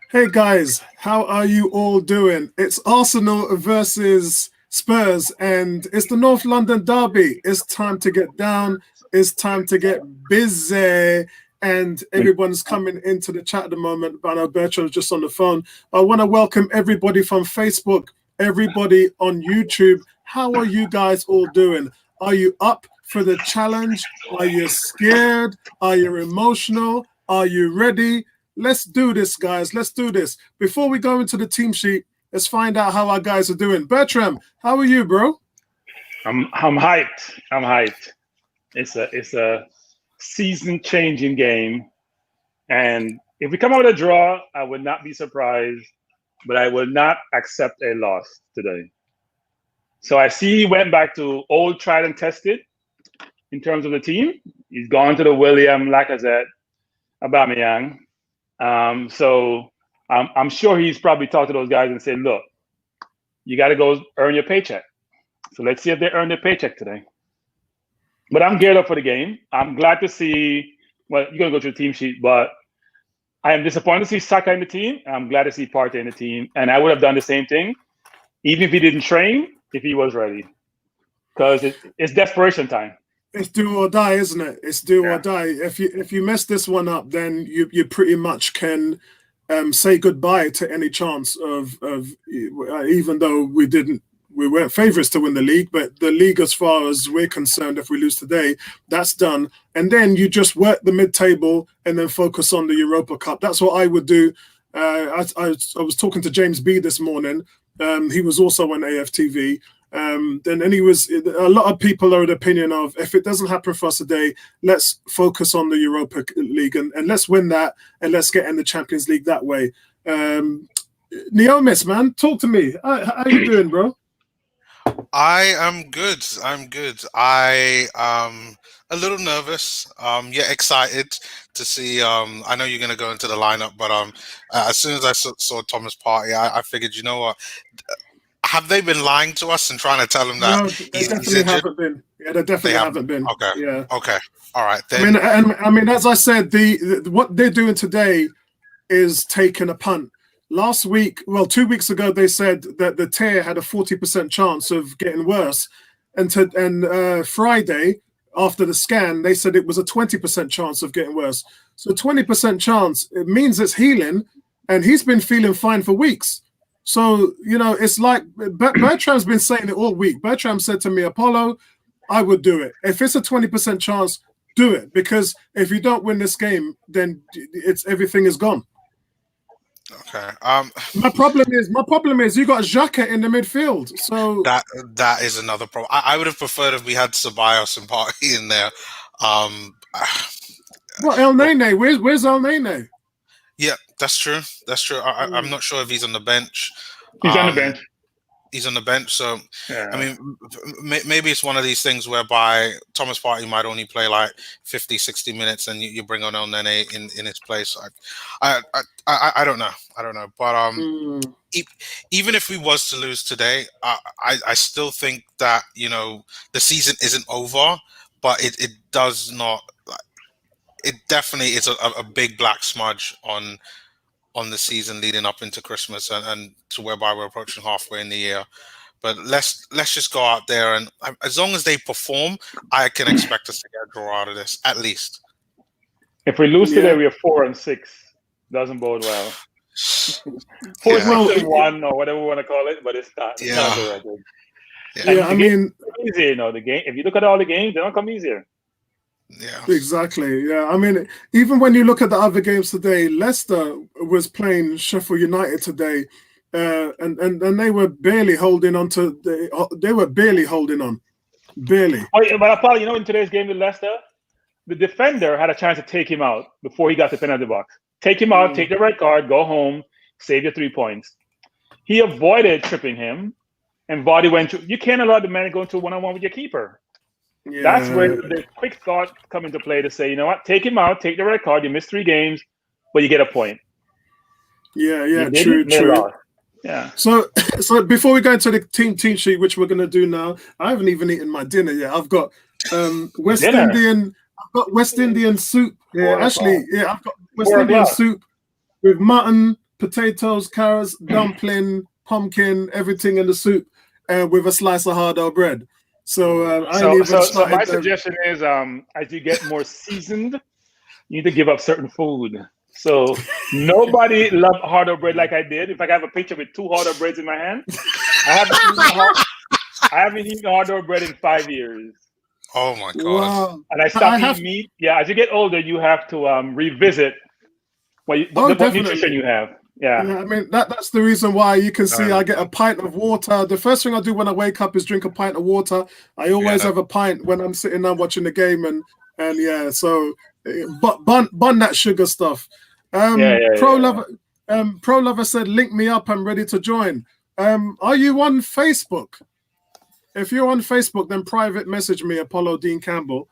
Hey guys, how are you all doing? It's Arsenal versus Spurs, and it's the North London derby. It's time to get down, it's time to get busy, and everyone's coming into the chat at the moment. But I know Bertrand's just on the phone. I want to welcome everybody from Facebook, everybody on YouTube. How are you guys all doing? Are you up for the challenge? Are you scared? Are you emotional? Are you ready? Let's do this, guys. Let's do this. Before we go into the team sheet, let's find out how our guys are doing. Bertram, how are you, bro? I'm hyped. I'm hyped. It's a season changing game, and if we come out with a draw, I would not be surprised, but I will not accept a loss today. So I see he went back to old tried and tested in terms of the team. He's gone to the William Lacazette, Aubameyang. So I'm sure he's probably talked to those guys and said, look, you got to go earn your paycheck. So let's see if they earn their paycheck today. But I'm geared up for the game. I'm glad to see, well, you're going to go through the team sheet, but I am disappointed to see Saka in the team. I'm glad to see Partey in the team. And I would have done the same thing, even if he didn't train, if he was ready. Because it's desperation time. It's do or die, isn't it? It's do or die. If you mess this one up, then you pretty much can say goodbye to any chance of even though we weren't favourites to win the league, but the league, as far as we're concerned, if we lose today, that's done. And then you just work the mid-table and then focus on the Europa Cup. That's what I would do. I was talking to James B this morning. He was also on AFTV. And he was, a lot of people are of the opinion of, if it doesn't happen for us today, let's focus on the Europa League and let's win that and let's get in the Champions League that way. Neomis, man, talk to me. How you doing, bro? I am good. I'm good. I am a little nervous. Yeah, excited to see. I know you're going to go into the lineup, but as soon as I saw Thomas Partey, I figured, you know what? Have they been lying to us and trying to tell him that he's injured? Haven't been. Yeah, they definitely haven't been. Okay. Yeah. Okay. All right. Then. I mean, as I said, what they're doing today is taking a punt. Last week, 2 weeks ago, they said that the tear had a 40% chance of getting worse, and Friday after the scan, they said it was a 20% chance of getting worse. So 20% chance, it means it's healing, and he's been feeling fine for weeks. So, it's like Bertram's been saying it all week. Bertram said to me, Apollo, I would do it. If it's a 20% chance, do it. Because if you don't win this game, then everything is gone. Okay. My problem is you got Xhaka in the midfield. So that is another problem. I would have preferred if we had Ceballos and Partey in there. El Nene? Where's El Nene? Yeah, that's true. That's true. I'm not sure if he's on the bench. He's on the bench. He's on the bench. So, yeah. I mean, maybe it's one of these things whereby Thomas Partey might only play like 50, 60 minutes and you bring on El Nene in his place. I don't know. I don't know. But even if we was to lose today, I still think that, the season isn't over, but it does not... It definitely is a big black smudge on the season leading up into Christmas and to whereby we're approaching halfway in the year. But let's just go out there, and as long as they perform, I can expect us to get a draw out of this, at least. If we lose today, we are 4-6. Doesn't bode well. 4-1 or whatever we want to call it, but it's not. It's not the record. Yeah, I mean, easier. The game. If you look at all the games, they don't come easier. Yeah, exactly. Yeah, I mean, even when you look at the other games today, Leicester was playing Sheffield United today, and they were barely holding on barely. Oh, yeah, but Apollo, in today's game with Leicester, the defender had a chance to take him out before he got the penalty box. Take him out, take the red card, go home, save your 3 points. He avoided tripping him, and Vardy went to. You can't allow the man to go into one-on-one with your keeper. Yeah. That's where the quick thought come into play to say, you know what, take him out, take the red card. You missed 3 games, but you get a point. Yeah, true. Yeah. So before we go into the team sheet, which we're gonna do now, I haven't even eaten my dinner yet. I've got West Indian soup. Yeah, I've got West Indian soup with mutton, potatoes, carrots, dumpling, pumpkin, everything in the soup, with a slice of hard bread. So I ain't even So my started. suggestion is, as you get more seasoned, you need to give up certain food. So nobody loved hard bread like I did. In fact, I have a picture with 2 hard breads in my hand. I haven't eaten hard bread in 5 years. Oh my god! Wow. And I stopped eating meat. Yeah, as you get older, you have to revisit what nutrition you have. Yeah. I mean, that's the reason why you can see I get a pint of water. The first thing I do when I wake up is drink a pint of water. I always have a pint when I'm sitting down watching the game, and yeah, so but bun that sugar stuff. Pro Lover said, link me up, I'm ready to join. Are you on Facebook? If you're on Facebook, then private message me, Apollo Dean Campbell.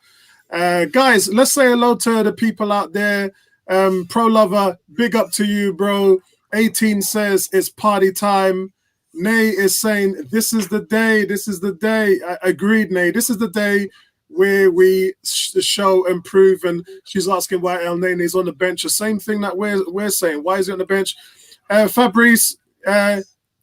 Guys, let's say hello to the people out there. Pro Lover, big up to you, bro. 18 says it's party time. Nay is saying this is the day. This is the day. Agreed, Nay. This is the day where we show and prove. And she's asking why El Nene is on the bench. The same thing that we're saying. Why is he on the bench? Fabrice,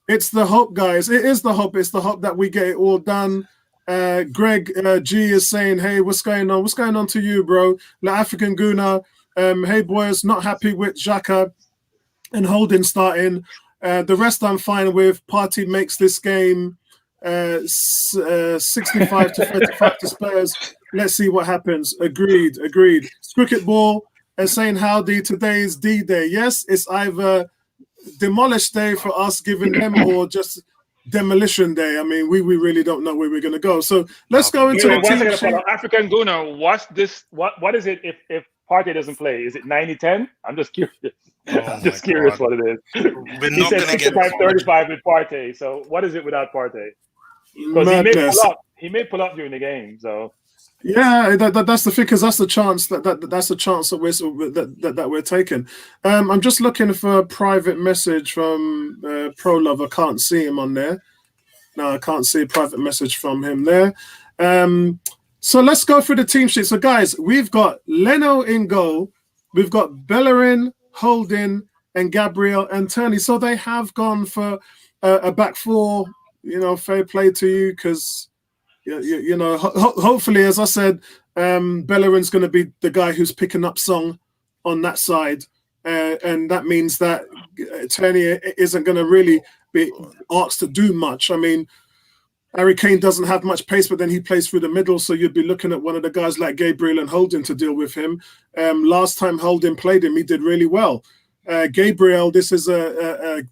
it's the hope, guys. It is the hope. It's the hope that we get it all done. Greg G is saying, hey, what's going on? What's going on to you, bro? La African Guna. Hey, boys, not happy with Xhaka and Holding starting. The rest I'm fine with. Party makes this game 65 to 35 to Spurs. Let's see what happens. Agreed. Cricket Ball is saying, howdy, today's D-Day. Yes, it's either demolish day for us giving them or just demolition day. I mean, we really don't know where we're going to go. So let's go into the team sheet. African Guna, what's this? What is it if Partey doesn't play? Is it 90-10? I'm just curious. I'm just curious what it is. He said 65-35 with Partey. So what is it without Partey? Because he may pull up during the game. So yeah, that's the thing, because that's the chance that's the chance that we're taking. I'm just looking for a private message from Pro Love. I can't see him on there. No, I can't see a private message from him there. So let's go through the team sheet. So guys, we've got Leno in goal. We've got Bellerin, Holding, and Gabriel and Turney. So they have gone for a back four. You know, fair play to you, because you know, hopefully, as I said, Bellerin's going to be the guy who's picking up Song on that side, and that means that Turney isn't going to really be asked to do much. I mean, Harry Kane doesn't have much pace, but then he plays through the middle, so you'd be looking at one of the guys like Gabriel and Holding to deal with him. Last time Holding played him, he did really well. Gabriel, this is a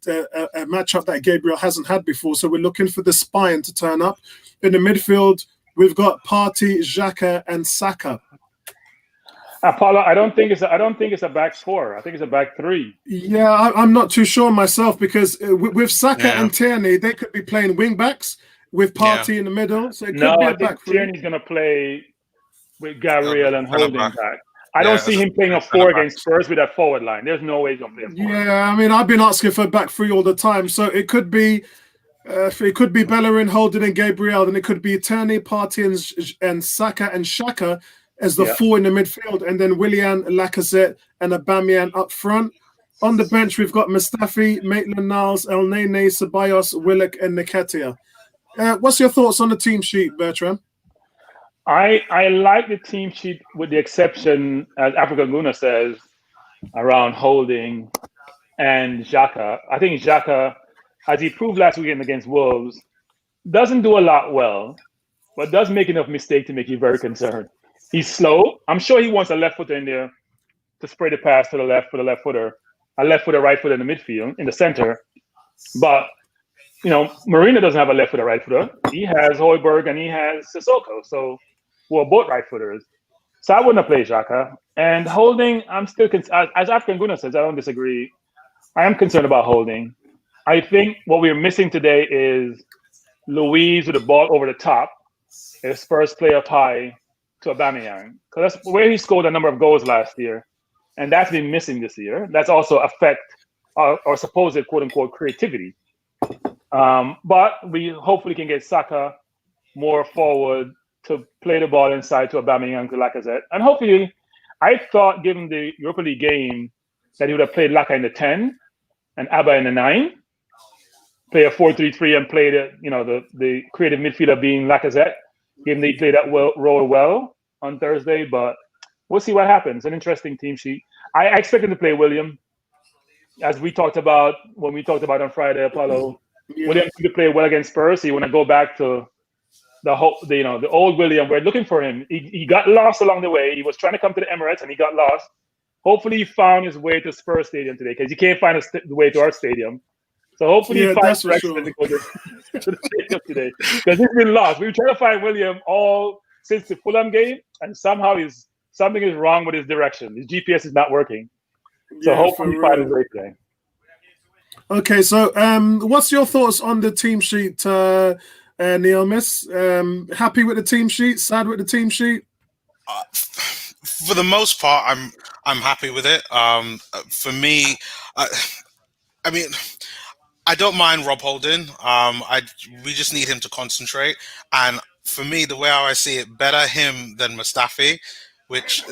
matchup that Gabriel hasn't had before, so we're looking for the spine to turn up. In the midfield, we've got Partey, Xhaka, and Saka. Apollo, I don't think it's a back four. I think it's a back three. Yeah, I'm not too sure myself, because with Saka and Tierney, they could be playing wing backs with Partey in the middle. So it could be a back three. Tierney's going to play with Gabriel and Holding back. I don't see him playing a four against Spurs with that forward line. There's no way he's going to play a four. Yeah, I mean, I've been asking for a back three all the time. So it could be Bellerin, Holding, and Gabriel, and it could be Tierney, Partey, and Saka and Xhaka as the four in the midfield, and then Willian, Lacazette, and Aubameyang up front. On the bench, we've got Mustafi, Maitland-Niles, El Nene, Ceballos, Willock, and Nketiah. What's your thoughts on the team sheet, Bertrand? I like the team sheet, with the exception, as Africa Guna says, around Holding and Xhaka. I think Xhaka, as he proved last weekend against Wolves, doesn't do a lot well, but does make enough mistake to make you very concerned. He's slow. I'm sure he wants a left footer in there to spray the pass to the left for the left footer, a left footer, right footer in the midfield, in the center. But, you know, Marina doesn't have a left footer, right footer. He has Højbjerg and he has Sissoko, so who are both right footers. So I wouldn't have played Xhaka. And Holding, I'm still, as African Guna says, I don't disagree. I am concerned about Holding. I think what we're missing today is Luiz with the ball over the top, his first play up high to Aubameyang, because that's where he scored a number of goals last year, and that's been missing this year. That's also affect our supposed quote-unquote creativity. But we hopefully can get Saka more forward to play the ball inside to Aubameyang, to Lacazette. And hopefully, I thought given the Europa League game that he would have played Laka in the 10, and Abba in the 9. Play a 4-3-3 and play the creative midfielder being Lacazette. Given they play that role well on Thursday, but we'll see what happens. An interesting team sheet. I expect him to play William, as we talked about when we talked about on Friday. Apollo, William to play well against Spurs. So you want to go back to the old William. We're looking for him. He got lost along the way. He was trying to come to the Emirates and he got lost. Hopefully, he found his way to Spurs Stadium today because he can't find the way to our stadium. So hopefully he finds direction to go to the stadium today because he's been lost. We were trying to find William all since the Fulham game, and somehow something is wrong with his direction. His GPS is not working. So hopefully he finds his way today. Okay, so what's your thoughts on the team sheet, Neil Miss? Happy with the team sheet? Sad with the team sheet? For the most part, I'm happy with it. For me, I mean, I don't mind Rob Holding. We just need him to concentrate. And for me, the way how I see it, better him than Mustafi. Which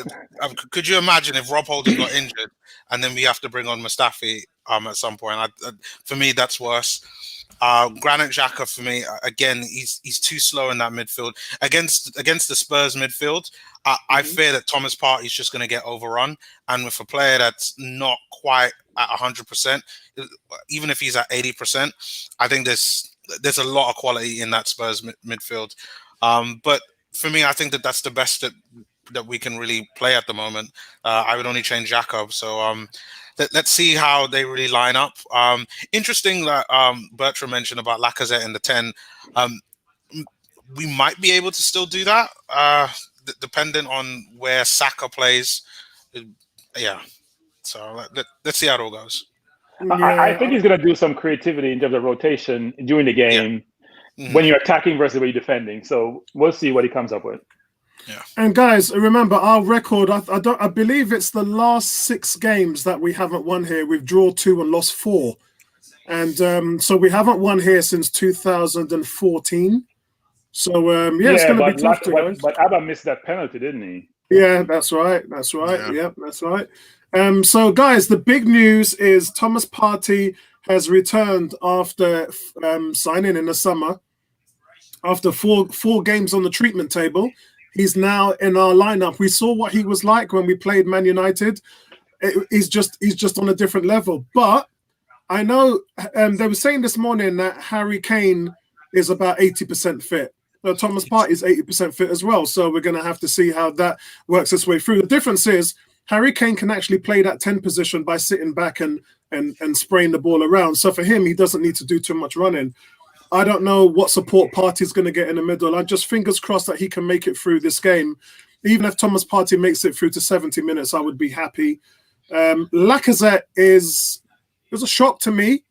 could you imagine if Rob Holding got injured and then we have to bring on Mustafi at some point? For me, that's worse. Granit Xhaka, for me, again, he's too slow in that midfield against the Spurs midfield. I fear that Thomas Partey's just going to get overrun, and with a player that's not quite at 100%, even if he's at 80%, I think there's a lot of quality in that Spurs midfield. But for me, I think that's the best that we can really play at the moment. I would only change Xhaka. So let's see how they really line up. Interesting that Bertrand mentioned about Lacazette in the 10. We might be able to still do that, depending on where Saka plays. Yeah. So let's see how it all goes. I think he's going to do some creativity in terms of rotation during the game when you're attacking versus when you're defending. So we'll see what he comes up with. Yeah. And guys, remember our record. I believe it's the last 6 games that we haven't won here. We've drawn 2 and lost 4, and so we haven't won here since 2014. So it's going to be tough to guys. But Abba missed that penalty, didn't he? Yeah, that's right. Yeah. Yep, that's right. So guys, the big news is Thomas Partey has returned after signing in the summer. After four games on the treatment table, he's now in our lineup. We saw what he was like when we played Man United. He's just on a different level. But I know they were saying this morning that Harry Kane is about 80% fit. Thomas Partey is 80% fit as well. So we're going to have to see how that works its way through. The difference is Harry Kane can actually play that 10 position by sitting back and spraying the ball around. So for him, he doesn't need to do too much running. I don't know what support Partey's going to get in the middle. I just fingers crossed that he can make it through this game. Even if Thomas Partey makes it through to 70 minutes, I would be happy. Lacazette is a shock to me.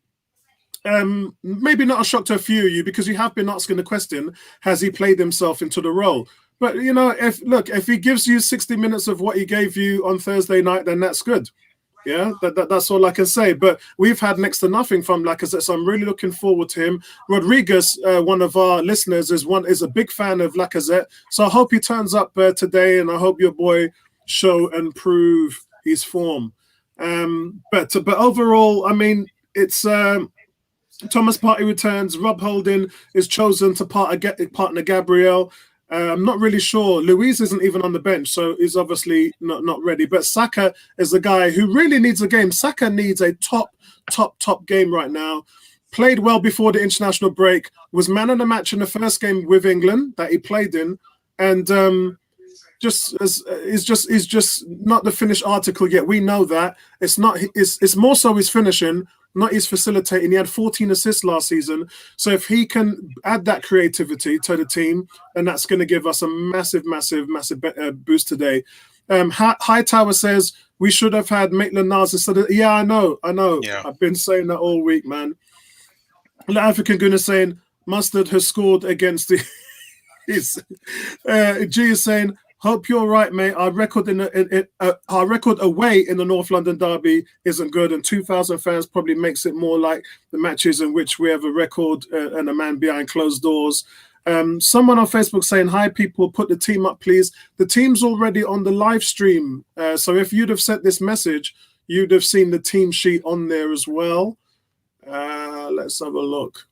Maybe not a shock to a few of you because you have been asking the question, has he played himself into the role? But, you know, if he gives you 60 minutes of what he gave you on Thursday night, then that's good. Yeah, that's all I can say. But we've had next to nothing from Lacazette, so I'm really looking forward to him. Rodriguez, one of our listeners, is a big fan of Lacazette. So I hope he turns up today, and I hope your boy show and prove his form. But overall, I mean, it's Thomas Partey returns. Rob Holding is chosen to partner Gabriel. I'm not really sure. Luiz isn't even on the bench, so he's obviously not ready. But Saka is the guy who really needs a game. Saka needs a top game right now. Played well before the international break. Was man of the match in the first game with England that he played in, and is just not the finished article yet. We know that it's not. It's more so his finishing, not his facilitating. He had 14 assists last season. So if he can add that creativity to the team, then that's going to give us a massive boost today. Hightower says we should have had Maitland-Niles instead of. Yeah, I know. Yeah. I've been saying that all week, man. African Gunnar saying Mustard has scored against the. G is saying, hope you're right, mate. Our record away in the North London derby isn't good, and 2,000 fans probably makes it more like the matches in which we have a record and a man behind closed doors. Someone on Facebook saying, hi, people, put the team up, please. The team's already on the live stream. So if you'd have sent this message, you'd have seen the team sheet on there as well. Let's have a look.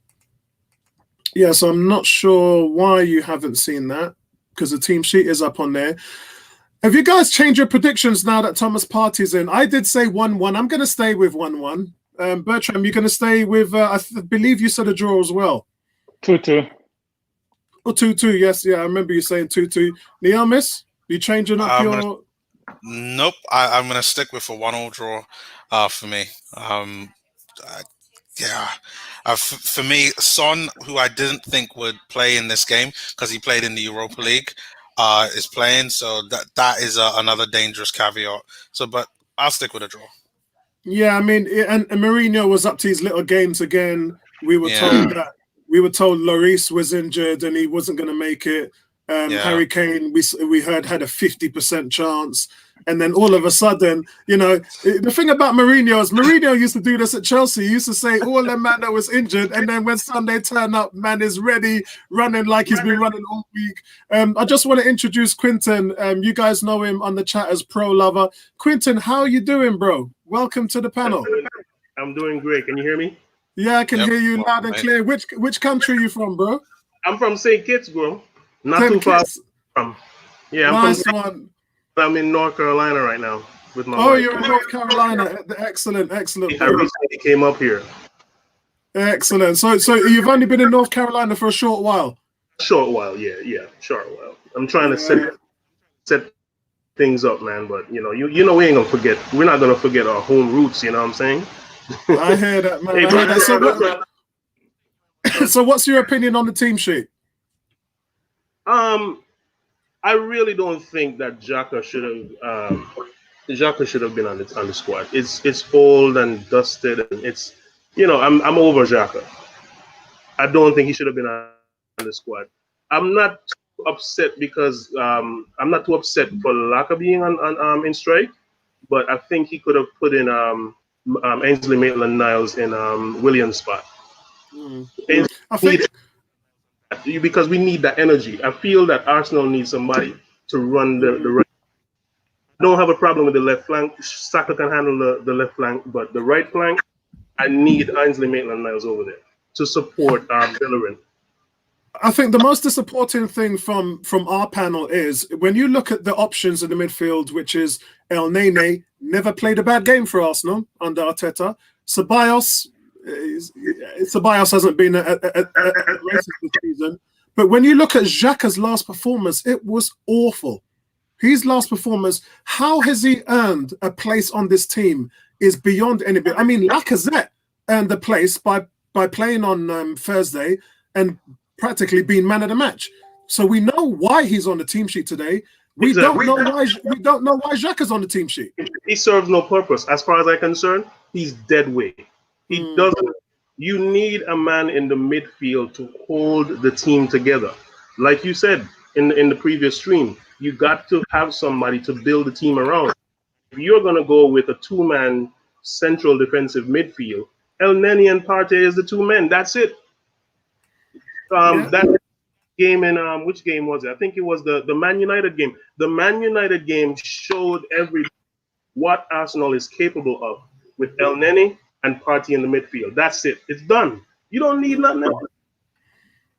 Yeah, so I'm not sure why you haven't seen that because the team sheet is up on there. Have you guys changed your predictions now that Thomas Partey's in? I did say 1-1. I'm going to stay with 1-1. Bertram, you're going to stay with, I believe you said a draw as well. 2-2. Oh, 2-2, yes. Yeah, I remember you saying 2-2. Niamis, you changing up your... Nope, I'm going to stick with a 1-1 draw for me. For me, Son, who I didn't think would play in this game because he played in the Europa League, is playing. So that is another dangerous caveat. So, but I'll stick with a draw. Yeah, I mean, and Mourinho was up to his little games again. We were told Lloris was injured and he wasn't going to make it. Harry Kane, we heard, had a 50% chance. And then all of a sudden, you know, the thing about Mourinho is Mourinho used to do this at Chelsea. He used to say all the man that was injured. And then when Sunday turn up, man is ready, running like he's been running all week. I just want to introduce Quinton. You guys know him on the chat as Pro Lover. Quinton, how are you doing, bro? Welcome to the panel. I'm doing great. Can you hear me? Yeah, I can hear you loud and clear. Which country are you from, bro? I'm from St. Kitts, bro. Not too far from. Yeah, I'm in North Carolina right now with my wife. You're in North Carolina. Excellent. I recently came up here. Excellent. So you've only been in North Carolina for a short while? Short while, yeah, short while. I'm trying to set things up, man. But you know we ain't gonna forget. We're not gonna forget our home roots. You know what I'm saying? I hear that, man. So what's your opinion on the team sheet? I really don't think that Xhaka should have been on the squad. It's old and dusted, and it's I'm over Xhaka. I don't think he should have been on the squad. I'm not too upset because I'm not too upset for Laka being on in strike, but I think he could have put in Ainsley Maitland-Niles in Williams' spot. I think. Because we need that energy. I feel that Arsenal needs somebody to run the right. I don't have a problem with the left flank. Saka can handle the left flank, but the right flank, I need Ainsley Maitland-Niles over there to support Bellerin. I think the most disappointing thing from our panel is when you look at the options in the midfield, which is El Nene, never played a bad game for Arsenal under Arteta. Ceballos hasn't been at races this season. But when you look at Xhaka's last performance, it was awful. His last performance, how has he earned a place on this team is beyond anybody. I mean, Lacazette earned the place by playing on Thursday and practically being man of the match. So we know why he's on the team sheet today. We don't know why Xhaka's on the team sheet. He serves no purpose. As far as I'm concerned, he's dead weight. He doesn't. You need a man in the midfield to hold the team together. Like you said in the previous stream, you got to have somebody to build the team around. If you're going to go with a two-man central defensive midfield, El Neni and Partey is the two men. That's it. That game in which game was it? I think it was the Man United game. The Man United game showed everybody what Arsenal is capable of with El Neni and Partey in the midfield. That's it. It's done. You don't need nothing else.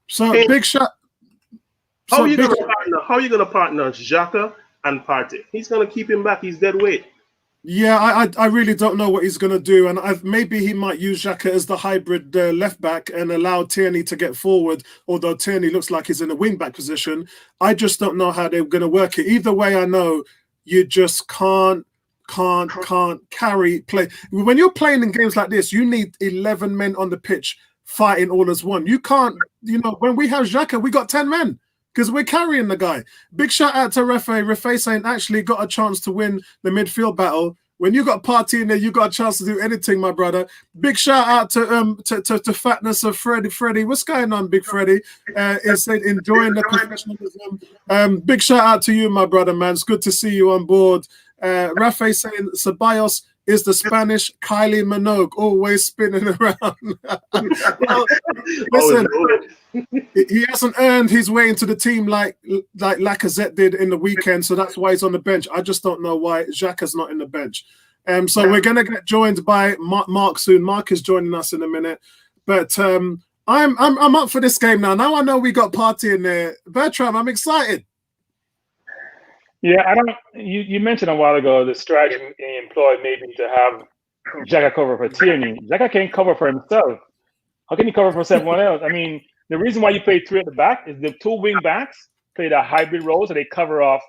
So big shot. How are you gonna partner Xhaka and Partey? He's gonna keep him back. He's dead weight. Yeah, I really don't know what he's gonna do, and maybe he might use Xhaka as the hybrid left back and allow Tierney to get forward. Although Tierney looks like he's in a wing back position, I just don't know how they're gonna work it. Either way, I know you just can't carry play. When you're playing in games like this, you need 11 men on the pitch fighting all as one. You can't, when we have Xhaka, we got 10 men because we're carrying the guy. Big shout out to Refe saying actually got a chance to win the midfield battle. When you got Partey in there, you got a chance to do anything, my brother. Big shout out to fatness of Freddie. What's going on, Big Freddie? It said enjoying the professionalism. Big shout out to you, my brother, man. It's good to see you on board. Rafe saying Ceballos is the Spanish Kylie Minogue, always spinning around. Well, listen, he hasn't earned his way into the team like Lacazette did in the weekend, so that's why he's on the bench. I just don't know why Xhaka's not in the bench. So we're going to get joined by Mark soon. Mark is joining us in a minute. But I'm up for this game now. Now I know we got party in there. Bertram, I'm excited. Yeah, you mentioned a while ago the strategy he employed maybe to have Xhaka cover for Tierney. Xhaka can't cover for himself. How can he cover for someone else? I mean, the reason why you play three at the back is the two wing backs play a hybrid role, so they cover off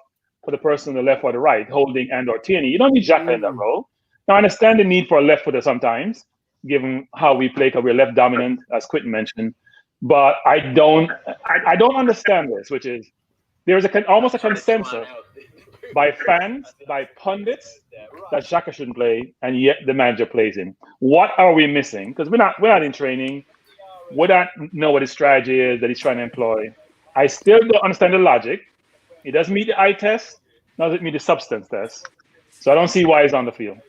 for the person on the left or the right, Holding and or Tierney. You don't need Xhaka in that role. Now, I understand the need for a left footer sometimes, given how we play, because we're left dominant, as Quinton mentioned. But I don't understand this, which is there's almost a consensus by fans, by pundits, that Xhaka shouldn't play, and yet the manager plays him. What are we missing? Because we're not in training. We don't know what his strategy is that he's trying to employ. I still don't understand the logic. It doesn't meet the eye test, doesn't meet the substance test. So I don't see why he's on the field.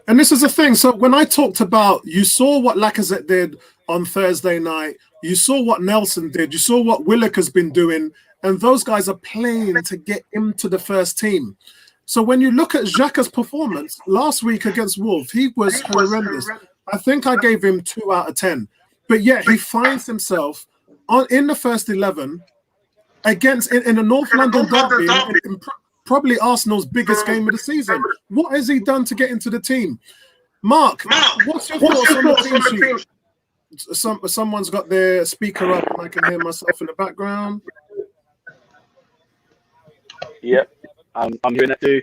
And this is the thing. So when I talked about, you saw what Lacazette did on Thursday night. You saw what Nelson did. You saw what Willock has been doing. And those guys are playing to get into the first team. So when you look at Xhaka's performance last week against Wolves, he was horrendous. I think I gave him 2 out of 10. But yet he finds himself in the first 11 against in the North London derby, in probably Arsenal's biggest game of the season. What has he done to get into the team? Mark, what's your thoughts on the team sheet? Someone's got their speaker up and I can hear myself in the background. Yep, I'm hearing that too.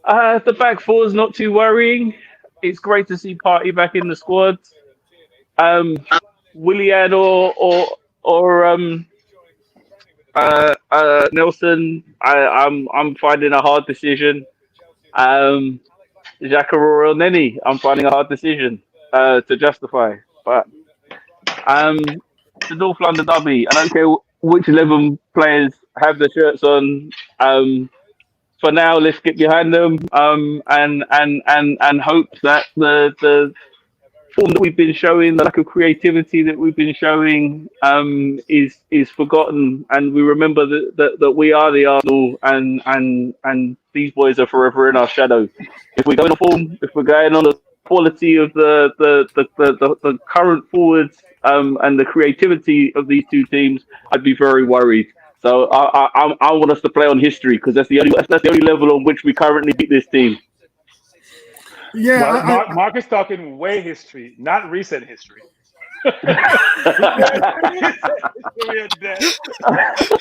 The back four is not too worrying. It's great to see Partey back in the squad. Willian or Nelson, I'm finding a hard decision. Xhaka or Nenny, I'm finding a hard decision to justify. But the North London derby, I don't care which 11 players have the shirts on. For now, let's get behind them and hope that the form that we've been showing, the lack of creativity that we've been showing, is forgotten, and we remember that we are the Arsenal, and these boys are forever in our shadow. If we're going on form, if we're going on the quality of the current forwards and the creativity of these two teams, I'd be very worried. So I want us to play on history, because that's the only level on which we currently beat this team. Yeah, well, Mark is talking way history, not recent history.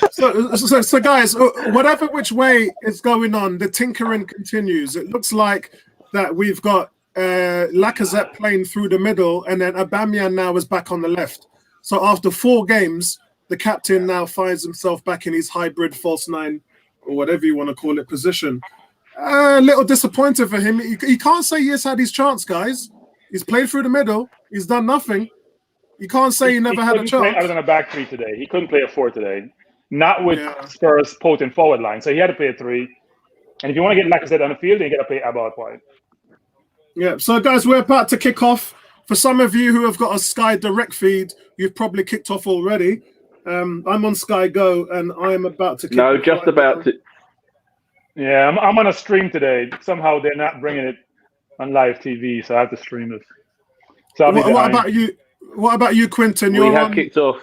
So guys, whatever which way is going on, the tinkering continues. It looks like that we've got Lacazette playing through the middle, and then Aubameyang now is back on the left. So after 4 games, the captain now finds himself back in his hybrid false 9, or whatever you want to call it, position. A little disappointed for him. He can't say he has had his chance, guys. He's played through the middle. He's done nothing. You can't say he never had a chance. I was on a back 3 today. He couldn't play a 4 today. Not with Spurs' potent forward line. So he had to play a 3. And if you want to get Lacazette on the field, then you got to play about wide. Yeah. So guys, we're about to kick off. For some of you who have got a Sky Direct feed, you've probably kicked off already. I'm on Sky Go, and I am about to kick off. No, just about to. Yeah, I'm on a stream today. Somehow they're not bringing it on live TV, so I have to stream it. So what about you? What about you, Quinton? We have kicked off.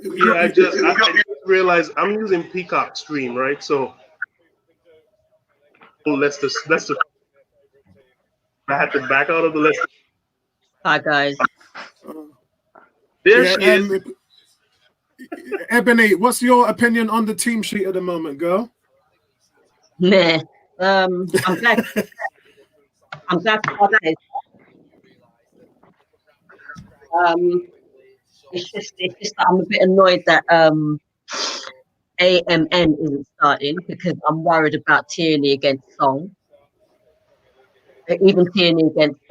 Yeah, I just realized I'm using Peacock Stream, right? So Leicester. I had to back out of the Leicester. Hi guys. There she is. Ebony, what's your opinion on the team sheet at the moment, girl? Nah. I'm glad. I'm glad for that. It's just that I'm a bit annoyed that AMN isn't starting, because I'm worried about Tierney against Song. Even Tierney against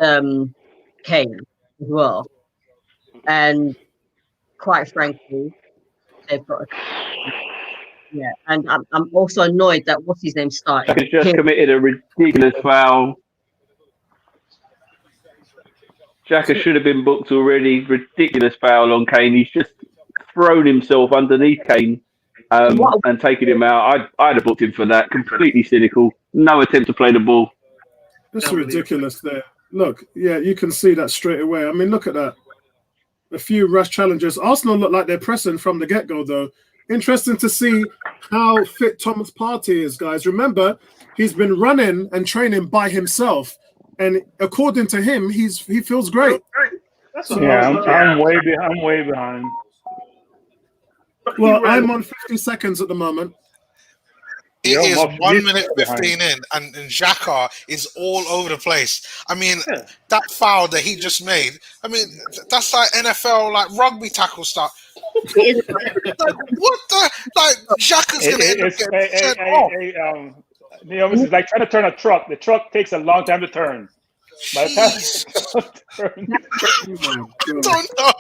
Kane as well. And quite frankly, they've got and I'm also annoyed that what's his name started. He's just committed a ridiculous foul. Xhaka should have been booked already. Ridiculous foul on Kane. He's just thrown himself underneath Kane and taken him out. I'd have booked him for that. Completely cynical. No attempt to play the ball. This is ridiculous there. Look, yeah, you can see that straight away. I mean, look at that. A few rush challenges. Arsenal look like they're pressing from the get-go, though. Interesting to see how fit Thomas Partey is, guys. Remember, he's been running and training by himself. And according to him, he feels great. I'm way behind. Well, I'm on 50 seconds at the moment. It is 1 minute 15 in, and Xhaka is all over the place. I mean, that foul that he just made, I mean, that's like NFL, like rugby tackle stuff. Like, what the? Like, Xhaka's going to end up getting sent off. It's like trying to turn a truck. The truck takes a long time to turn. By the time don't know.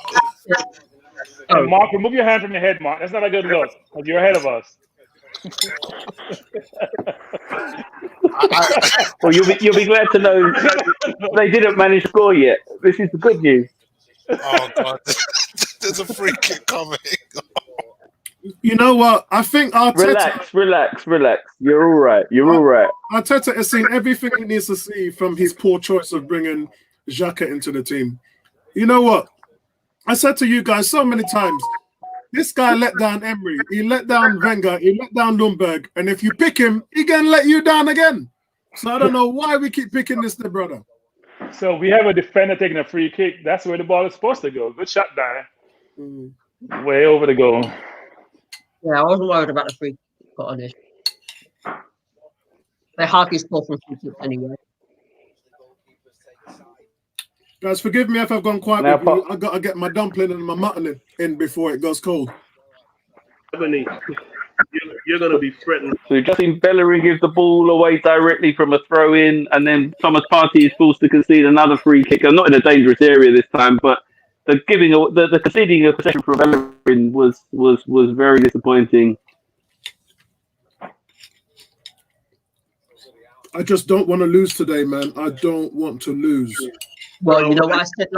And Mark, remove your hand from your head, Mark. That's not a good look. You're ahead of us. Well, you'll be glad to know they didn't manage to score yet. This is the good news. Oh God, there's a free kick coming. You know what? I think Arteta... Relax. You're all right. Arteta has seen everything he needs to see from his poor choice of bringing Xhaka into the team. You know what? I said to you guys so many times, this guy let down Emery, he let down Wenger, he let down Lundberg, and if you pick him, he can let you down again. So I don't know why we keep picking this, brother. So we have a defender taking a free kick. That's where the ball is supposed to go. Good shot, Danny. Way over the goal. Yeah, I wasn't worried about the free kick, to be honest. They hardly score from free kicks anyway. Guys, forgive me if I've gone quiet. I got to get my dumpling and my mutton in before it goes cold. You're going to be threatened. So Justin Bellerin gives the ball away directly from a throw-in, and then Thomas Partey is forced to concede another free kick. Not in a dangerous area this time, but the conceding of possession from Bellerin was very disappointing. I just don't want to lose today, man. I don't want to lose. Well, you know what I said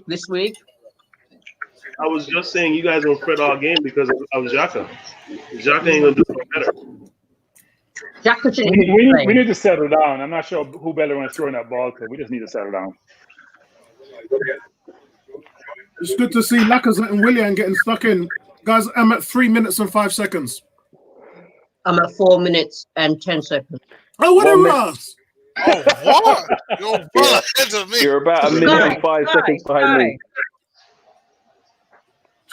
this week? I was just saying you guys don't fret all game because of Xhaka. Xhaka ain't going to do no better. We need to settle down. I'm not sure who Bellerin is throwing that ball to. We just need to settle down. It's good to see Lacazette and Willian getting stuck in. Guys, I'm at 3 minutes and 5 seconds. I'm at 4 minutes and 10 seconds. Oh, what a rush! Oh, what? You're well ahead of me. You're about a minute and 5 seconds behind me.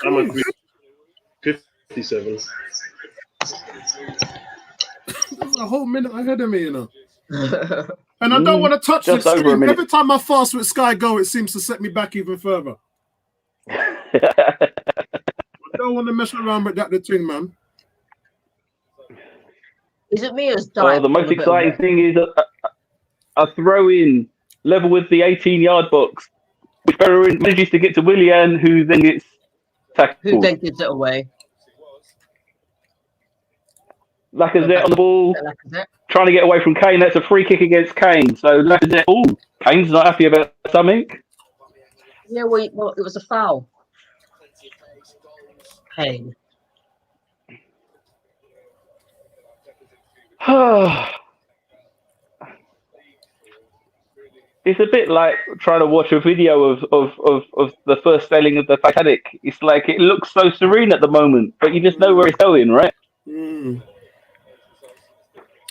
I'm at 57. That's a whole minute ahead of me, you know. And I don't want to touch this over a screen. minute. Every time I fast with Sky Go, it seems to set me back even further. I don't want to mess around with that thing, man. Is it me or is Diet? The most exciting thing is a throw-in level with the 18-yard box, which Bellerin manages to get to Willian, who then gets tackled. Who then gives it away? Lacazette on the ball, trying to get away from Kane. That's a free kick against Kane. So Lacazette, Kane's not happy about something. Yeah, well, it was a foul. Kane. It's a bit like trying to watch a video of the first sailing of the Titanic. It's like it looks so serene at the moment, but you just know where it's going, right?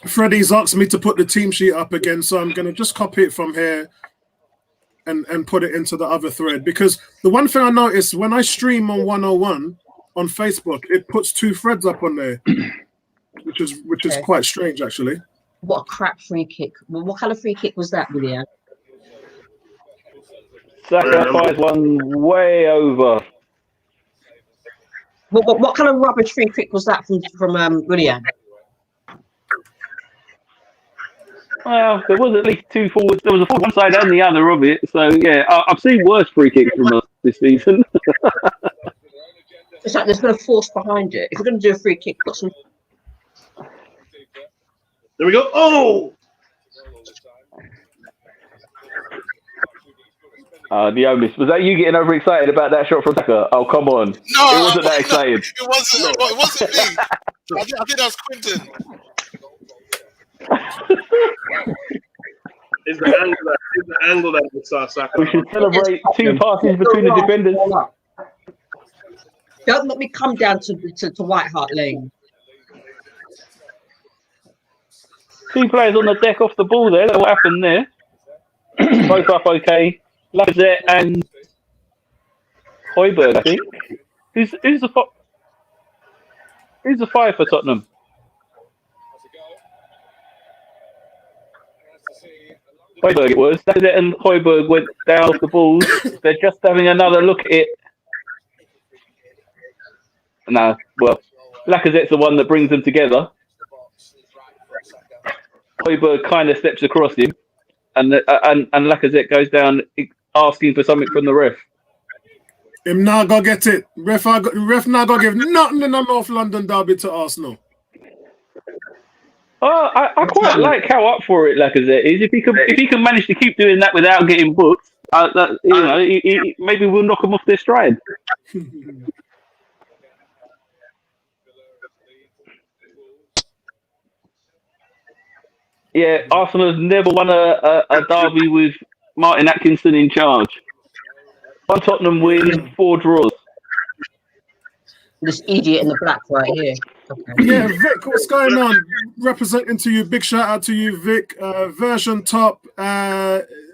Freddie's asked me to put the team sheet up again, so I'm going to just copy it from here and put it into the other thread. Because the one thing I noticed when I stream on 101 on Facebook, it puts 2 threads up on there, which is quite strange, actually. What a crap free kick. Well, what kind of free kick was that, William? Saka fires one way over. What kind of rubbish free kick was that from William? Well, there was at least 2 forwards. There was a forward one side and the other of it. So, yeah, I've seen worse free kicks from us this season. It's like there's no force behind it. If we're going to do a free kick, put some... There we go. Oh! Diomis, was that you getting overexcited about that shot from Saka? Oh, come on. No, it wasn't that exciting. It wasn't. It wasn't me. I think that was Quinton. It's the angle that we saw Saka. We should celebrate 2 passes between the defenders. Don't let me come down to White Hart Lane. 2 players on the deck off the ball there. What happened there? Both up okay. Lacazette and Højbjerg, I think. Who's the 5 for Tottenham? Højbjerg it was. Lacazette and Højbjerg went down off the balls. They're just having another look at it. No, well, Lacazette's the one that brings them together. Højbjerg kind of steps across him, and Lacazette goes down asking for something from the ref. Him now go get it. Ref now go give nothing in the North London derby to Arsenal. Oh, I quite like how up for it Lacazette is. If he can manage to keep doing that without getting booked, maybe we'll knock him off their stride. Yeah, Arsenal has never won a derby with Martin Atkinson in charge. 1 Tottenham win, 4 draws. This idiot in the black right here. Okay. Yeah, Vic, what's going on? Representing to you, big shout out to you, Vic. Version top.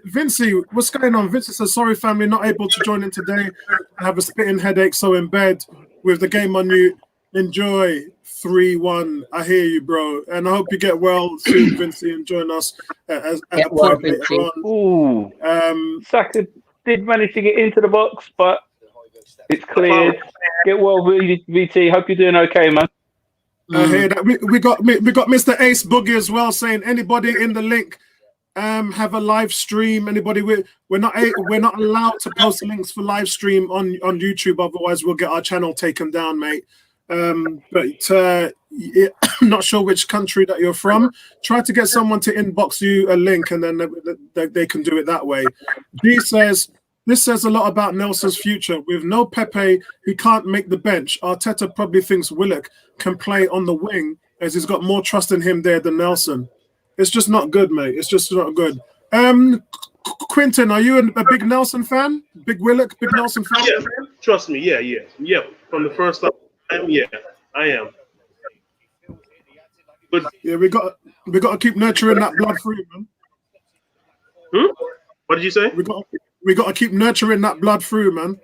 Vincey, what's going on? Vincey says, sorry, family, not able to join in today. I have a spitting headache, so in bed with the game on you. Enjoy 3-1. I hear you, bro. And I hope you get well soon, Vincey, and join us at a point later on. Ooh. Saka did manage to get into the box, but it's cleared. Get well, VT. Hope you're doing okay, man. I hear that. We got Mr. Ace Boogie as well saying anybody in the link have a live stream. Anybody we're not allowed to post links for live stream on YouTube, otherwise we'll get our channel taken down, mate. But not sure which country that you're from. Try to get someone to inbox you a link, and then they can do it that way. G says, this says a lot about Nelson's future. With no Pepe, he can't make the bench. Arteta probably thinks Willock can play on the wing, as he's got more trust in him there than Nelson. It's just not good, mate. It's just not good. Quinton, are you a big Nelson fan? Big Willock, big Nelson fan? Yeah, trust me. Yeah. From the first time, yeah, I am. But yeah, we got to keep nurturing that blood through, man. What did you say? We got to keep nurturing that blood through, man.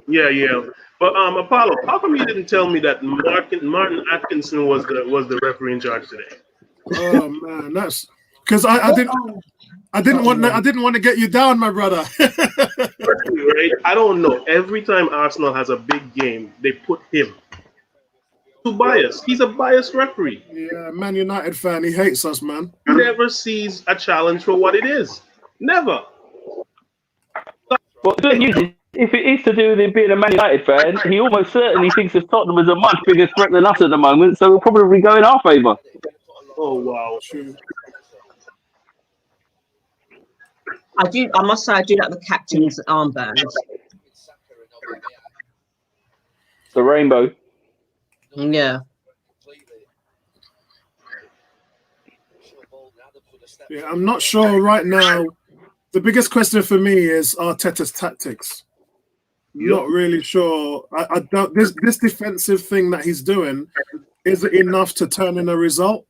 Yeah. But Apollo, how come you didn't tell me that Martin Atkinson was the referee in charge today? Oh man, that's because I didn't want to get you down, my brother. Right? I don't know. Every time Arsenal has a big game, they put him. Too biased. He's a biased referee. Yeah, Man United fan. He hates us, man. He never sees a challenge for what it is. Never. Well, the good news is, if it is to do with him being a Man United fan, he almost certainly thinks of Tottenham as a much bigger threat than us at the moment, so we'll probably go in our favour. Oh, wow. True. I must say, I do like the captain's armbands. The rainbow. Yeah. Yeah, I'm not sure right now. The biggest question for me is Arteta's tactics. Not really sure. I don't. This defensive thing that he's doing, is it enough to turn in a result?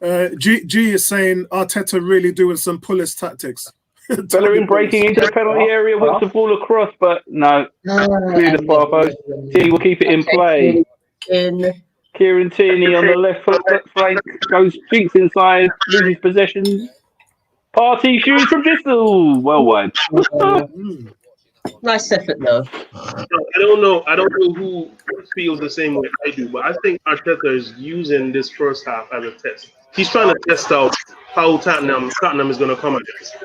G is saying Arteta really doing some pullist tactics. Bellerin breaking into the penalty area, whips the ball across, but no. Through the far post. Tierney will keep it in play. Kieran Tierney on the left flank goes cheeks inside, loses possession. Party shoots from distance. Well wide. Nice effort, though. I don't know who feels the same way I do, but I think Arteta is using this first half as a test. He's trying to test out how Tottenham is going to come against.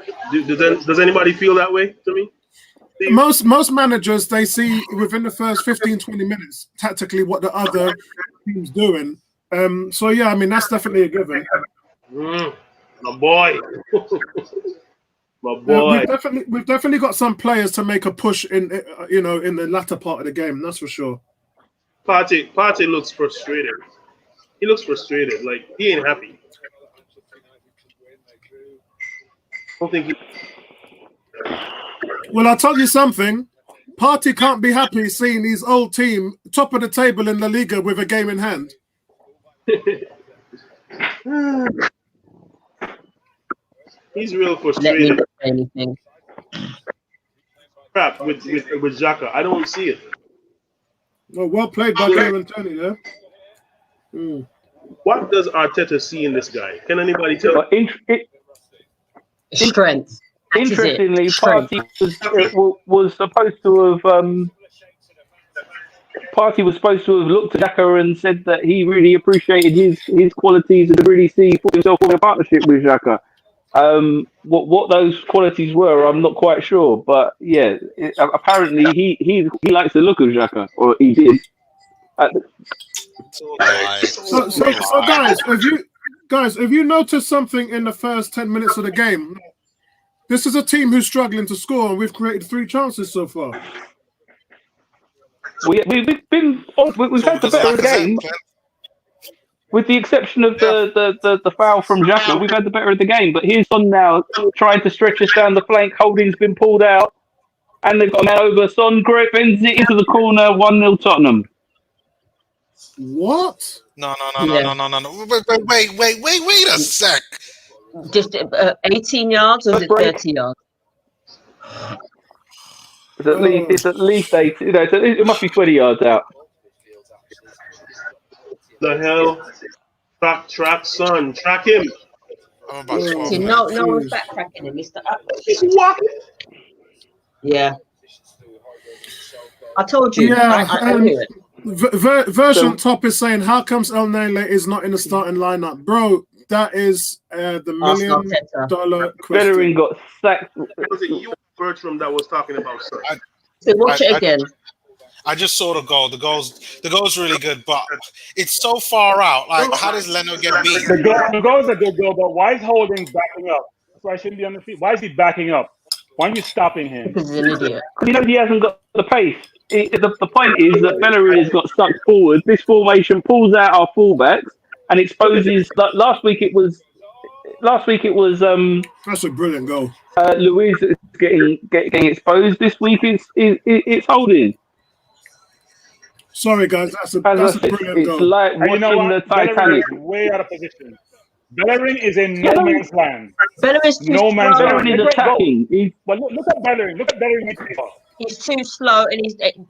Does anybody feel that way to me? Most managers, they see within the first 15, 20 minutes tactically what the other team's doing. So yeah, I mean that's definitely a given. My boy. My boy. We've definitely got some players to make a push in the latter part of the game. That's for sure. Partey looks frustrated. He looks frustrated. Like he ain't happy. don't think he. Well, I'll tell you something. Partey can't be happy seeing his old team top of the table in La Liga with a game in hand. He's real Let me frustrated. not say anything. Crap with Xhaka. I don't see it. Well played by Kieran Tony there. What does Arteta see in this guy? Can anybody tell? But Strength. That is it. interestingly, Strength. was supposed to have Partey was supposed to have looked at Xhaka and said that he really appreciated his qualities and really see himself in a partnership with Xhaka. What those qualities were, I'm not quite sure, but yeah, apparently he likes the look of Xhaka, or he did. So guys, have you noticed something in the first 10 minutes of the game? This is a team who's struggling to score, and we've created 3 chances so far. We've had the better of the game, with the exception of the foul from Xhaka. We've had the better of the game, but here's Son now trying to stretch us down the flank. Holding's been pulled out, and they've got a man over. Son bends it into the corner. 1-0 Tottenham. What? No. Wait a sec. Just 18 yards or is it 30 yards? It's at least 8. It must be 20 yards out. The hell? Track Son. Track him. I'm about 12 See, no one's backtracking him. He's walking. Yeah. I told you. Yeah, I knew it. Version Top is saying, how comes El Nele is not in the starting lineup? Bro, that is the $1 million question. Bellerin got sacked. Was it you, Bertram, that was talking about Son? So watch it again. I just saw the goal. The goal's really good, but it's so far out. Like, how does Leno get beat? The goal's a good goal, but why is Holding backing up? That's why I shouldn't be on the feet. Why is he backing up? Why aren't you stopping him? Because he's an idiot. He hasn't got the pace. The point is that Bellerin has got stuck forward. This formation pulls out our fullbacks and exposes. Last week it was. That's a brilliant goal. Luiz is getting exposed. This week it's Holding. Sorry guys, that's a brilliant goal. It's like watching the Titanic. Bellerin is way out of position. Bellerin is in no man's land. Bellerin's too No man's slow. land. Bellerin is attacking. But look at Bellerin. Look at Bellerin. He's too slow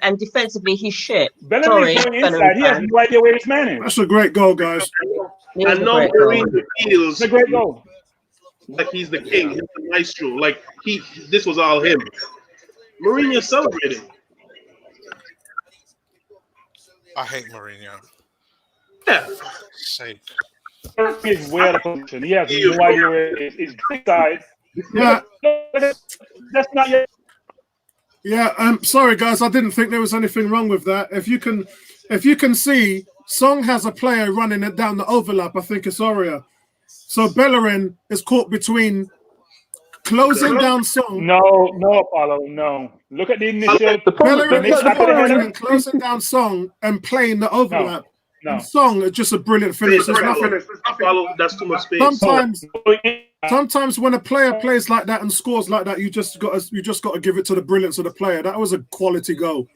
and defensively he's shit. Bellerin is going inside. He has no idea where his man is. That's a great goal, guys. And now Mourinho feels It's a great goal. like he's the king, he's the maestro. Like this was all him. Mourinho celebrating. I hate Mourinho. Yeah. Say. He's way out of position. He has no idea where it is. He's inside. Yeah. That's not your. Yeah, sorry guys, I didn't think there was anything wrong with that. If you can see, Song has a player running it down the overlap. I think it's Aurier. So Bellerin is caught between closing down Song. No, Apollo, no. Look at the initial. Bellerin closing down Song and playing the overlap. No. Song is just a brilliant finish. There's nothing. That's too much space. Sometimes when a player plays like that and scores like that, you just got to give it to the brilliance of the player. That was a quality goal.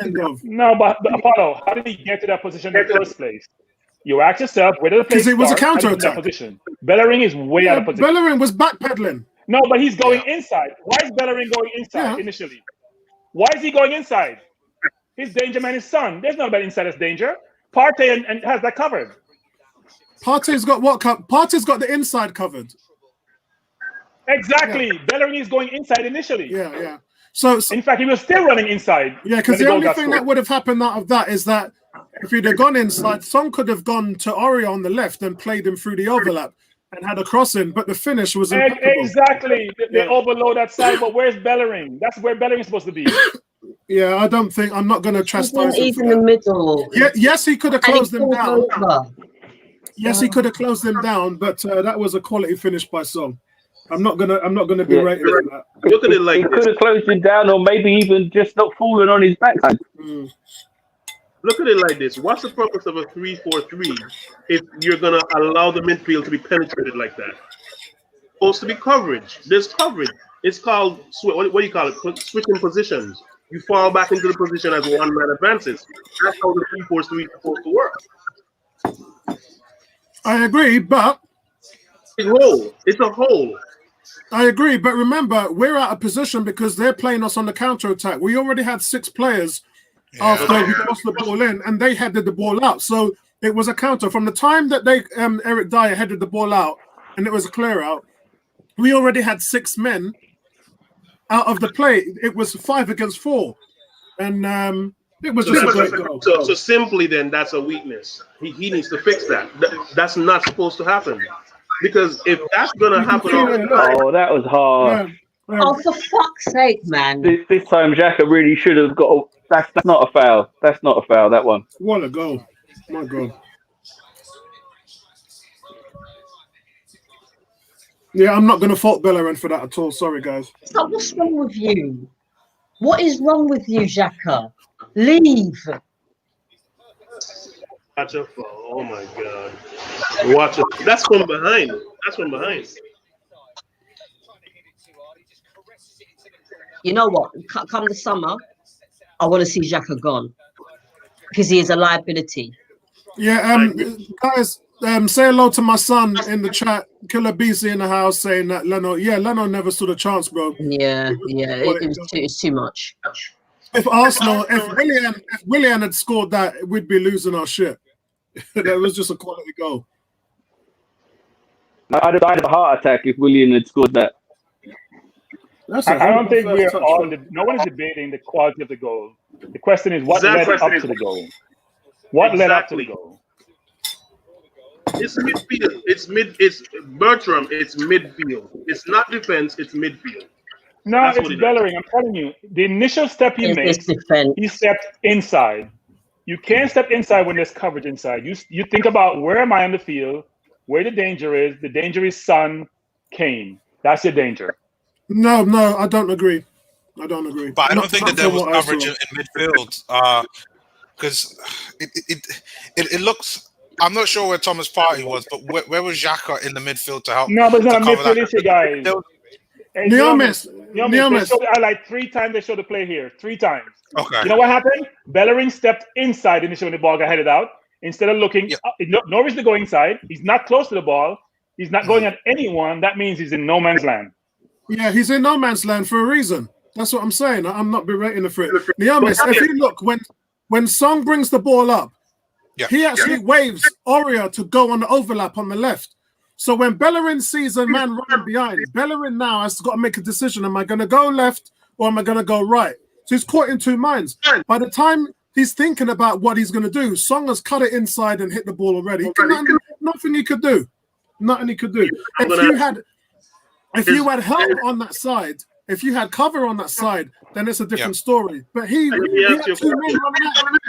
End of. No, but Apollo, how did he get to that position in the first place? You ask yourself, where did the play Because it was a start? counter-attack. Position. Bellerin is way out of position. Bellerin was backpedaling. No, but he's going inside. Why is Bellerin going inside initially? Why is he going inside? His danger man is Son. There's nobody inside as danger. Partey and has that covered. Partey's got what? Partey's got the inside covered. Exactly. Yeah. Bellerin is going inside initially. Yeah. So in fact, he was still running inside. Yeah, because the only thing that would have happened out of that is that if he'd have gone inside, Son could have gone to Aurier on the left and played him through the overlap and had a crossing, but the finish was impeccable. Exactly. They overload that side, but where's Bellerin? That's where Bellerin's supposed to be. Yeah, I'm not going to chastise him. He's in the middle. Yeah, yes, he could have closed them down. Yes, he could have closed them down, but that was a quality finish by Son. I'm not gonna be rated on that. Look at it like he could have closed him down, or maybe even just not falling on his backside. Look at it like this. What's the purpose of a 3-4-3 if you're gonna allow the midfield to be penetrated like that? supposed to be coverage. There's coverage. It's called, what do you call it? Switching positions. You fall back into the position as one man advances. That's how the 3-4-3 is supposed to work. I agree, but it's a hole. I agree, but remember, we're out of position because they're playing us on the counter attack. We already had 6 players after we crossed the ball in, and they headed the ball out. So it was a counter from the time that they Eric Dyer headed the ball out, and it was a clear out. We already had 6 men out of the play. It was 5 against 4, and it was just a great goal. So simply, then that's a weakness. He needs to fix that. That's not supposed to happen. Because if that's gonna happen, that was hard. Yeah. Oh, for fuck's sake, man! This time, Xhaka really should have got. That's not a foul. That's not a foul. That one. What a goal! My God. Yeah, I'm not gonna fault Bellerin for that at all. Sorry, guys. So what's wrong with you? What is wrong with you, Xhaka? Leave. Watch out for! Oh my God! Watch it. That's from behind. That's from behind. You know what? Come the summer, I want to see Xhaka gone because he is a liability. Yeah, guys, say hello to my son in the chat. Killer BC in the house saying that Leno never stood a chance, bro. Yeah, it's too much. If Arsenal, if Willian had scored that, we'd be losing our shit. That was just a quality goal. I'd have a heart attack if Willian had scored that. I don't think we're all. No one is debating the quality of the goal. The question is what led up to the goal. What led up to the goal? It's midfield. It's Bertram. It's midfield. It's not defense. It's midfield. No, that's it's Bellerin. I'm telling you, the initial step he made, he stepped inside. You can't step inside when there's coverage inside. You think about where am I on the field, where the danger is. The danger is Son, Kane. That's your danger. No, I don't agree. But I don't think that there was coverage in midfield because it looks. I'm not sure where Thomas Partey was, but where was Xhaka in the midfield to help? No, but it's not a midfield issue, guys. Neomis. Like 3 times they showed the play here. 3 times. Okay. You know what happened? Bellerin stepped inside initially when the ball got headed out. Instead of looking, Norwich to go inside. He's not close to the ball. He's not going at anyone. That means he's in no man's land. Yeah, he's in no man's land for a reason. That's what I'm saying. I'm not berating him for it. Neomis, if you look, when Song brings the ball up, he actually waves Aurier to go on the overlap on the left. So when Bellerin sees a man running behind, Bellerin now has got to make a decision. Am I going to go left or am I going to go right? So he's caught in 2 minds. By the time he's thinking about what he's going to do, Song has cut it inside and hit the ball already. Nothing he could do. Nothing he could do. If you had help on that side, if you had cover on that side, then it's a different story. But he had 2 men running out.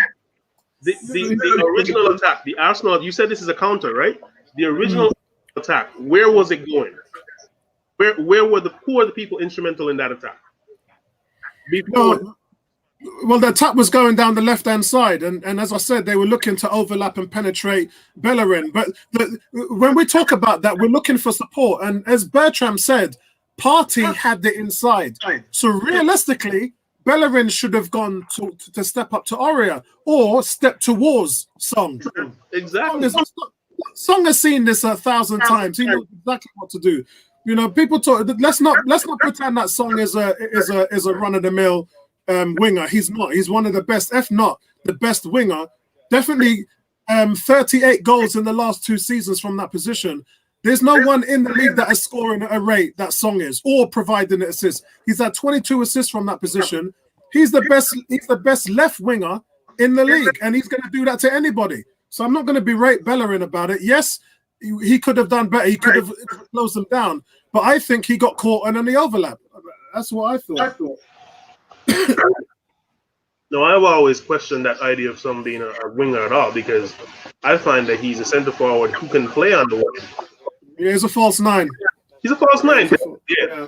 The original attack, the Arsenal, you said this is a counter, right? The original attack, where was it going? Who were the people instrumental in that attack? Well, the attack was going down the left-hand side, and as I said, they were looking to overlap and penetrate Bellerin. But when we talk about that, we're looking for support. And as Bertram said, Partey had the inside. So realistically, Bellerin should have gone to step up to Aurier or step towards Song. Exactly. Song has seen this 1,000 times. He knows exactly what to do. You know, people talk. Let's not pretend that Song is a run-of-the-mill winger. He's not. He's one of the best, if not the best winger. Definitely 38 goals in the last 2 seasons from that position. There's no one in the league that is scoring at a rate that Song is, or providing an assist. He's had 22 assists from that position. He's the best. He's the best left winger in the league, and he's going to do that to anybody. So I'm not going to berate Bellerin about it. Yes, he could have done better. He could have closed them down, but I think he got caught in the overlap. That's what I thought. No, I've always questioned that idea of Son being a winger at all, because I find that he's a centre forward who can play on the wing. Yeah, he's a false 9. He's a false 9. Yeah.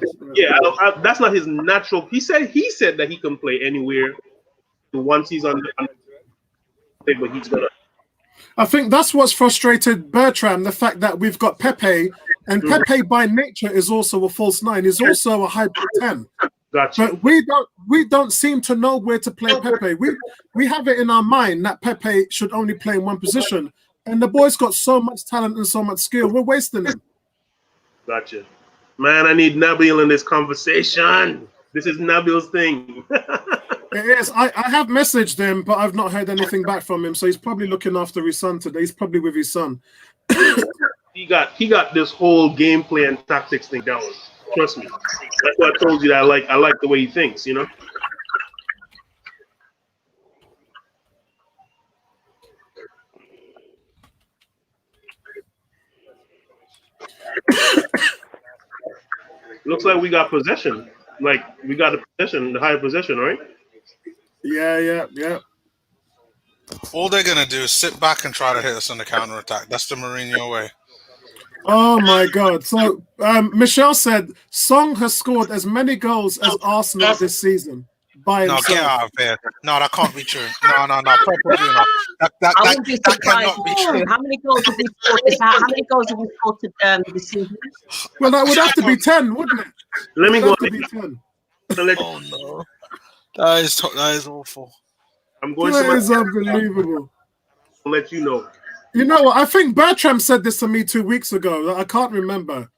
That's not his natural. He said that he can play anywhere once he's on the but he's gonna. I think that's what's frustrated Bertram, the fact that we've got Pepe And Pepe by nature is also a false 9. He's also a hybrid 10. Gotcha. But we don't seem to know where to play Pepe. We have it in our mind that Pepe should only play in one position. And the boy's got so much talent and so much skill. We're wasting him. Gotcha. Man, I need Nabil in this conversation. This is Nabil's thing. It is. I have messaged him, but I've not heard anything back from him. So he's probably looking after his son today. He's probably with his son. He got this whole gameplay and tactics thing down. Trust me. That's why I told you that I like the way he thinks, you know? Looks like we got possession. Like we got the possession, the higher possession, right? Yeah. All they're gonna do is sit back and try to hit us on the counter attack. That's the Mourinho way. Oh my God! So Michelle said Song has scored as many goals as Arsenal this season by himself. No, get out of here! No, that can't be true. No. Purple Juno. That wouldn't be surprised. cannot be true. How many goals have we scored? How many goals have we scored this season? Well, that would have to be 10, wouldn't it? Let me go. To be 10. Oh no, that is awful. I'm going That to is unbelievable. I'll let you know. You know what? I think Bertram said this to me 2 weeks ago. I can't remember.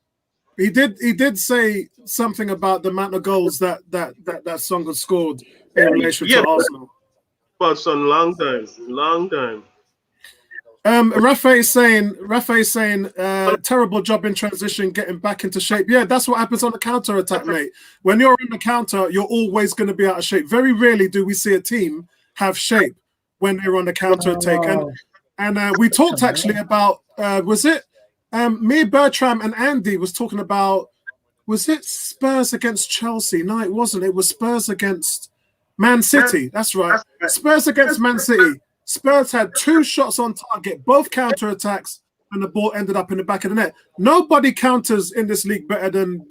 He did say something about the amount of goals that Song has scored in relation to Arsenal. About some long time. Rafa's saying, terrible job in transition, getting back into shape. Yeah, that's what happens on the counter attack, mate. When you're in the counter, you're always going to be out of shape. Very rarely do we see a team have shape when they're on the counter attack. And we talked actually about was it me, Bertram, and Andy was talking about, was it Spurs against Chelsea? No, it wasn't. It was Spurs against Man City. That's right. Spurs against Man City. Spurs had 2 shots on target, both counter attacks, and the ball ended up in the back of the net. Nobody counters in this league better than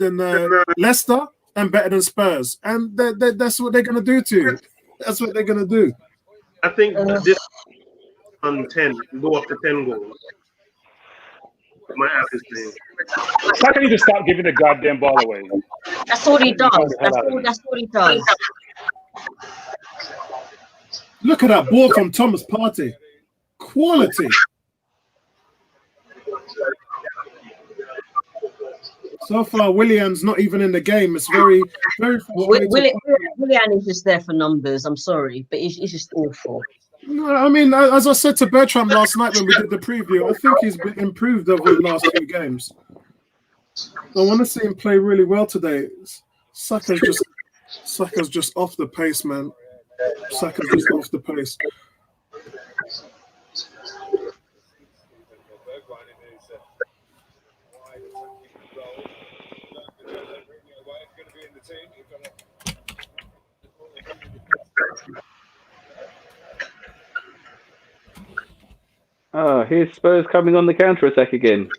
Leicester and better than Spurs, and that's what they're going to do to you. That's what they're going to do. I think this on 10, go up to 10 goals. My app is saying. How can you just stop giving the goddamn ball away? That's all he does. That's all he does. Look at that ball from Thomas Partey. Quality. So far, Willian's not even in the game. It's very, very frustrating. Willian is just there for numbers. I'm sorry, but he's just awful. No, I mean, as I said to Bertram last night when we did the preview, I think he's been improved over the last few games. I want to see him play really well today. Saka's just off the pace, man. Saka's just off the pace. Oh, here's Spurs coming on the counter attack again.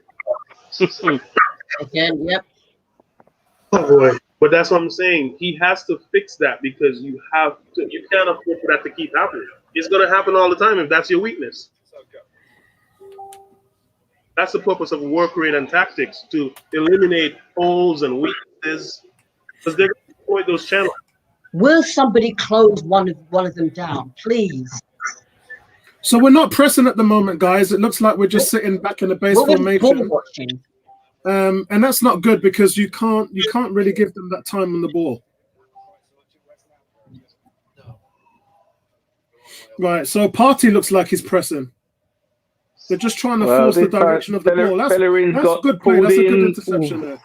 Again, yep. Oh boy. But that's what I'm saying. He has to fix that because you can't afford for that to keep happening. It's going to happen all the time if that's your weakness. That's the purpose of work rate and tactics, to eliminate holes and weaknesses, because they're going to exploit those channels. Will somebody close one of them down, please? So we're not pressing at the moment, guys. It looks like we're just sitting back in the base formation. And that's not good because you can't really give them that time on the ball. Right, so Partey looks like he's pressing. They're just trying to force the direction of the ball. That's good play. That's a good interception there.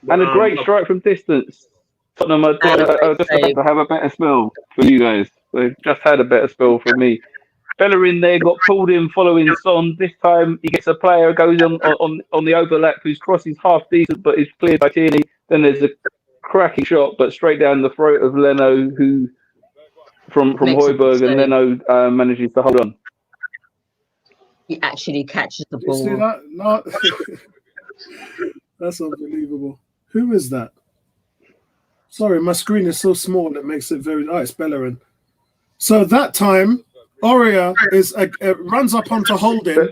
And a great strike from distance. Tottenham are just about to have a better spell for you guys. They've just had a better spell for me. Bellerin there got pulled in following Son. This time he gets a player, goes on the overlap, whose cross is half decent but is cleared by Tierney. Then there's a cracking shot, but straight down the throat of Leno, who from Højbjerg, and Leno manages to hold on. He actually catches the ball. You see that? No. That's unbelievable. Who is that? Sorry, my screen is so small it makes it very. Oh, it's Bellerin. So that time, Aurier runs up onto Holding,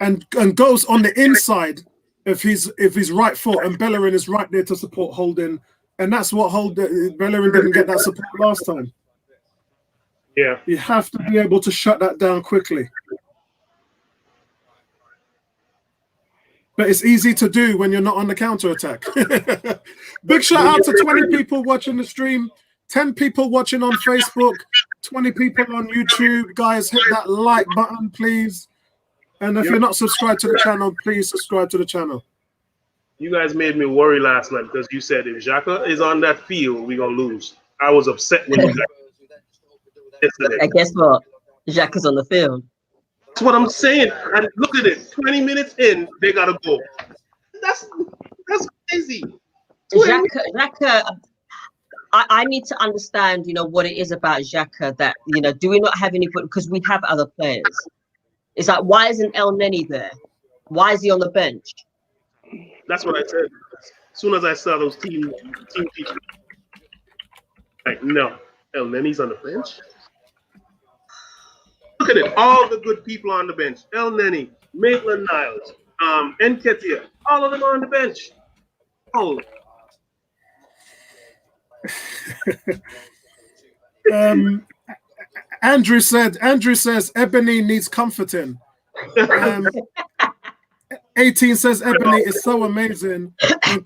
and goes on the inside of his right foot, and Bellerin is right there to support Holding, and that's what Bellerin didn't get that support last time. Yeah, you have to be able to shut that down quickly. But it's easy to do when you're not on the counter attack. Big shout out to 20 people watching the stream, 10 people watching on Facebook, 20 people on YouTube. Guys, hit that like button, please. And if you're not subscribed to the channel, please subscribe to the channel. You guys made me worry last night because you said if Xhaka is on that field, we're going to lose. I was upset when you guys yesterday. And guess what? Xhaka's on the field. That's what I'm saying. And look at it. 20 minutes in, they got to go. That's crazy. Xhaka, I need to understand, what it is about Xhaka that, do we not have any, because we have other players. It's like, why isn't El Neni there? Why is he on the bench? That's what I said. As soon as I saw those team features, like, no, El Neni's on the bench. Look at it. All the good people on the bench. El Neni, Maitland-Niles, Nketiah, all of them on the bench. Oh. Andrew says Ebony needs comforting. 18 says Ebony is so amazing. And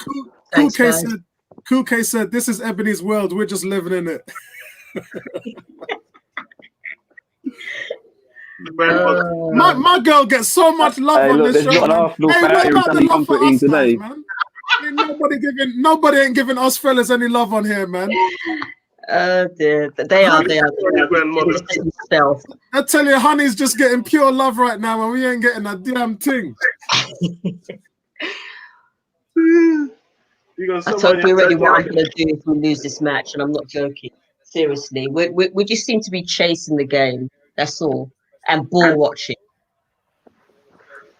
Kuke said this is Ebony's world. We're just living in it. My girl gets so much love on this show. Hey, what about the love for us guys, man? Nobody ain't giving us fellas any love on here, man. Dear. They are. I tell you, honey's just getting pure love right now, and we ain't getting a damn thing. I told you already what I'm going to do if we lose this match, and I'm not joking. Seriously, we just seem to be chasing the game. That's all, and ball watching.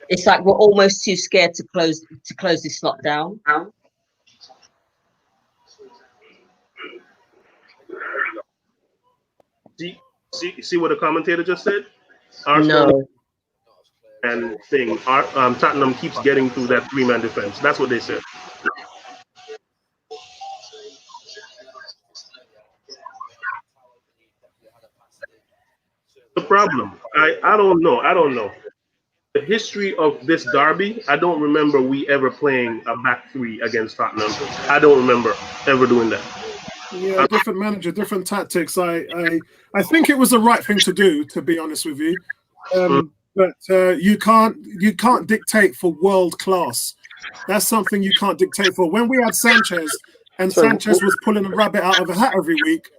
It's like we're almost too scared to close this slot down. See what the commentator just said? No. And Tottenham keeps getting through that three-man defense. That's what they said. The problem, I don't know. The history of this derby, I don't remember we ever playing a back three against Tottenham. I don't remember ever doing that. Yeah, different manager, different tactics. I think it was the right thing to do, to be honest with you. But you can't dictate for world class. That's something you can't dictate for. When we had Sanchez, and Sanchez was pulling a rabbit out of a hat every week,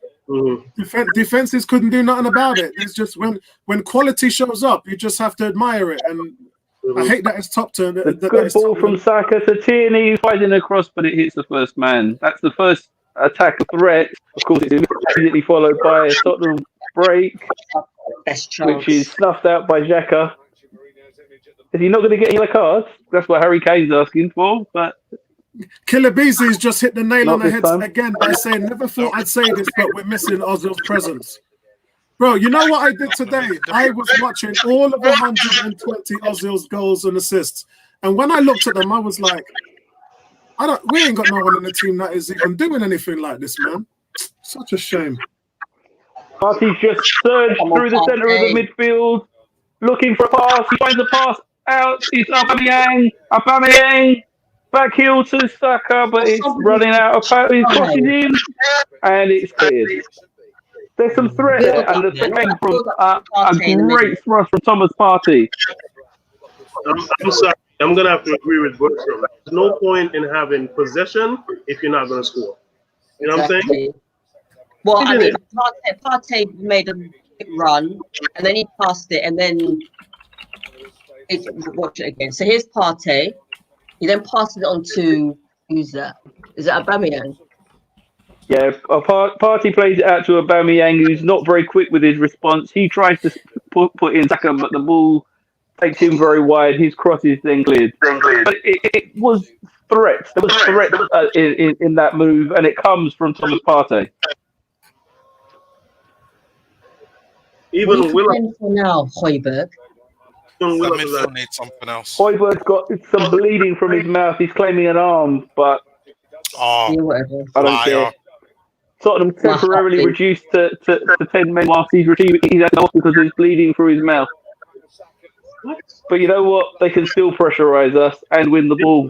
defenses couldn't do nothing about it. It's just when quality shows up, you just have to admire it. And I hate that it's top turn. Good ball from Saka to Tierney, fighting across, but it hits the first man. That's the first attack threat. Of course, it's immediately followed by a Tottenham break, which is snuffed out by Xhaka. Is he not going to get yellow cards? That's what Harry Kane's asking for. But Killer Beezy's just hit the nail on the head again by saying, never thought I'd say this, but we're missing Ozil's presence. Bro, you know what I did today? I was watching all of 120 Ozil's goals and assists. And when I looked at them, I was like, we ain't got no one in the team that is even doing anything like this, man. Such a shame. Partey's just surged through the centre of the midfield, looking for a pass. He finds a pass out. It's Aubameyang. Back heel to Saka, but it's running out of power. He crosses in, and it's cleared. There's some threat there, and the threat from a great thrust from Thomas Partey. I'm sorry. I'm going to have to agree with Bertram. There's no point in having possession if you're not going to score. You know what I'm saying? Well, I mean, Partey made a run, and then he passed it, and then watch it again. So here's Partey. He then passes it on to, who's that? Is it Aubameyang? Yeah, Partey plays it out to Aubameyang, who's not very quick with his response. He tries to put in Saka, but the ball takes him very wide. His cross is then cleared. But it was threats. There was threat in that move, and it comes from Thomas Partey. Even Will for now, Højbjerg. Young That Willock is midfield needs something else. Højbjerg's got some bleeding from his mouth. He's claiming an arm, but Oh, Yeah, whatever. I don't liar. care. Tottenham temporarily reduced to 10 men whilst he's off because he's bleeding through his mouth. But you know what? They can still pressurise us and win the ball.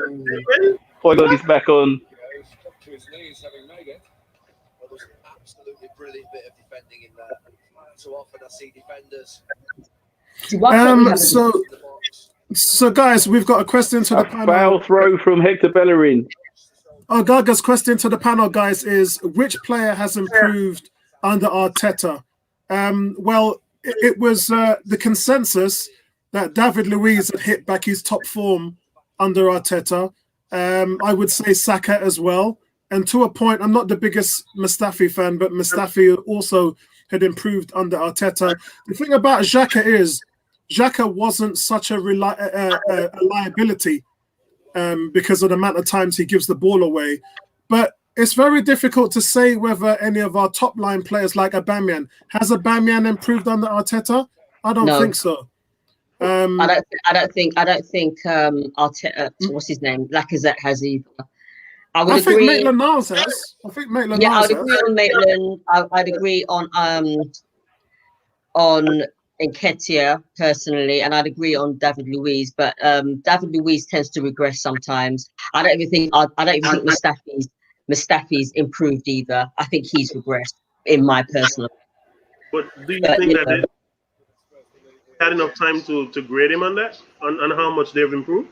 Højbjerg is back on. To his knees, having made it. Well, there's an absolutely brilliant bit of defending in there. So often I see defenders. So guys, we've got a question to the panel. Foul throw from Hector Bellerin. Oh, Gaga's question to the panel, guys, is which player has improved under Arteta? Well, it was the consensus that David Luiz had hit back his top form under Arteta. I would say Saka as well. And to a point, I'm not the biggest Mustafi fan, but Mustafi also had improved under Arteta. The thing about Xhaka is, Xhaka wasn't such a liability because of the amount of times he gives the ball away. But it's very difficult to say whether any of our top line players like Aubameyang, has Aubameyang improved under Arteta? I don't think so. I don't think Arteta, what's his name, Lacazette has either. I would agree. Maitland-Niles has. I think Maitland-Niles I'd agree on Maitland. I'd agree on Nketiah personally, and I'd agree on David Luiz. But David Luiz tends to regress sometimes. I don't even think Mustafi's improved either. I think he's regressed in my personal. But do you think that they had enough time to grade him on that, on how much they've improved?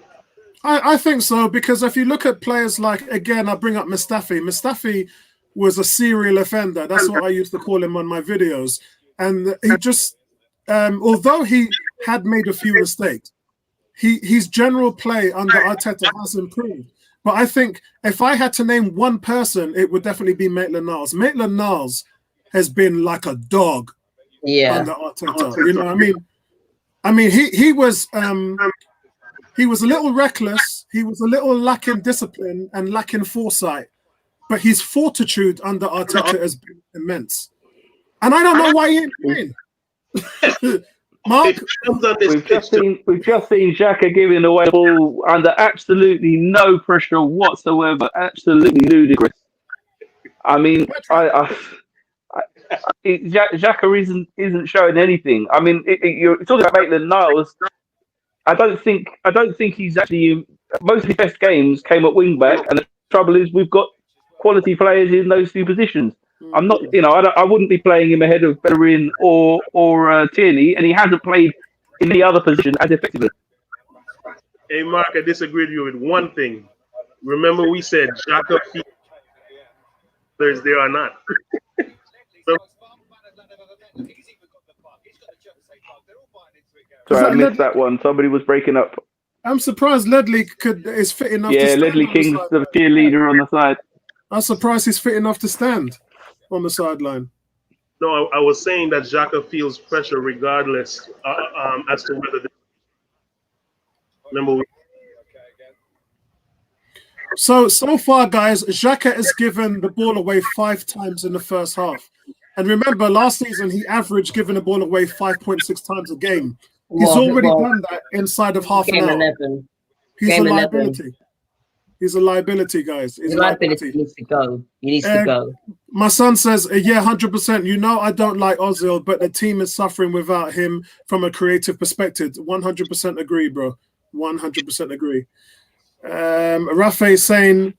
I think so, because if you look at players like, again, I bring up Mustafi. Mustafi was a serial offender. That's what I used to call him on my videos. And he just, although he had made a few mistakes, his general play under Arteta has improved. But I think if I had to name one person, it would definitely be Maitland-Niles. Maitland-Niles has been like a dog under Arteta. You know what I mean? I mean, he was a little reckless. He was a little lacking discipline and lacking foresight. But his fortitude under Arteta has been immense. And I don't know why he ain't playing. Mark? We've just seen Xhaka giving away the ball under absolutely no pressure whatsoever. Absolutely ludicrous. I mean, Xhaka isn't showing anything. I mean, you're talking about Maitland-Niles. I don't think he's actually. Most of his best games came at wing back, and the trouble is we've got quality players in those two positions. I'm not, I wouldn't be playing him ahead of Bellerin or Tierney, and he hasn't played in the other position as effectively. Hey, Mark, I disagreed with you with one thing. Remember, we said Xhaka there or not. Sorry, I missed that one. Somebody was breaking up. I'm surprised Ledley is fit enough to stand. Yeah, Ledley King's the cheerleader on the side. I'm surprised he's fit enough to stand on the sideline. No, I was saying that Xhaka feels pressure regardless as to whether. Remember. So far, guys, Xhaka has given the ball away 5 times in the first half. And remember, last season, he averaged giving the ball away 5.6 times a game. He's already done that inside of half an hour. 11. He's Game a liability. 11. He's a liability, guys. He's a liability. He needs to go. He needs to go. My son says, yeah, 100%. You know I don't like Ozil, but the team is suffering without him from a creative perspective. 100% agree, bro. 100% agree. Rafe saying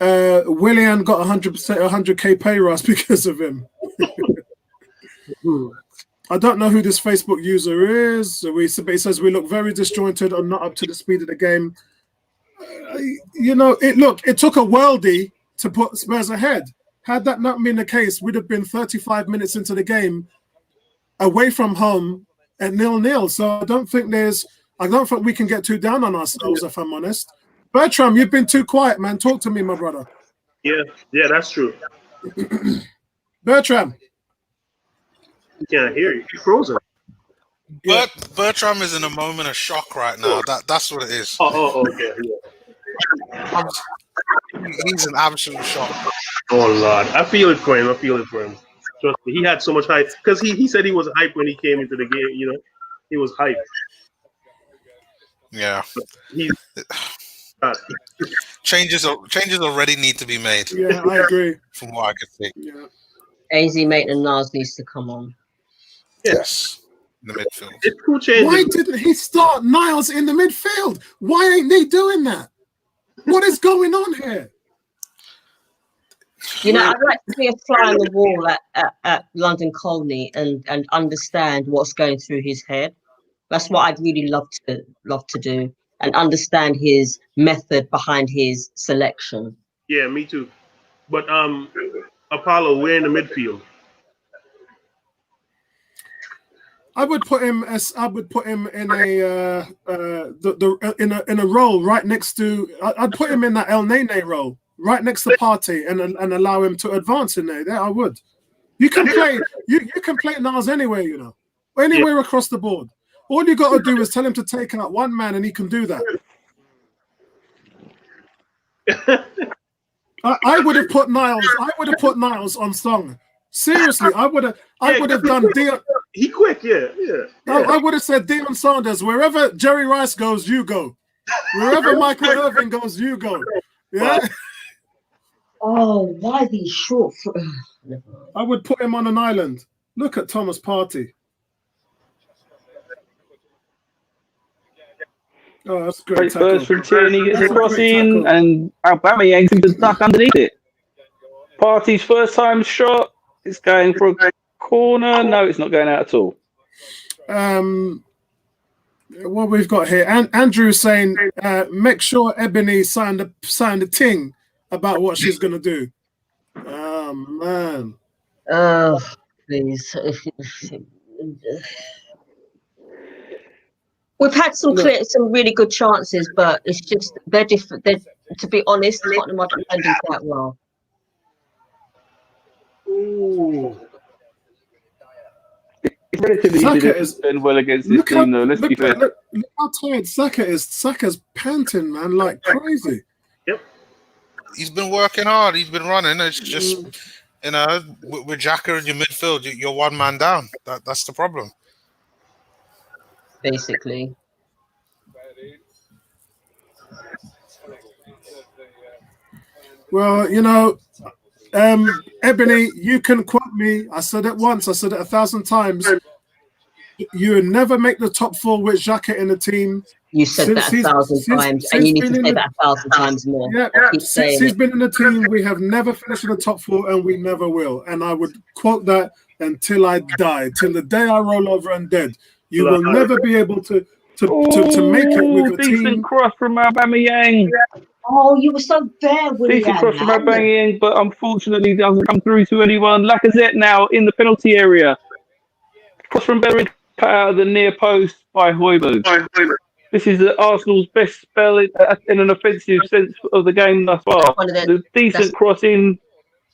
Willian got 100k pay rise because of him. I don't know who this Facebook user is. He says we look very disjointed or not up to the speed of the game. It took a worldie to put Spurs ahead. Had that not been the case, we'd have been 35 minutes into the game away from home at 0-0. So I don't think we can get too down on ourselves, if I'm honest. Bertram, you've been too quiet, man. Talk to me, my brother. Yeah, that's true. Bertram. I can't hear you. You're frozen. Bertram is in a moment of shock right now. That's what it is. Oh, okay. Yeah. He's in absolute shock. Oh, Lord. I feel it for him. Trust me. He had so much hype. Because he said he was hyped when he came into the game, He was hyped. Yeah. He's Changes already need to be made. Yeah, I agree. From what I could see. Yeah. AZ Maitland-Niles needs to come on. Yes. In the midfield. It's two changes. Why didn't he start Niles in the midfield? Why ain't they doing that? What is going on here? You know, I'd like to see a fly on the wall at London Colney and understand what's going through his head. That's what I'd really love to do, and understand his method behind his selection. Yeah, me too. But Apollo, we're in the midfield. I would put him in a role right next to. I'd put him in that El Nene role right next to Partey and allow him to advance in there. There, I would. You can play you can play Niles anywhere, you know, anywhere across the board. All you got to do is tell him to take out one man, and he can do that. I would have put Niles. I would have put Niles on Song. Seriously, I would have done Dion. He quick, yeah. I would have said Deion Sanders. Wherever Jerry Rice goes, you go. Wherever Michael Irvin goes, you go. Yeah. Oh, why these short? I would put him on an island. Look at Thomas Partey. Oh, that's great. Great burst from Tierney, gets a cross in, and Aubameyang seems to duck underneath it. Partey's first time shot is going for a corner. No, it's not going out at all. What we've got here, Andrew saying, make sure Ebony signed a ting about what she's gonna do. Oh man. Oh, please. We've had some really good chances, but it's just they're different. To be honest, Tottenham are defending quite well. Ooh. It's relatively easy to defend well against this team, though. Let's be fair. Look how tired Saka is. Saka's panting, man, like crazy. Yep. He's been working hard. He's been running. It's just, you know, with Xhaka in your midfield, you're one man down. That's the problem. Basically. Well, you know, Ebony, you can quote me. I said it once. I said it 1,000 times. You would never make the top 4 with Xhaka in the team. You said that 1,000 times, and you need to say that 1,000 times more. Yeah, since he's been in the team, we have never finished in the top 4, and we never will. And I would quote that until I die, till the day I roll over and dead. You will never be able to make it with a team. Decent cross from Aubameyang. Oh, you were so there, William. Decent cross from Aubameyang, but unfortunately doesn't come through to anyone. Lacazette now in the penalty area. Cross from Bellerin, cut out of the near post by Højbjerg. This is Arsenal's best spell in an offensive sense of the game thus far. The decent cross in.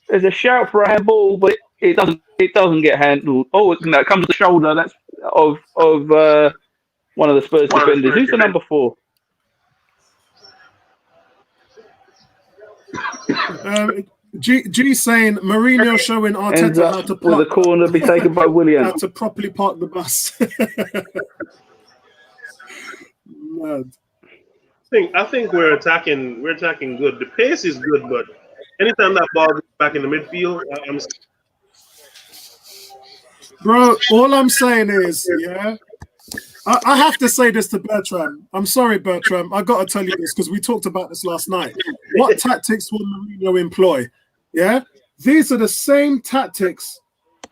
There's a shout for a handball, but it doesn't get handled. Oh, no, it comes to the shoulder. That's of one of the Spurs defenders. Who's the number 4? G saying Mourinho showing Arteta how to park, with a corner be taken by William. How to properly park the bus. Mad. I think we're attacking good. The pace is good, but anytime that ball gets back in the midfield, Bro, all I'm saying is, yeah, I have to say this to Bertram. I'm sorry, Bertram. I got to tell you this because we talked about this last night. What tactics will Mourinho employ? Yeah, these are the same tactics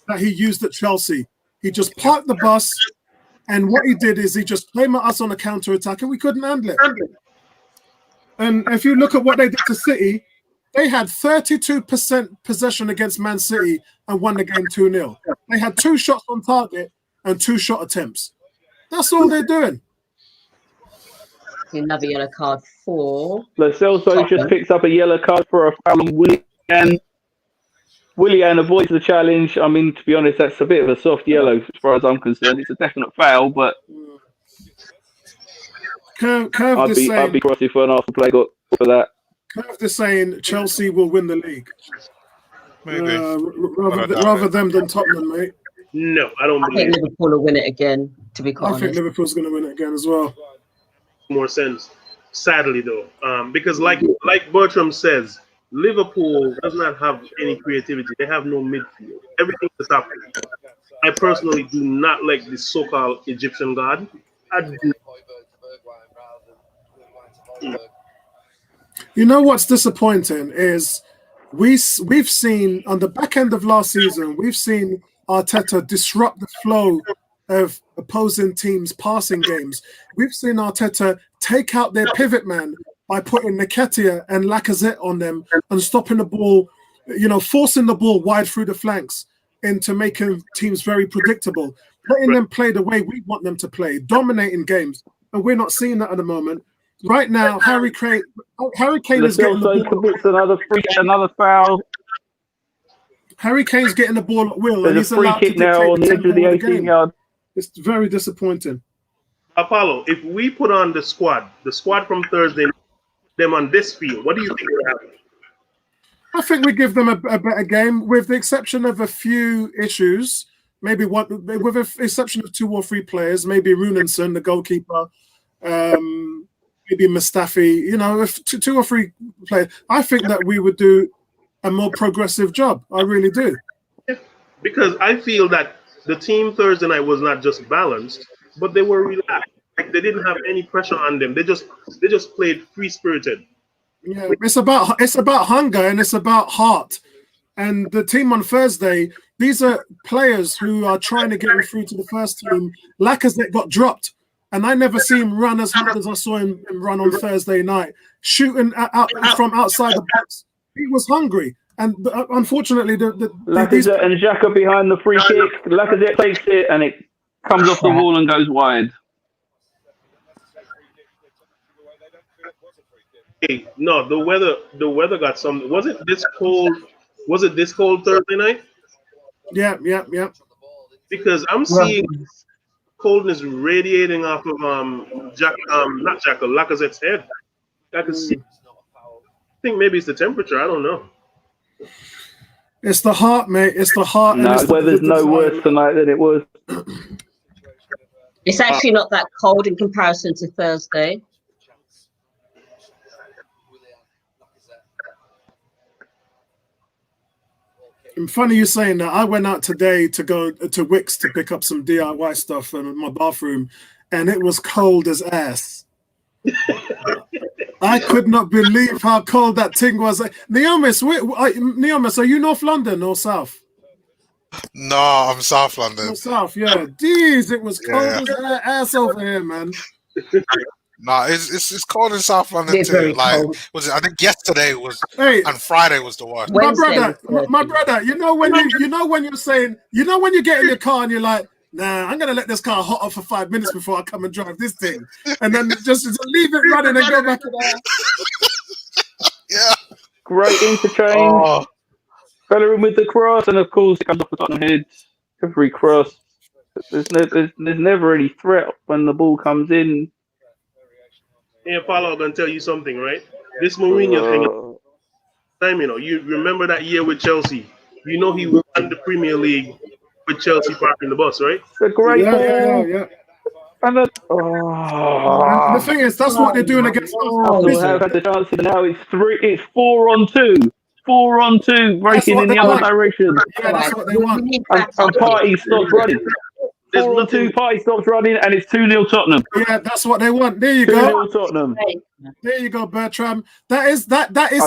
that he used at Chelsea. He just parked the bus, and what he did is he just came at us on a counter-attack, and we couldn't handle it. And if you look at what they did to City, they had 32% possession against Man City and won the game 2-0. They had 2 shots on target and 2 shot attempts. That's all they're doing. Another yellow card for Lo Celso just picks up a yellow card for a foul on Willian. Willian avoids the challenge. I mean, to be honest, that's a bit of a soft yellow as far as I'm concerned. It's a definite foul, but I'd be cross if an Arsenal player got for that. Curve is saying Chelsea will win the league. Maybe. Rather them than Tottenham, mate. No, I don't believe I think Liverpool will win it again, to be quite honest. I think Liverpool's going to win it again as well. more sense. Sadly, though, because like Bertram says, Liverpool does not have any creativity. They have no midfield. Everything is up. I personally do not like the so-called Egyptian god. I do. You know what's disappointing is we've seen on the back end of last season, we've seen Arteta disrupt the flow of opposing teams' passing games. We've seen Arteta take out their pivot man by putting Nketiah and Lacazette on them and stopping the ball, forcing the ball wide through the flanks into making teams very predictable, letting them play the way we want them to play, dominating games. And we're not seeing that at the moment. Right now, Harry Kane is getting the ball. Another foul. Harry Kane's getting the ball at will, There's and he's a free allowed kick to now on the edge of the 18 yard. It's very disappointing. Apollo, if we put on the squad from Thursday, them on this field, what do you think will happen? I think we give them a better game, with the exception of a few issues. Maybe one, with the exception of 2 or 3 players, maybe Runenson, the goalkeeper, maybe Mustafi. If 2 or 3 players, I think that we would do a more progressive job. I really do. Because I feel that the team Thursday night was not just balanced, but they were relaxed. Like they didn't have any pressure on them. They just played free-spirited. Yeah, it's about hunger and it's about heart. And the team on Thursday, these are players who are trying to get him through to the first team. Lacazette got dropped, and I never see him run as hard as I saw him run on Thursday night, shooting out from outside the box. He was hungry, and unfortunately, Lacazette and Xhaka behind the free kick. Lacazette takes it, and it comes off the wall and goes wide. Hey, no, the weather got some. Was it this cold Thursday night? Yeah. Because I'm seeing coldness radiating off of Lacazette's head. I can see. I think maybe it's the temperature. I don't know. It's the heart, mate. It's the heart. No, the weather's no worse tonight than it was. It's actually not that cold in comparison to Thursday. And funny you saying that. I went out today to go to Wickes to pick up some DIY stuff in my bathroom, and it was cold as ass. I could not believe how cold that thing was. Neomis, are you North London or South? No, I'm South London. You're South, yeah. Jeez, it was cold as ass over here, man. No, it's cold in South London too. Like, I think yesterday was and Friday was the worst. My brother, when you're saying, when you get in your car and you're like, nah, I'm gonna let this car hot up for 5 minutes before I come and drive this thing, and then just leave it running and go back to that. Yeah, great interchange. Oh. Bellerin with the cross, and of course it comes off the Tottenham head. Every cross. There's never any threat when the ball comes in. Hey, Paulo, I'm gonna tell you something, right? This Mourinho thing. You remember that year with Chelsea? He won the Premier League with Chelsea parking the bus, right? It's a great ball. Yeah. And the thing is, that's what they're doing against us. They have had the chance, and now it's 4-on-2. 4-on-2, breaking in the other direction. Yeah, that's what they want. And Partey stops running. 4-on-2, Partey stops running, and it's 2-0 Tottenham. Yeah, that's what they want. There you go. 2-0 Tottenham. There you go, Bertram. That is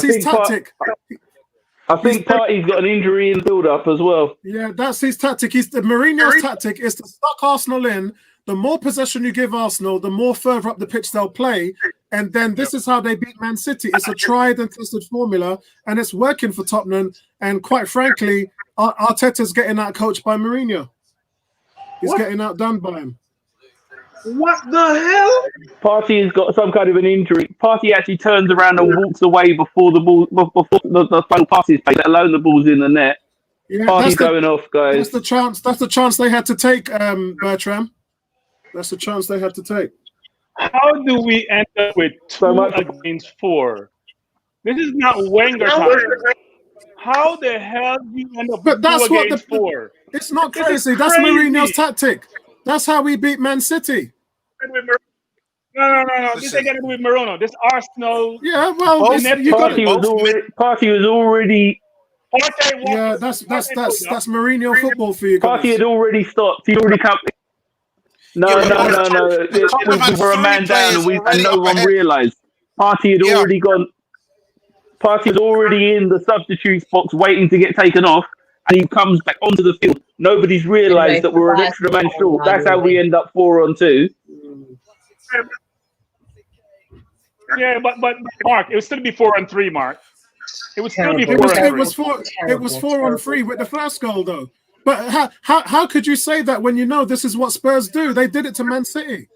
his tactic. I think Partey's got an injury in build-up as well. Yeah, that's his tactic. Mourinho's tactic is to stuck Arsenal in. The more possession you give Arsenal, the more further up the pitch they'll play. And then this is how they beat Man City. It's a tried and tested formula, and it's working for Tottenham. And quite frankly, Arteta's getting out-coached by Mourinho. He's getting outdone by him. What the hell? Partey has got some kind of an injury. Partey actually turns around and walks away before the ball, before the final pass is played, let alone the ball's in the net. Yeah, Partey's going off, guys. That's the chance they had to take, Bertram. That's the chance they had to take. How do we end up with 2 against 4? This is not Wenger time. How the hell do you end up with 2 against 4? It's not crazy. That's Mourinho's tactic. That's how we beat Man City. No. This ain't got to do with Morono. This Arsenal. Yeah, well, Both- you got Party it. was already. Yeah, that's Mourinho football for you Party guys. had already stopped. He'd already come. No. Tottenham We were a had man three down, players and already no up one ahead. realised. Party had Yeah. already gone. Party was already in the substitutes box, waiting to get taken off, and he comes back onto the field. Nobody's realised that we're an extra man short. That's how we end up 4-on-2. Yeah, but Mark, it would still be 4-on-3, Mark. It would still be It was 4-on-3. 4-on-3 with the first goal though. But how could you say that when you know this is what Spurs do? They did it to Man City.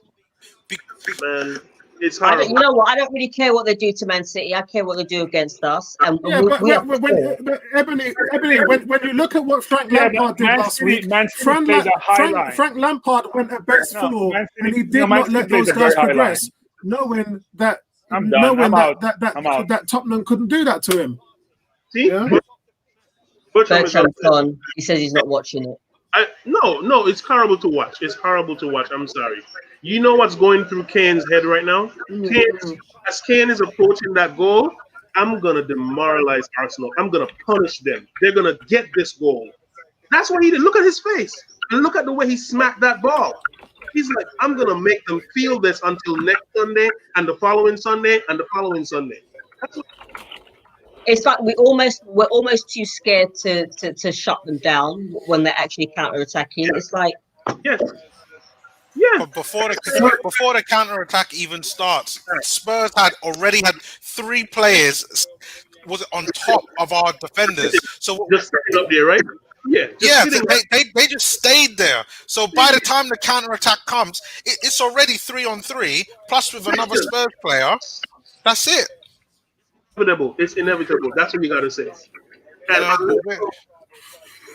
Man, it's I horrible. don't, you know what? I don't really care what they do to Man City. I care what they do against us. And Yeah, but Ebony, when you look at what Frank Lampard did last week, Frank Lampard went at base 4 and he did not let those guys progress, knowing that that Tottenham couldn't do that to him. See, Yeah. Bertram's gone. He says he's not watching it. No, it's horrible to watch. It's horrible to watch. I'm sorry. You know what's going through Kane's head right now? As Kane is approaching that goal, I'm going to demoralize Arsenal. I'm going to punish them. They're going to get this goal. That's what he did. Look at his face. And look at the way he smacked that ball. He's like, I'm going to make them feel this until next Sunday and the following Sunday and the following Sunday. It's like we're almost too scared to shut them down when they're actually counter-attacking. Yeah. It's like But before the counter attack even starts, Spurs already had 3 players was on top of our defenders. So just staying up there, right? Yeah. They just stayed there. So by the time the counter attack comes, it's already 3-on-3 plus with another Spurs player. That's it. It's inevitable. That's what you gotta say. And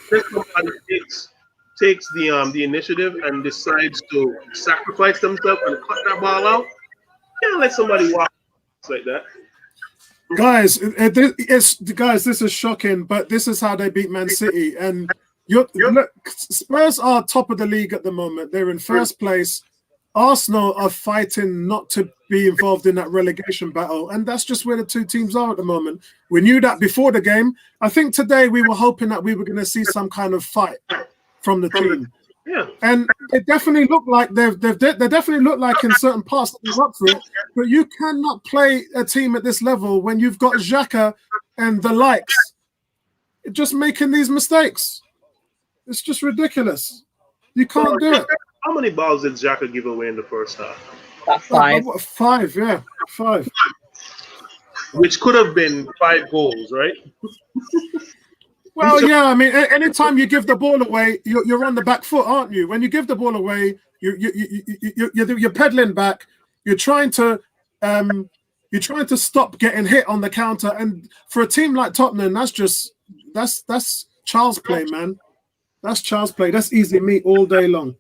somebody takes the initiative and decides to sacrifice themselves and cut that ball out. You can't let somebody walk like that. Guys, this is shocking, but this is how they beat Man City. And look, Spurs are top of the league at the moment. They're in first place. Arsenal are fighting not to be involved in that relegation battle, and that's just where the two teams are at the moment. We knew that before the game. I think today we were hoping that we were going to see some kind of fight from the team. Yeah, and it definitely looked like they definitely look like in certain parts that they're up for it. But you cannot play a team at this level when you've got Xhaka and the likes just making these mistakes. It's just ridiculous. You can't do it. How many balls did Xhaka give away in the first half? 5. 5, yeah, 5. Which could have been 5 goals, right? Well, yeah. I mean, anytime you give the ball away, you're on the back foot, aren't you? When you give the ball away, you're pedaling back. You're trying to stop getting hit on the counter. And for a team like Tottenham, that's child's play, man. That's child's play. That's easy meat all day long.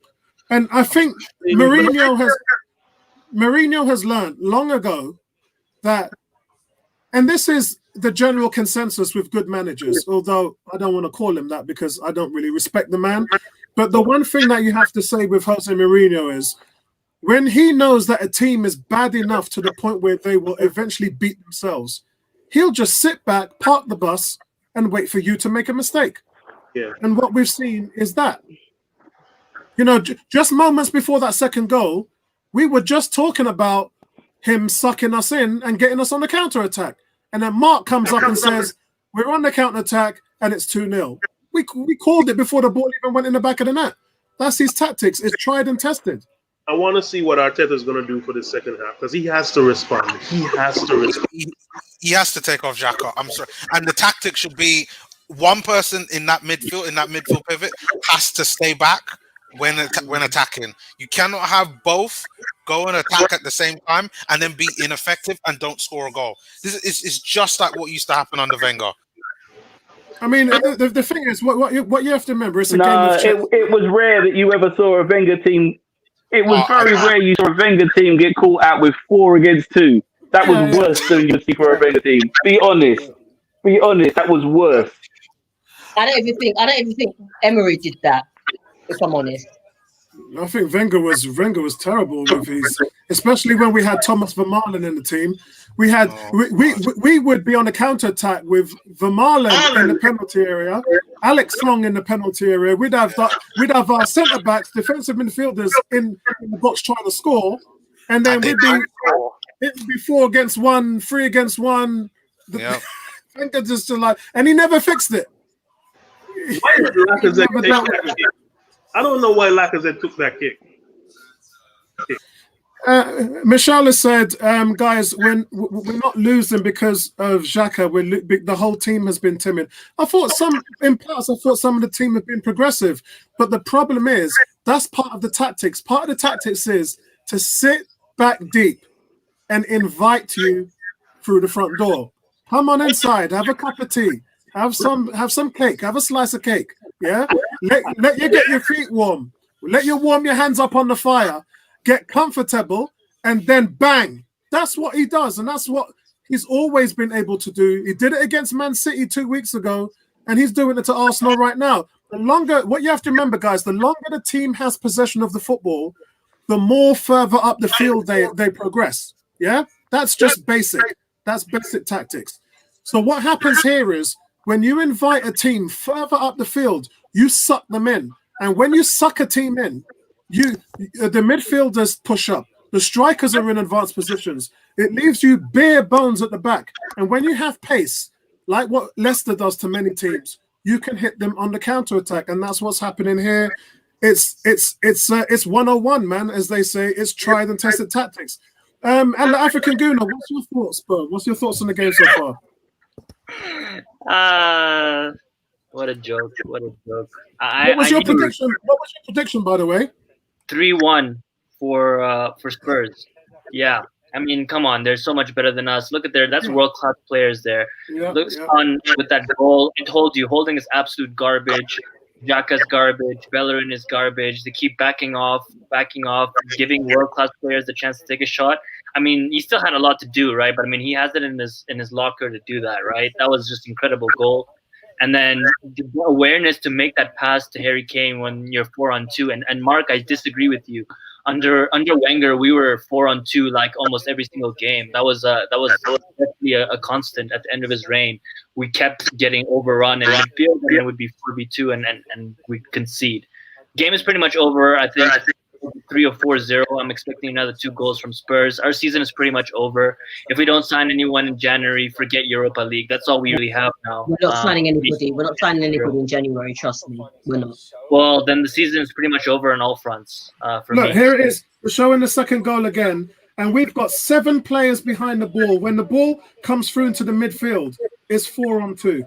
And I think Mourinho has learned long ago that, and this is the general consensus with good managers, although I don't want to call him that because I don't really respect the man. But the one thing that you have to say with Jose Mourinho is when he knows that a team is bad enough to the point where they will eventually beat themselves, he'll just sit back, park the bus, and wait for you to make a mistake. Yeah. And what we've seen is that. You know, just moments before that second goal, we were just talking about him sucking us in and getting us on the counter-attack. And then Mark comes up and says, we're on the counter-attack and it's 2-0. We called it before the ball even went in the back of the net. That's his tactics. It's tried and tested. I want to see what Arteta's going to do for the second half because he has to respond. He has to take off Xhaka. I'm sorry. And the tactic should be one person in that midfield pivot has to stay back when attacking. You cannot have both go and attack at the same time and then be ineffective and don't score a goal. This is just like what used to happen under Wenger. I mean, the thing is, what you have to remember, it's a game of chess. It was rare that you ever saw a Wenger team. It was very rare you saw a Wenger team get caught out with 4 against 2. That was worse than you see for a Wenger team. Be honest. That was worse. I don't even think Emery did that, if I'm honest. I think Wenger was terrible with his. especially when we had Thomas Vermaelen in the team. We had we would be on a counter attack with Vermaelen in the penalty area, Alex Song in the penalty area. We'd have our centre backs, defensive midfielders in the box trying to score, and then it'd be 4 against 1, 3 against 1. Yeah. Just like, and he never fixed it. Why did Lacazette take that kick? I don't know why Lacazette took that kick. Michelle has said, guys, we're not losing because of Xhaka. The whole team has been timid. I thought some of the team have been progressive, but the problem is that's part of the tactics. Part of the tactics is to sit back deep and invite you through the front door. Come on inside, have a cup of tea, have some cake, have a slice of cake. Yeah, let you get your feet warm. Let you warm your hands up on the fire. Get comfortable, and then bang. That's what he does, and that's what he's always been able to do. He did it against Man City 2 weeks ago, and he's doing it to Arsenal right now. What you have to remember, guys, the longer the team has possession of the football, the more further up the field they progress. Yeah, that's just basic. That's basic tactics. So what happens here is when you invite a team further up the field, you suck them in, and when you suck a team in, the midfielders push up. The strikers are in advanced positions. It leaves you bare bones at the back. And when you have pace, like what Leicester does to many teams, you can hit them on the counter attack, and that's what's happening here. It's 101, man, as they say. It's tried and tested tactics. And the African Gooner, what's your thoughts, bro? What's your thoughts on the game so far? What a joke! What a joke! What was your prediction? What was your prediction, by the way? 3-1 for Spurs. Yeah, I mean, come on, they're so much better than us. Look at that's world-class players there. Looks fun with that goal. I told you, Holding is absolute garbage. Xhaka's garbage. Bellerin is garbage. They keep backing off, giving world-class players the chance to take a shot. I mean, he still had a lot to do, right? But I mean, he has it in his locker to do that, right? That was just incredible goal. And then the awareness to make that pass to Harry Kane when you're 4-on-2. And Mark, I disagree with you. Under Wenger, we were 4-on-2 like almost every single game. That was definitely a constant at the end of his reign. We kept getting overrun in midfield, and it would be 4v2, and we concede. Game is pretty much over. I think 3 or 4-0. I'm expecting another 2 goals from Spurs. Our season is pretty much over. If we don't sign anyone in January, forget Europa League. That's all we really have now. We're not signing anybody. We're not signing anybody in January. Trust me, we're not. Well, then the season is pretty much over on all fronts. For Look, me. here it is. We're showing the second goal again, and we've got 7 players behind the ball. When the ball comes through into the midfield, it's 4-on-2.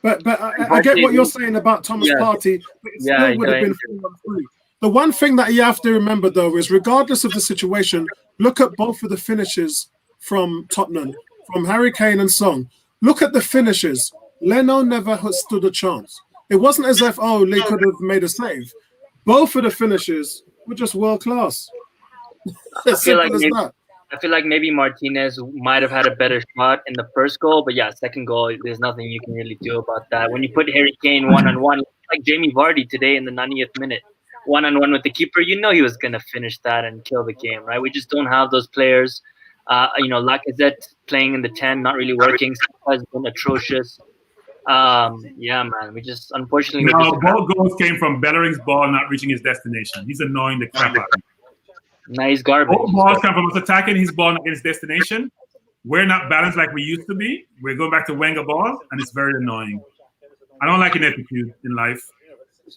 But I get what you're saying about Thomas Partey, but it still would have been 4-on-3. The one thing that you have to remember, though, is regardless of the situation, look at both of the finishes from Tottenham, from Harry Kane and Son. Look at the finishes. Leno never stood a chance. It wasn't as if, Lee could have made a save. Both of the finishes were just world class. As simple as that. I feel like maybe Martinez might have had a better shot in the first goal, but second goal, there's nothing you can really do about that. When you put Harry Kane one-on-one, like Jamie Vardy today in the 90th minute, one-on-one with the keeper, you know he was going to finish that and kill the game, right? We just don't have those players. Lacazette playing in the 10, not really working. Has been atrocious. Man, we just unfortunately. Both goals came from Bellerin's ball not reaching his destination. He's annoying the crap out of me. Nah, he's garbage. Both balls come from us attacking his ball not getting his destination. We're not balanced like we used to be. We're going back to Wenger balls, and it's very annoying. I don't like ineptitude in life.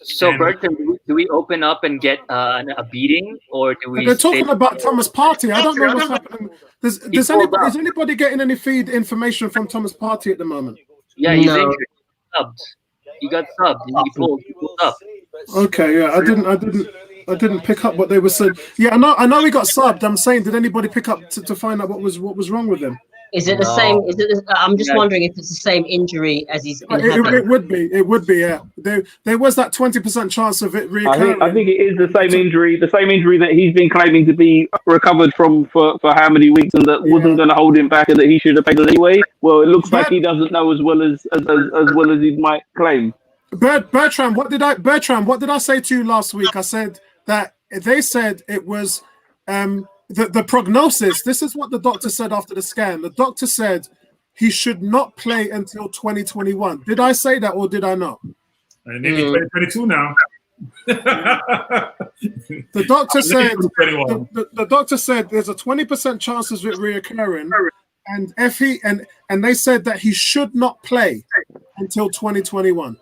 So, Burton, do we open up and get a beating, or do we? They're talking about Thomas Partey. I don't know what's happening. Is anybody getting any feed information from Thomas Partey at the moment? Yeah, he's injured. He got subbed. He pulled up. Okay, yeah, I didn't pick up what they were saying. Yeah, I know he got subbed. I'm saying, did anybody pick up to find out what was wrong with him? Is it the same? I'm just wondering if it's the same injury as he's been having. It would be. Yeah. There was that 20% chance of it reoccurring. I think it is the same injury that he's been claiming to be recovered from for how many weeks, and that wasn't going to hold him back, and that he should have played anyway. Well, it looks like he doesn't know as well as he might claim. Bertram, what did I say to you last week? I said that they said it was the prognosis, this is what the doctor said after the scan. The doctor said he should not play until 2021. Did I say that or did I not? Maybe 2022 now. The doctor said the doctor said there's a 20% chance of it reoccurring, and if he and they said that he should not play until 2021.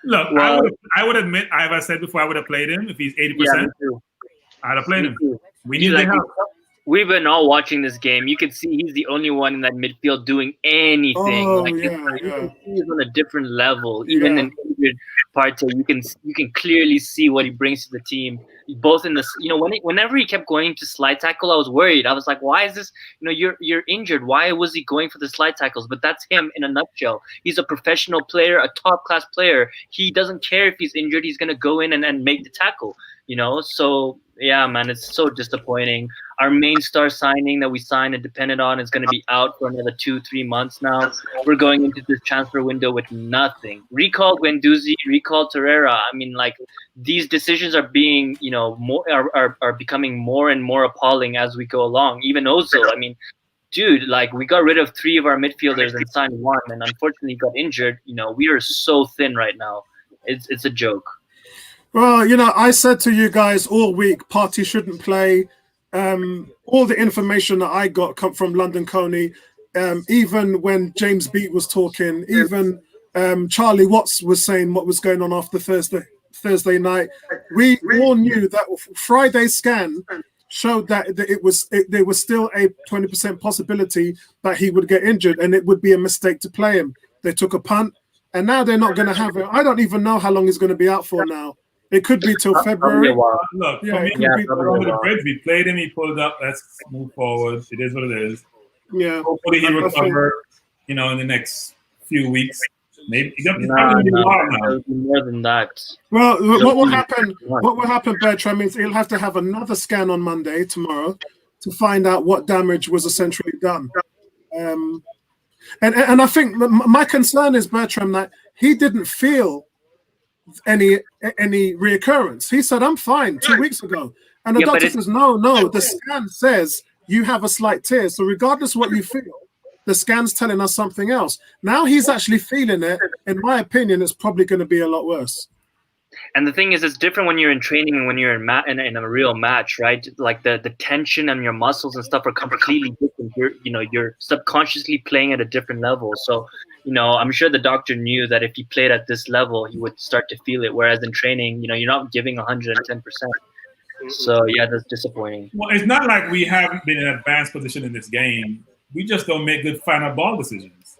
Look, well, I would admit, as I said before, I would have played him if he's 80%. Yeah, I'd have played him. We need the help. We've been all watching this game. You can see he's the only one in that midfield doing anything. Oh, like yeah. He's on a different level. Even in injured Partey, you can clearly see what he brings to the team. Both in the whenever he kept going to slide tackle, I was worried. I was like, why is this? You're injured. Why was he going for the slide tackles? But that's him in a nutshell. He's a professional player, a top class player. He doesn't care if he's injured. He's gonna go in and make the tackle. So yeah, man, it's so disappointing. Our main star signing that we signed and depended on is going to be out for another 2-3 months now. We're going into this transfer window with nothing. Recalled Guendouzi, recalled Torreira. I mean, like, these decisions are being, are becoming more and more appalling as we go along. Even Ozil, I mean, dude, like, we got rid of 3 of our midfielders and signed 1, and unfortunately got injured. We are so thin right now. It's a joke. Well, I said to you guys all week, Partey shouldn't play. All the information that I got come from London Coney. Even when James Beat was talking, even Charlie Watts was saying what was going on after Thursday night. We all knew that Friday's scan showed that there was still a 20% possibility that he would get injured, and it would be a mistake to play him. They took a punt, and now they're not going to have him. I don't even know how long he's going to be out for now. It could be till February. Look, for me, we played him, he pulled up. Let's move forward. It is what it is. Yeah. Hopefully he recover, in the next few weeks. Maybe more than that. Well, what will happen? What will happen, Bertram, is he'll have to have another scan on Monday, tomorrow, to find out what damage was essentially done. And I think my concern is, Bertram, that he didn't feel any reoccurrence. He said, I'm fine 2 weeks ago. And the doctor says, no, the scan says you have a slight tear. So regardless of what you feel, the scan's telling us something else. Now he's actually feeling it. In my opinion, it's probably going to be a lot worse. And the thing is, it's different when you're in training and when you're in a real match, right? Like the tension on your muscles and stuff are completely different. You're subconsciously playing at a different level. So, I'm sure the doctor knew that if he played at this level, he would start to feel it. Whereas in training, you're not giving 110%. So yeah, that's disappointing. Well, it's not like we haven't been in an advanced position in this game. We just don't make good final ball decisions.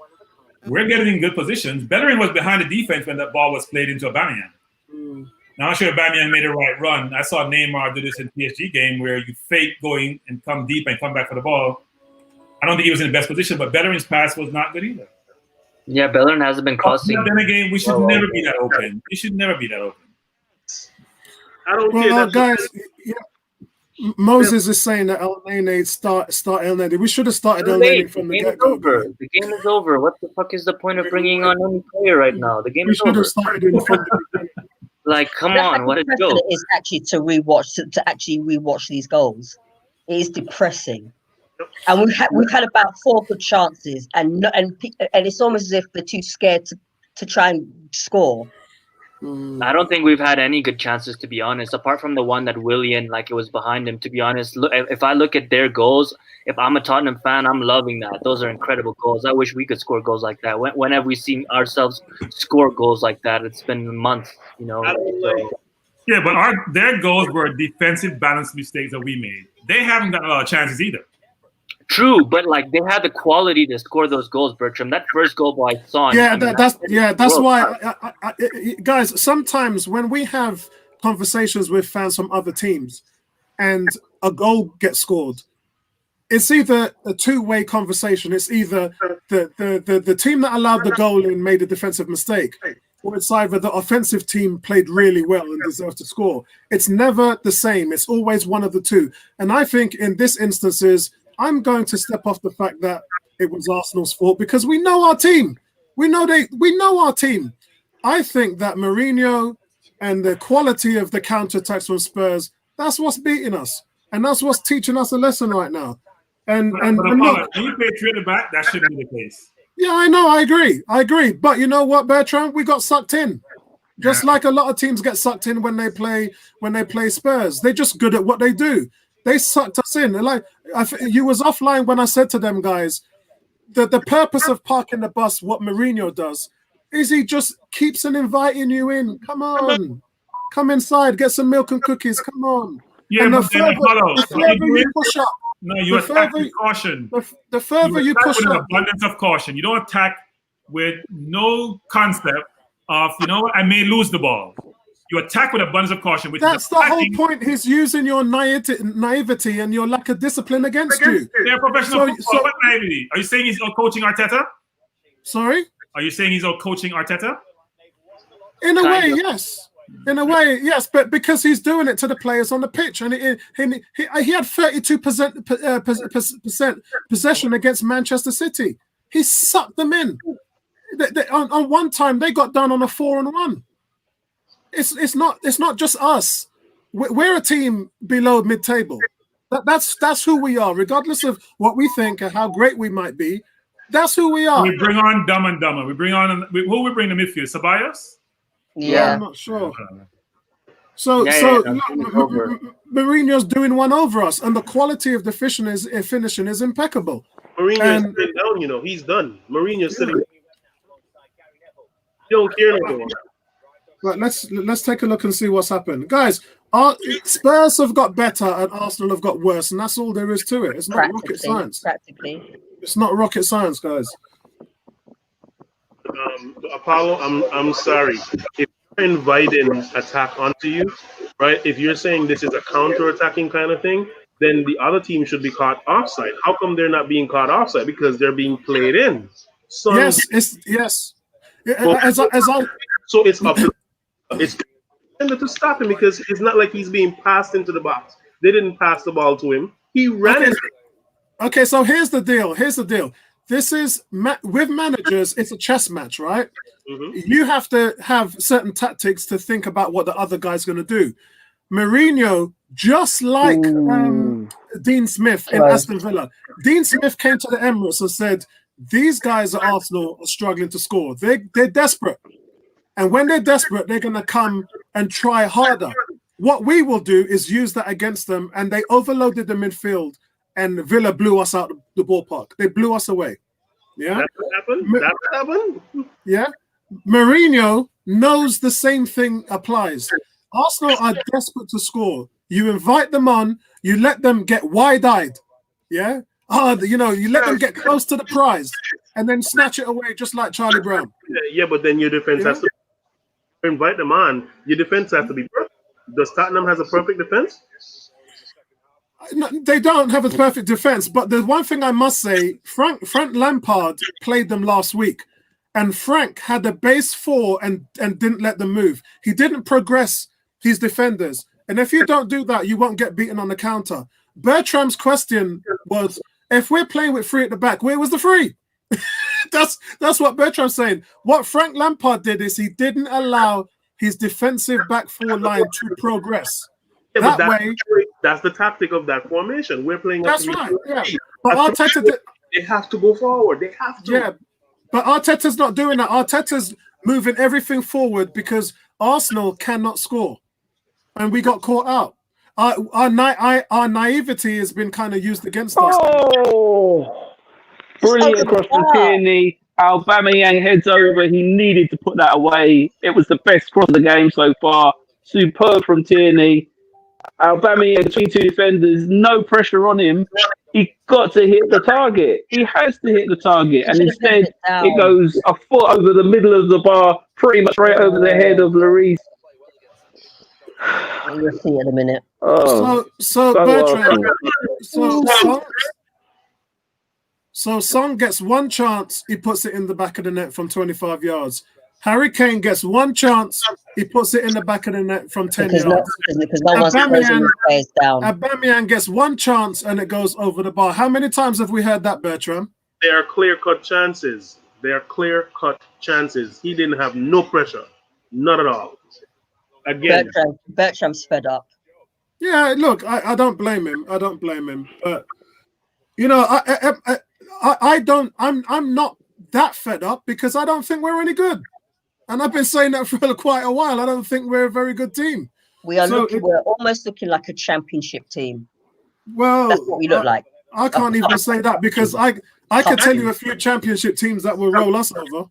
We're getting in good positions. Bellerin was behind the defense when that ball was played into Aubameyang. Now, I'm sure Aubameyang made the right run. I saw Neymar do this in the PSG game where you fake going and come deep and come back for the ball. I don't think he was in the best position, but Bellerin's pass was not good either. Yeah, Bellerin hasn't been crossing. Then again, we should never be that open. We should never be that open. I don't care. Guys, Moses is saying that El Nene start El Nene. We should have started El Nene from the get-go. The game is over. What the fuck is the point of bringing on any player right now? The game is over. We should have started in from the beginning. Like, come on, what a joke! It's actually to actually rewatch these goals. It is depressing, and we've had about 4 good chances, and it's almost as if they're too scared to try and score. I don't think we've had any good chances, to be honest, apart from the one that Willian, like, it was behind him. To be honest, look, if I look at their goals, if I'm a Tottenham fan, I'm loving that. Those are incredible goals. I wish we could score goals like that. When have we seen ourselves score goals like that? It's been months, Yeah, but their goals were defensive balance mistakes that we made. They haven't got a lot of chances either. True, but like, they had the quality to score those goals, Bertram. That first goal by Son. That's why, guys. Sometimes when we have conversations with fans from other teams, and a goal gets scored, it's either a two-way conversation. It's either the team that allowed the goal in made a defensive mistake, or it's either the offensive team played really well and deserved to score. It's never the same. It's always one of the two. And I think in this instances, I'm going to step off the fact that it was Arsenal's fault because we know our team. We know our team. I think that Mourinho and the quality of the counterattacks from Spurs, that's what's beating us. and that's what's teaching us a lesson right now. And But and Apollo, look, when you play three at the back, that shouldn't be the case. yeah, I know, I agree. But you know what, Bertrand, we got sucked in. Just like a lot of teams get sucked in when they play Spurs. They're just good at what they do. They sucked us in. Like you was offline when I said to them guys, the purpose of parking the bus, what Mourinho does, is he just keeps on inviting you in. Come on, come inside, get some milk and cookies. Come on. Yeah, and but then Apollo, the further you push up, no, you attack with caution. The further you push with up, an abundance of caution. You don't attack with no concept of, you know what, I may lose the ball. You attack with abundance of caution. Which that's the whole point. He's using your naivety and your lack of discipline against you. They're professional football. What naivety? Are you saying he's out coaching Arteta? Sorry? Are you saying he's out coaching Arteta? In a way, yes. In a way, yes, but because he's doing it to the players on the pitch, and he had 32% possession against Manchester City. He sucked them in. On one time, they got done on a 4-on-1. It's not just us. We're a team below mid-table. That's who we are, regardless of what we think and how great we might be. That's who we are. We bring on Dumb and Dumber. We bring on who we bring the midfield? Ceballos? Yeah, I'm not sure. So Mourinho's doing one over us, and the quality of the finishing is impeccable. Mourinho's sitting down, you know, he's done. Mourinho's sitting down. He don't care no more. Right, let's take a look and see what's happened, guys. Spurs have got better and Arsenal have got worse, and that's all there is to it. It's not rocket science. Practically, it's not rocket science, guys. Apollo, I'm sorry. If you're inviting attack onto you, right? If you're saying this is a counter-attacking kind of thing, then the other team should be caught offside. How come they're not being caught offside? Because they're being played in. So yes. So it's up to to stop him, because it's not like he's being passed into the box. They didn't pass the ball to him. He ran it. Okay, so here's the deal. This is with managers, it's a chess match, right? Mm-hmm. You have to have certain tactics to think about what the other guy's going to do. Mourinho, just like Dean Smith in Aston Villa, Dean Smith came to the Emirates and said, these guys at Arsenal are struggling to score. They're desperate. And when they're desperate, they're going to come and try harder. What we will do is use that against them, and they overloaded the midfield, and Villa blew us out of the ballpark. They blew us away. Yeah, that's what happened. Yeah, Mourinho knows the same thing applies. Arsenal are desperate to score. You invite them on, you let them get wide-eyed. Yeah, you let them get close to the prize, and then snatch it away just like Charlie Brown. Yeah, but then your defense has to invite them on. Your defense has to be perfect. Does Tottenham has a perfect defense? No, they don't have a perfect defense, but the one thing I must say, Frank Lampard played them last week, and Frank had a base 4 and didn't let them move. He didn't progress his defenders, and if you don't do that, you won't get beaten on the counter. Bertram's question was, if we're playing with 3 at the back, where was the 3? That's what Bertram's saying. What Frank Lampard did is he didn't allow his defensive back 4 line to progress. Yeah, that's the tactic of that formation. We're playing. That's right. Yeah, but Arteta, they have to go forward. They have to. Yeah, but Arteta's not doing that. Arteta's moving everything forward because Arsenal cannot score, and we got caught out. Our naivety has been kind of used against us. Oh, brilliant cross from Tierney. Aubameyang heads over. He needed to put that away. It was the best cross of the game so far. Superb from Tierney. Aubameyang between 2 defenders, no pressure on him. He got to hit the target. He has to hit the target, and instead it goes a foot over the middle of the bar, pretty much right over the head of Lloris. We'll see in a minute. So Bertrand, so Son gets 1 chance, he puts it in the back of the net from 25 yards. Harry Kane gets 1 chance, he puts it in the back of the net from 10 yards. Because no one's closing his face down. Aubameyang gets 1 chance and it goes over the bar. How many times have we heard that, Bertrand? They are clear-cut chances. He didn't have no pressure. Not at all. Again. Bertram's fed up. Yeah, look, I don't blame him. I don't blame him. But you know, I don't. I'm not that fed up because I don't think we're any good, and I've been saying that for quite a while. I don't think we're a very good team. We're almost looking like a championship team. Well, that's what we look like. I can't even say that because I could tell you a few championship teams that will roll us over.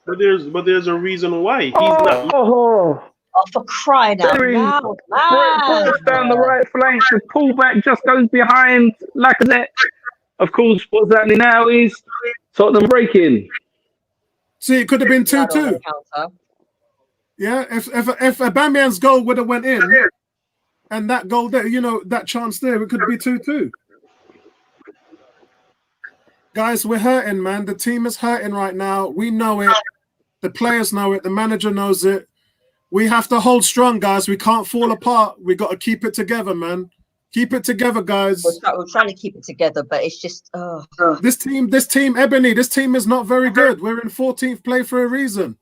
But there's a reason why he's not. Oh, for crying out loud! Breaks down the right flank. The pullback just goes behind Lacazette. Of course, what's happening now is Tottenham breaking. See, it could have been 2-2. Yeah, if Aubameyang's goal would have went in, and that goal there, you know, that chance there, it could be 2-2. Guys, we're hurting, man. The team is hurting right now. We know it. The players know it. The manager knows it. We have to hold strong, guys. We can't fall apart. We got to keep it together, man. Keep it together, guys. We're trying to keep it together, but it's just this team, Ebony. This team is not very good. We're in 14th place for a reason.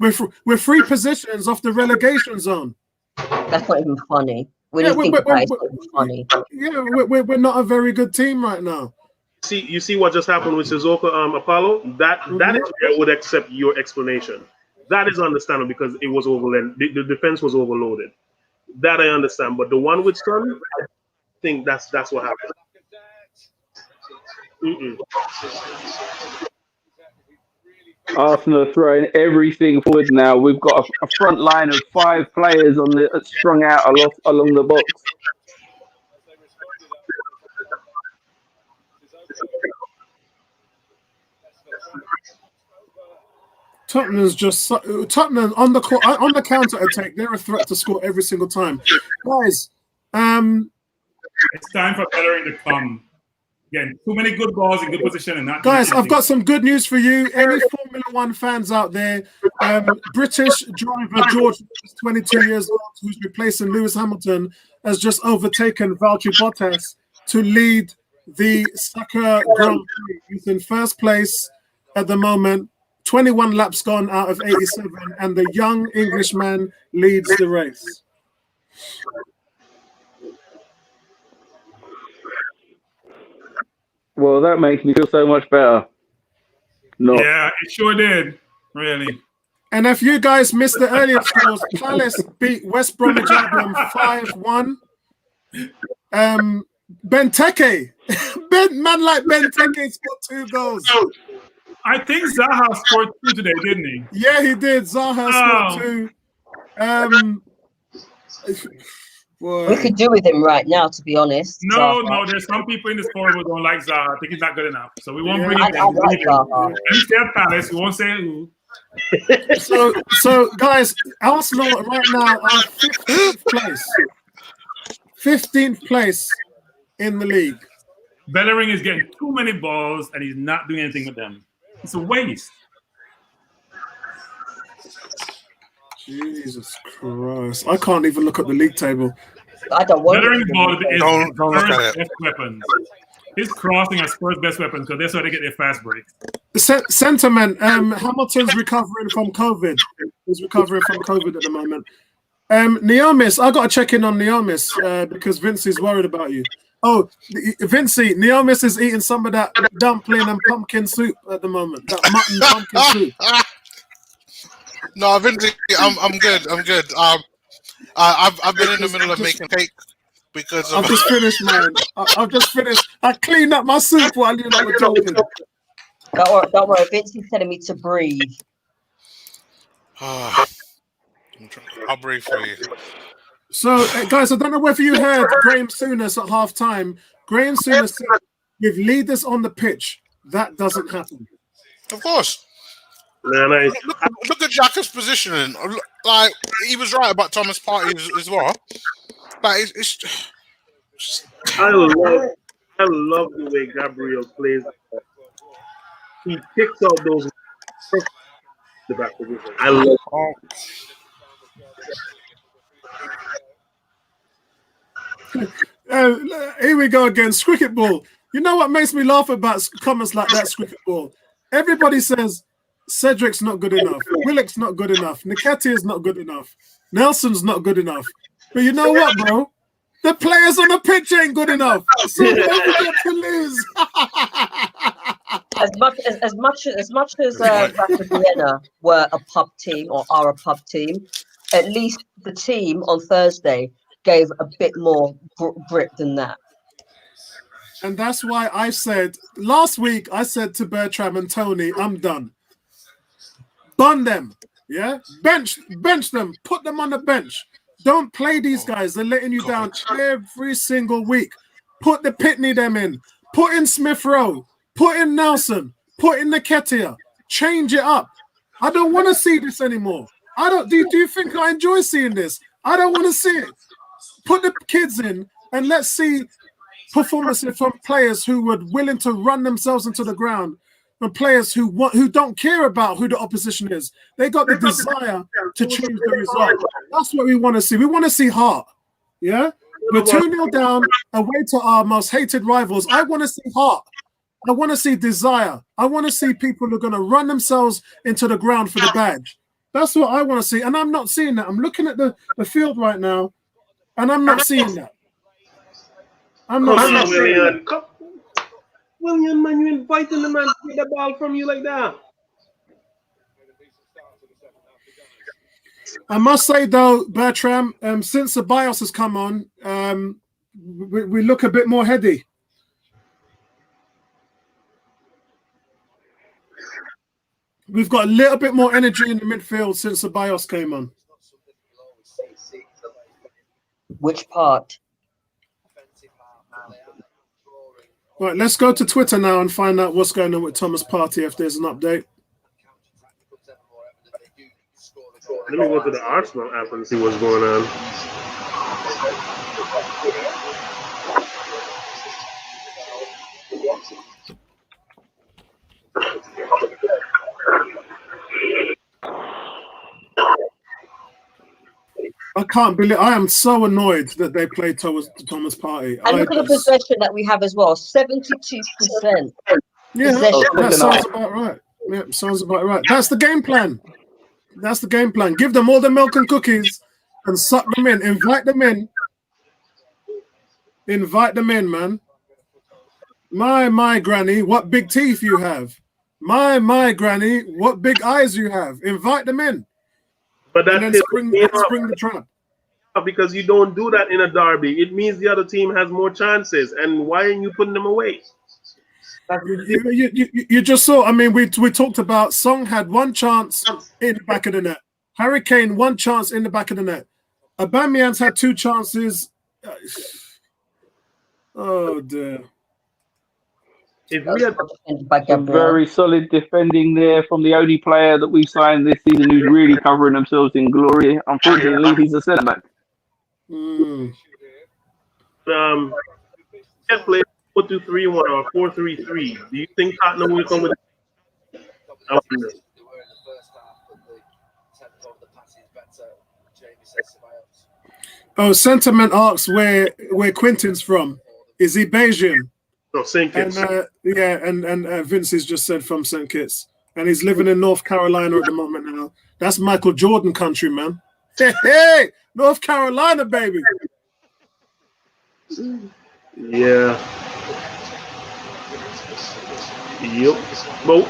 We're 3 positions off the relegation zone. That's not even funny. When you think about it, it's not even funny. Yeah, we're not a very good team right now. You see what just happened with Sissoko, Apollo? That is where I would accept your explanation. That is understandable because it was overloaded. The defense was overloaded. That I understand. But the one with Son, I think that's what happened. Arsenal are throwing everything forward now. We've got a front line of 5 players strung out along the box. Tottenham on the counter attack. They're a threat to score every single time, guys. It's time for Bellerin to come. Again, too many good balls in good position and not. Guys, I've got some good news for you. Any Formula One fans out there? British driver George, 22 years old, who's replacing Lewis Hamilton, has just overtaken Valtteri Bottas to lead the Saka Grand Prix. He's in first place at the moment. 21 laps gone out of 87, and the young Englishman leads the race. Well, that makes me feel so much better. No. Yeah, it sure did. Really. And if you guys missed the earlier scores, Palace beat West Bromwich Albion 5-1. Benteke, man like Benteke scored 2 goals. I think Zaha scored 2 today, didn't he? Yeah, he did. Zaha scored 2. We could do with him right now, to be honest. No, there's some people in this forum who don't like Zaha. I think he's not good enough. So we won't bring him in. And he's still Palace. We won't say who. So guys, Arsenal right now are 15th place. 15th place in the league. Bellerin is getting too many balls and he's not doing anything with them. It's a waste. Jesus Christ. I can't even look at the league table. I don't want to. Don't look at it. Best weapons. His crossing are Spurs' best weapons because that's how they get their fast breaks. Sentiment. Hamilton's recovering from COVID. He's recovering from COVID at the moment. Neomis, I got to check in on Neomis because Vincey's worried about you. Oh, Vincey, Neomis is eating some of that dumpling and pumpkin soup at the moment. That mutton pumpkin soup. No, Vincey, I'm good. I'm good. I've been in the middle of making cake because I've just finished, man. I've just finished. I cleaned up my soup while you were talking. Don't worry, Vincey's telling me to breathe. I'll breathe for you. So, guys, I don't know whether you heard Graham Souness at halftime. Graham Souness said, with leaders on the pitch, that doesn't happen. Of course. Yeah, nice. Look at Xhaka's positioning. Like, he was right about Thomas Partey as well. Like, it's I love the way Gabriel plays. He picks out those the back position. I love here we go again. Cricket ball. You know what makes me laugh about comments like that? Cricket ball. Everybody says Cedric's not good enough. Willock's not good enough. Nketiah's not good enough. Nelson's not good enough. But you know what, bro? The players on the pitch ain't good enough. So what have we got to lose? As much as Rapid Vienna were a pub team or are a pub team, at least the team on Thursday gave a bit more grit than that. And that's why I said last week, I said to Bertram and Tony, I'm done. Bun them, yeah? Bench them, put them on the bench. Don't play these guys. They're letting you down every single week. Put the Pitney them in. Put in Smith Rowe. Put in Nelson. Put in Nketiah. Change it up. I don't want to see this anymore. Do you think I enjoy seeing this? I don't want to see it. Put the kids in and let's see performances from players who were willing to run themselves into the ground, and players who don't care about who the opposition is. They got the desire to change the result. That's what we want to see. We want to see heart. Yeah? We're 2-0 down away to our most hated rivals. I want to see heart. I want to see desire. I want to see people who are going to run themselves into the ground for the badge. That's what I want to see. And I'm not seeing that. I'm looking at the field right now, and I'm not seeing that. I'm not seeing that. William, man, you inviting the man to get the ball from you like that. I must say, though, Bertram, since the BIOS has come on, we look a bit more heady. We've got a little bit more energy in the midfield since the BIOS came on. Which part? Right, let's go to Twitter now and find out what's going on with Thomas Partey if there's an update. Let me go to the Arsenal app and see what's going on. I can't believe I am so annoyed that they played Thomas Partey. And look at the possession that we have as well, 72%. Yeah, that sounds about right. Yeah, sounds about right. That's the game plan. That's the game plan. Give them all the milk and cookies and suck them in. Invite them in. Invite them in, man. My granny, what big teeth you have. My granny, what big eyes you have. Invite them in. But and then spring the trap. Because you don't do that in a derby. It means the other team has more chances. And why are you putting them away? You just saw. I mean, we talked about Song had one chance in the back of the net. Harry Kane one chance in the back of the net. Aubameyang's had 2 chances. Oh dear. If we had very solid defending there from the only player that we signed this season who's really covering themselves in glory. Unfortunately, he's a centre back. Can't play 4-2-3-1 or 4-3-3. Do you think Tottenham will come with? Oh, Sentiment asks where Quinton's from. Is he Bayesian? No, St. Kitts. And Vince has just said from St. Kitts. And he's living in North Carolina at the moment now. That's Michael Jordan country, man. Hey, North Carolina, baby. Yeah. Yep. But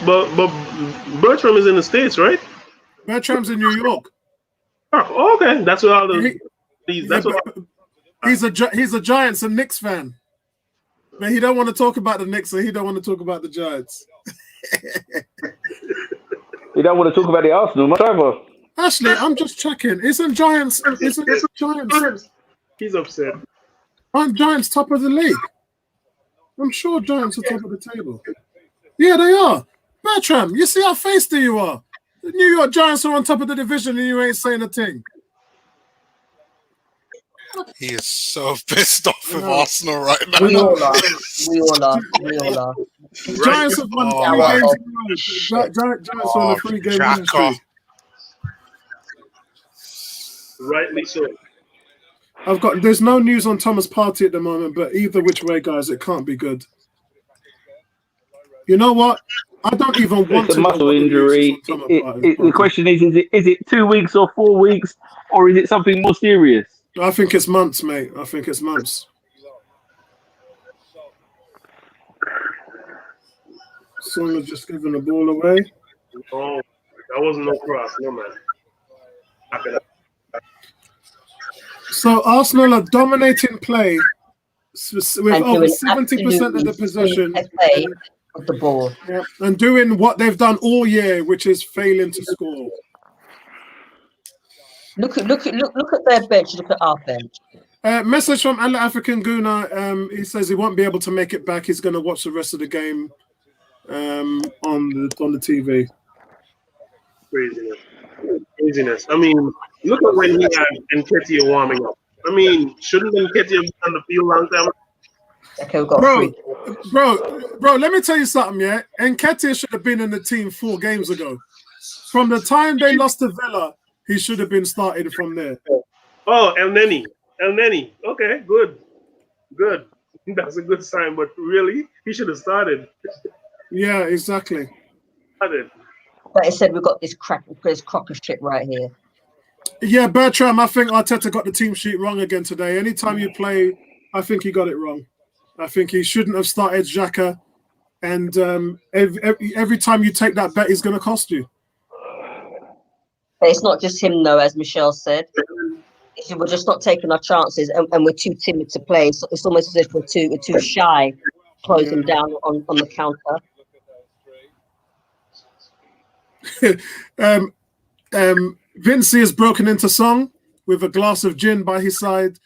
Bertram is in the States, right? Bertram's in New York. Oh, okay. That's what all the he's a Giants and Knicks fan. But he don't want to talk about the Knicks, so he don't want to talk about the Giants. He don't want to talk about the Arsenal much either. Ashley, I'm just checking. Isn't Giants? He's upset. Aren't Giants top of the league? I'm sure Giants are top of the table. Yeah, they are. Bertram, you see how feisty you are. The New York Giants are on top of the division and you ain't saying a thing. He is so pissed off with Arsenal right now. We all are. Giants have won 3 games in a row. Giants on a 3-game winning streak. Rightly so. There's no news on Thomas Partey at the moment, but either which way, guys, it can't be good. You know what? I don't even want It's to a know muscle what the news is injury. on Thomas Partey's The question is it 2 weeks or 4 weeks, or is it something more serious? I think it's months, mate. I think it's months. Son has just given the ball away. Oh, that wasn't no cross, no man. So Arsenal are dominating play with And over doing 70% of the possession. play of the ball. Yeah, and doing what they've done all year, which is failing to score. Look at their bench. Look at our bench. Message from Ala African Guna. He says he won't be able to make it back. He's going to watch the rest of the game on the TV. Craziness. I mean, look at when he had Nketiah warming up. I mean, shouldn't Nketiah be on the field long time? Okay, we've got bro, let me tell you something, yeah? Nketiah should have been in the team 4 games ago. From the time they lost to Villa, he should have been started from there. Oh, El Neni. Okay, good. That's a good sign, but really, he should have started. Yeah, exactly. But it said we've got this crocker shit right here. Yeah, Bertram, I think Arteta got the team sheet wrong again today. Anytime you play, I think he got it wrong. I think he shouldn't have started Xhaka. And every time you take that bet, he's going to cost you. But it's not just him, though, as Michelle said. We're just not taking our chances, and we're too timid to play. It's almost as if we're too shy, closing down on the counter. Vincey has broken into song with a glass of gin by his side,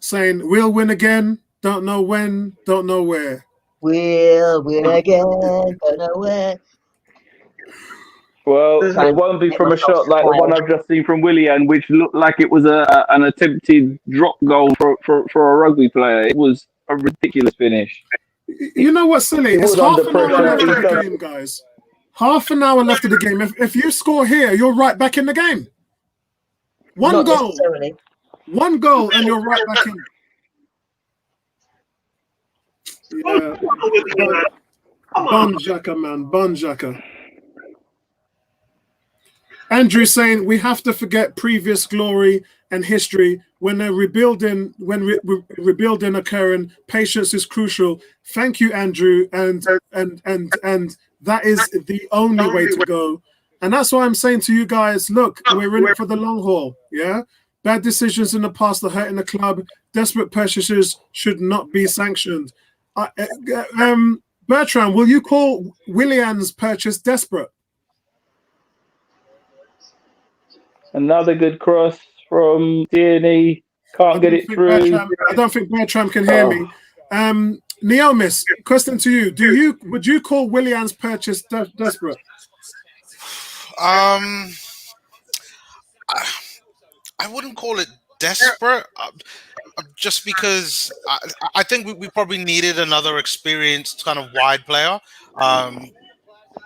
saying, "We'll win again. Don't know when. Don't know where. We'll win again. Don't know where." Well, it won't be from a shot like the one I've just seen from Willian, which looked like it was an attempted drop goal for a rugby player. It was a ridiculous finish. You know what's silly? It's half an hour left of the game, guys. Half an hour left of the game. If you score here, you're right back in the game. One goal, and you're right back in. Yeah. Bun Xhaka, man. Bun Xhaka. Andrew saying we have to forget previous glory and history when they're rebuilding. When rebuilding occurring, patience is crucial. Thank you, Andrew, and that is the only way to go. And that's why I'm saying to you guys, look, we're in it for the long haul. Yeah, bad decisions in the past are hurting the club. Desperate purchases should not be sanctioned. Bertrand, will you call Willian's purchase desperate? Another good cross from Tierney. Can't get it through. I don't think Bertram can hear me. Neomis, question to you. Would you call Willian's purchase desperate? I wouldn't call it desperate. Just because I think we probably needed another experienced kind of wide player.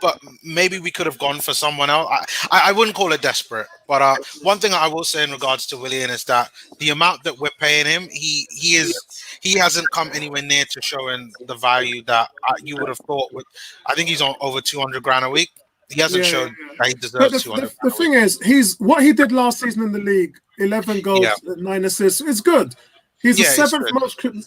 But maybe we could have gone for someone else. I wouldn't call it desperate. But one thing I will say in regards to Willian is that the amount that we're paying him, he hasn't come anywhere near to showing the value that you would have thought. I think he's on over 200 grand a week. He hasn't shown that he deserves 200. The thing is, what he did last season in the league, 11 goals, 9 assists, it's good. He's the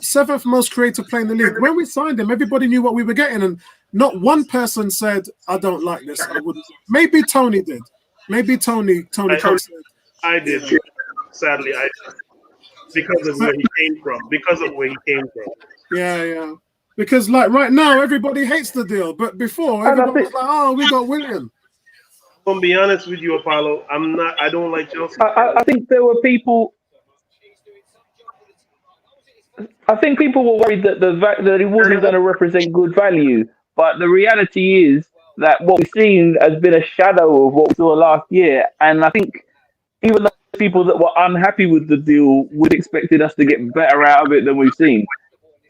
seventh most creative player in the league. When we signed him, everybody knew what we were getting, and not one person said, "I don't like this." I wouldn't. Maybe Tony did. Maybe Tony said. I did. Sadly, I because of where he came from. Yeah. Because like right now, everybody hates the deal, but before everybody was like, "Oh, we got William." To be honest with you, Apollo, I don't like Chelsea. I think there were people. I think people were worried that that it wasn't going to represent good value, but the reality is that what we've seen has been a shadow of what we saw last year. And I think even the people that were unhappy with the deal would expected us to get better out of it than we've seen.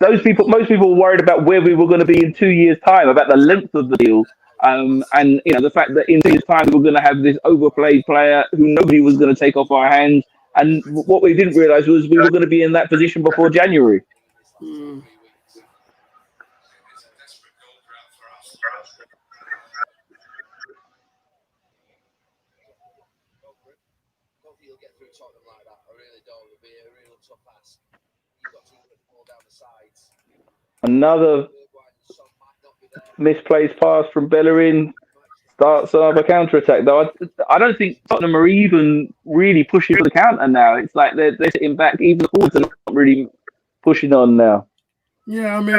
Most people were worried about where we were going to be in 2 years' time, about the length of the deal, and the fact that in 2 years' time we were going to have this overplayed player who nobody was going to take off our hands. And what we didn't realize was we were going to be in that position before January. think he'll get through Tottenham like that. I really don't. It'll be a real tough ask. You've got to put the ball down the sides. Another misplaced pass from Bellerin starts another counter-attack. Though I don't think Tottenham are even really pushing for the counter now. It's like they're sitting back. Even the forwards are not really pushing on now. Yeah, I mean,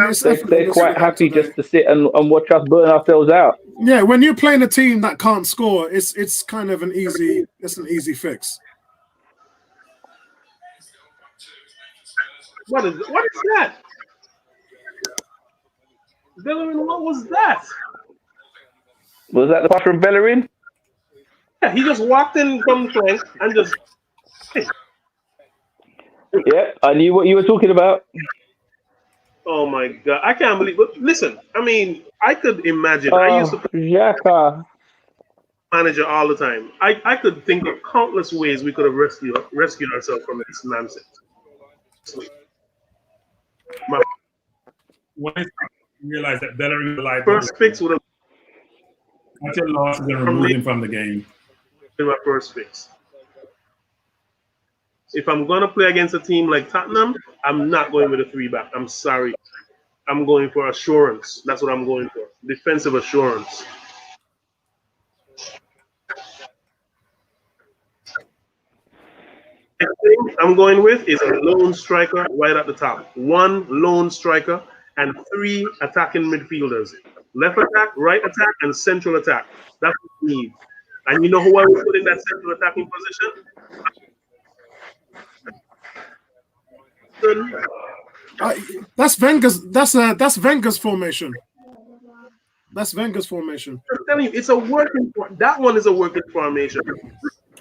they're quite happy just to sit and watch us burn ourselves out. Yeah, when you're playing a team that can't score, it's kind of an easy fix. What is that? Bellerin, what was that? Was that the pass from Bellerin? Yeah, he just walked in from the flank and just. Hey. Yeah, I knew what you were talking about. Oh my God, I can't believe. But listen, I mean, I could imagine. I used to play manager all the time. I could think of countless ways we could have rescued ourselves from this nonsense. When I realized that Bellerin relied first fix would have until loss and remove him from the game. been my first fix. If I'm going to play against a team like Tottenham, I'm not going with a 3-back. I'm sorry. I'm going for assurance. That's what I'm going for. Defensive assurance. Next thing I'm going with is a lone striker right at the top. One lone striker and 3 attacking midfielders. Left attack, right attack, and central attack. That's what we need. And you know who I would put in that central attacking position? That's Wenger's formation. That's Wenger's formation. I'm telling you, it's a working. That one is a working formation.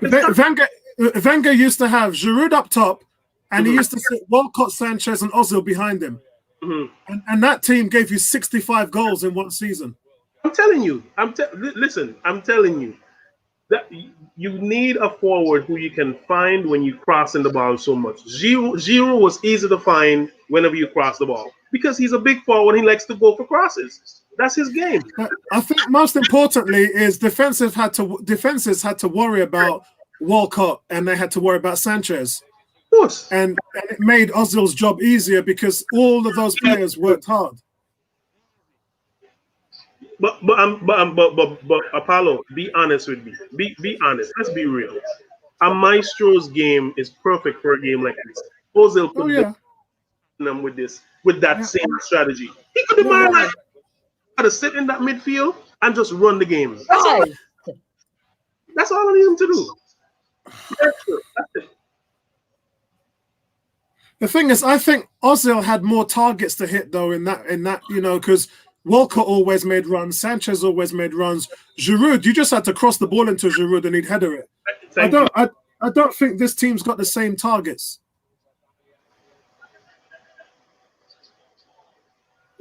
Wenger used to have Giroud up top, and he used to sit Walcott, Sanchez, and Ozil behind him. And that team gave you 65 goals in one season. I'm telling you. Listen. I'm telling you that you need a forward who you can find when you crossing the ball so much. Giroud was easy to find whenever you cross the ball because he's a big forward. He likes to go for crosses. That's his game. I think most importantly is defenses had to worry about Walcott and they had to worry about Sanchez. Of course. And it made Ozil's job easier because all of those players worked hard. But Apollo, be honest with me. Be honest. Let's be real. A Maestro's game is perfect for a game like this. Ozil could them with that same strategy. He could have to sit in that midfield and just run the game. That's all I need him to do. That's it. The thing is, I think Ozil had more targets to hit though in that because Walcott always made runs, Sanchez always made runs. Giroud, you just had to cross the ball into Giroud and he'd header it. I don't think this team's got the same targets.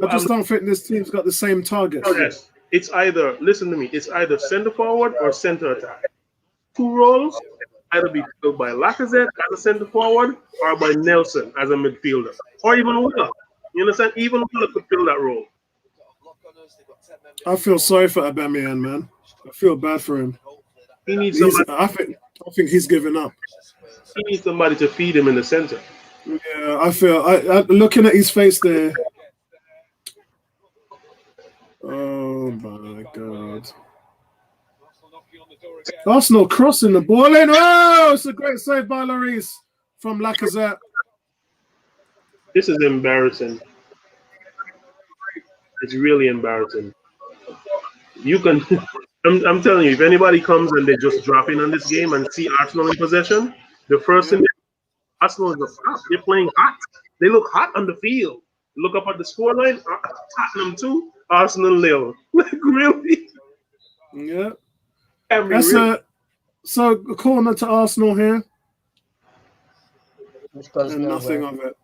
I just don't think this team's got the same targets. Yes. It's either, listen to me, it's either center forward or center attack. 2 roles either be filled by Lacazette as a center forward or by Nelson as a midfielder. Or even Willa. You understand? Even Willa could fill that role. I feel sorry for Aubameyang, man. I feel bad for him. He needs somebody. I think he's given up. He needs somebody to feed him in the center. Yeah, I feel. Looking at his face there. Oh my God! Arsenal crossing the ball in. Oh, it's a great save by Lloris from Lacazette. This is embarrassing. It's really embarrassing. You can. I'm telling you, if anybody comes and they just drop in on this game and see Arsenal in possession, the first thing Arsenal is hot. They're playing hot. They look hot on the field. Look up at the scoreline. Tottenham 2, Arsenal 0. Like really? Yeah. That's so a corner to Arsenal here. And nothing of it.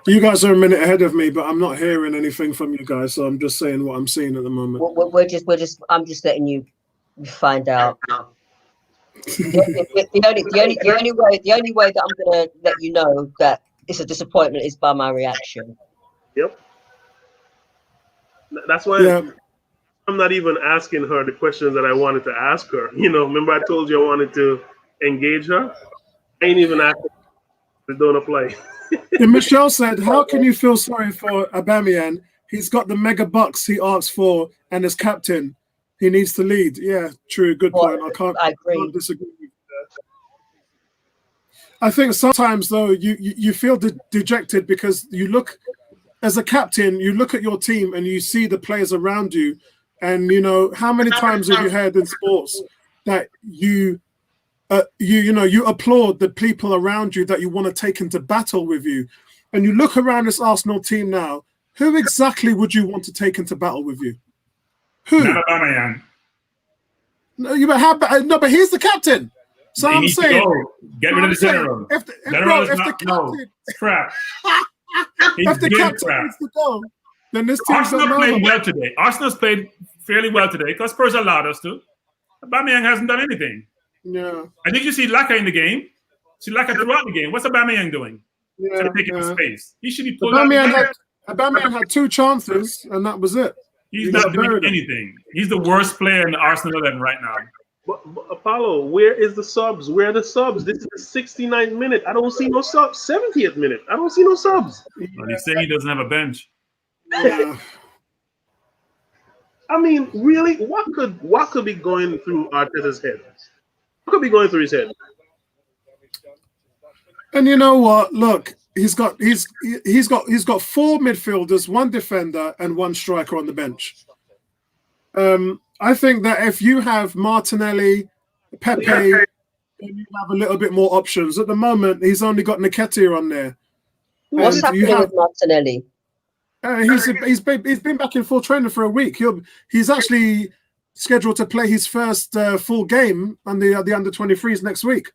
You guys are a minute ahead of me, but I'm not hearing anything from you guys, so I'm just saying what I'm seeing at the moment. I'm just letting you find out. The only way that I'm gonna let you know that it's a disappointment is by my reaction. Yep. That's why I'm not even asking her the questions that I wanted to ask her. You know, remember I told you I wanted to engage her. I ain't even asked her. They don't apply. And Michelle said, "How can you feel sorry for Aubameyang? He's got the mega bucks he asked for, and as captain, he needs to lead." Yeah, true. Good point. I can't disagree with that. I think sometimes though you feel dejected because you look as a captain, you look at your team and you see the players around you, and you know how many times have you heard in sports that you applaud the people around you that you want to take into battle with you, and you look around this Arsenal team now. Who exactly would you want to take into battle with you? Who? Not Aubameyang. But he's the captain. So I'm saying, get rid of the general. If the captain needs to go, then this team's Arsenal played well today. Arsenal's played fairly well today because Spurs allowed us to. Aubameyang hasn't done anything. Yeah. I think you see Laka in the game. See Laka throughout the game. What's Aubameyang doing? Trying to take up space. He should be pulled out. Aubameyang had 2 chances, and that was it. He's not doing anything. He's the worst player in the Arsenal 11 right now. But Apollo, where is the subs? Where are the subs? This is the 69th minute. I don't see no subs. 70th minute. I don't see no subs. Well, he's saying he doesn't have a bench. Yeah. I mean, really, what could be going through Arteta's head? What could be going through his head? And you know what? Look, he's got 4 midfielders, 1 defender, and 1 striker on the bench. I think that if you have Martinelli, Pepe, then you have a little bit more options. At the moment, he's only got Nketiah on there. What's happening with Martinelli? He's been back in full training for a week. He's actually scheduled to play his first full game on the under 23s next week.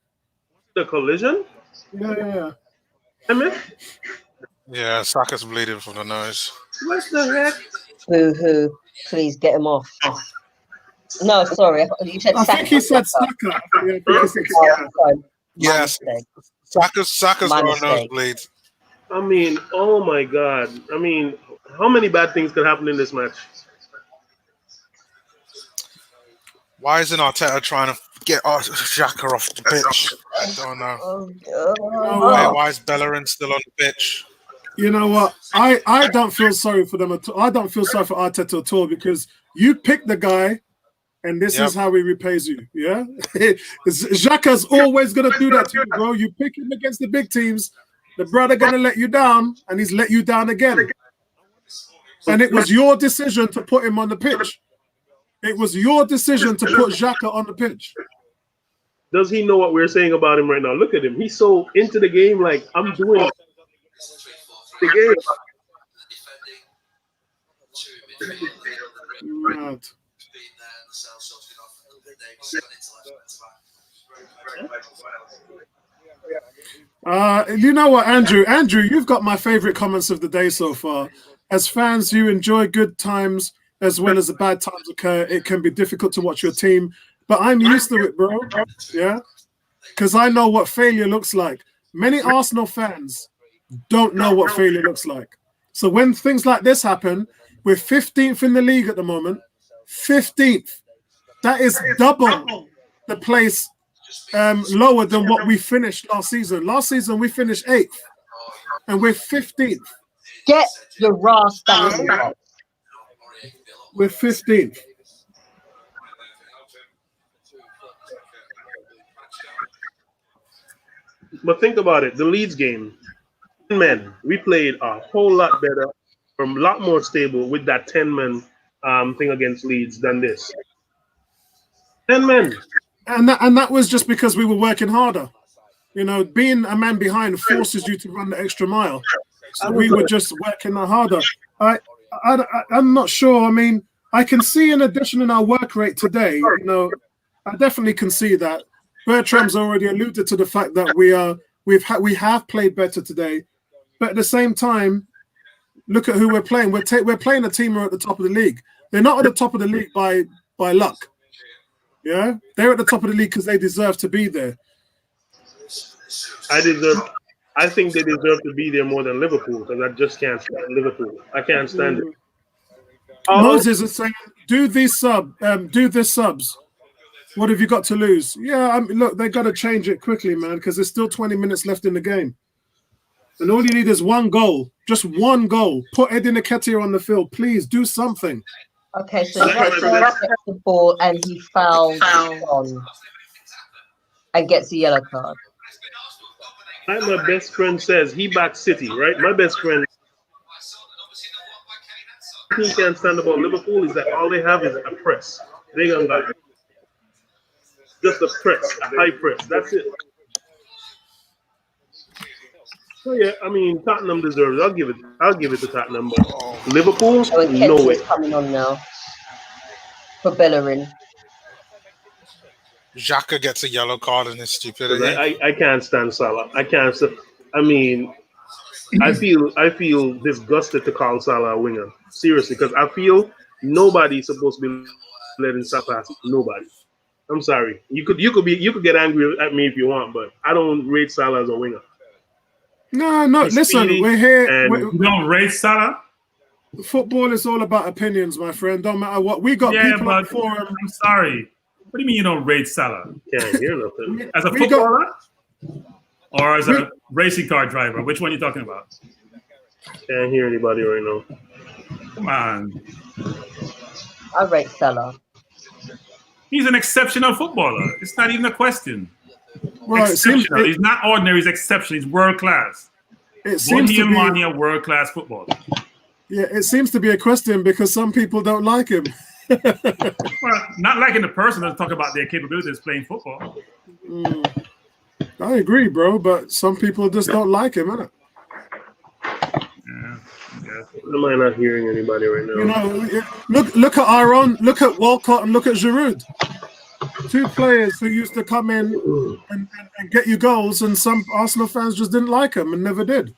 The collision? Yeah. Yeah, Saka's bleeding from the nose. What the heck? Boo-hoo. Please get him off. No, sorry. You said Saka. I think he said Saka. Yes. Saka's got a nosebleed. I mean, oh my God. I mean, how many bad things could happen in this match? Why isn't Arteta trying to get Xhaka off the pitch? I don't know. Why is Bellerin still on the pitch? You know what? I don't feel sorry for them at all. I don't feel sorry for Arteta at all because you pick the guy and this is how he repays you. Yeah? Xhaka's always going to do that to you, bro. You pick him against the big teams, the brother going to let you down, and he's let you down again. And it was your decision to put him on the pitch. It was your decision to put Xhaka on the pitch. Does he know what we're saying about him right now? Look at him. He's so into the game, like, I'm doing the game. Right. You know what, Andrew? Andrew, you've got my favorite comments of the day so far. As fans, you enjoy good times as well as the bad times occur. It can be difficult to watch your team, but I'm used to it, bro. Yeah, because I know what failure looks like. Many Arsenal fans don't know what failure looks like. So when things like this happen, we're 15th in the league at the moment. 15th. That is double the place lower than what we finished last season. Last season, we finished 8th, and we're 15th. Get your Ross down. We're 15th. But think about it. The Leeds game, men, we played a whole lot better, a lot more stable with that 10-man thing against Leeds than this. 10 men. And that was just because we were working harder. You know, being a man behind forces you to run the extra mile. So we were just working harder. I'm not sure. I mean, I can see an addition in our work rate today. You know, I definitely can see that. Bertram's already alluded to the fact that we have played better today. But at the same time, look at who we're playing. We're playing a team who are at the top of the league. They're not at the top of the league by luck. Yeah, they're at the top of the league because they deserve to be there. I think they deserve to be there more than Liverpool because I just can't stand Liverpool. I can't stand it. Moses is saying, do this subs. What have you got to lose? Yeah, look, they got to change it quickly, man, because there's still 20 minutes left in the game. And all you need is one goal. Just one goal. Put Eddie Nketiah on the field. Please do something. Okay, so Jack gets the ball and he fouls on and gets a yellow card. Like my best friend says, he backs City, right? My best friend, he can't stand about Liverpool is that all they have is a press. They got like just a press, a high press. That's it. So yeah, I mean Tottenham deserves it. I'll give it to Tottenham, but Liverpool, no way. Coming on now for Bellerin. Xhaka gets a yellow card in his stupidity. I can't stand Salah. I can't. I mean, I feel disgusted to call Salah a winger. Seriously, because I feel nobody's supposed to be letting Salah pass. Nobody. I'm sorry. You could get angry at me if you want, but I don't rate Salah as a winger. No. Listen, we're here. You don't rate Salah? Football is all about opinions, my friend. Don't matter what. We got people on the forum. I'm sorry. What do you mean you don't rate Salah? Can't hear nothing. As a footballer or as a racing car driver? Which one are you talking about? Can't hear anybody right now. Come on. I rate Salah. He's an exceptional footballer. It's not even a question. Well, exceptional. He's not ordinary. He's exceptional. He's world class. It seems to be a world class footballer. Yeah, it seems to be a question because some people don't like him. Well, not liking the person. Let's talk about their capabilities playing football. I agree, bro, but some people just don't like him, innit? Yeah. Am I not hearing anybody right now? You know, look at our own, look at Walcott and look at Giroud. Two players who used to come in and get you goals, and some Arsenal fans just didn't like him and never did.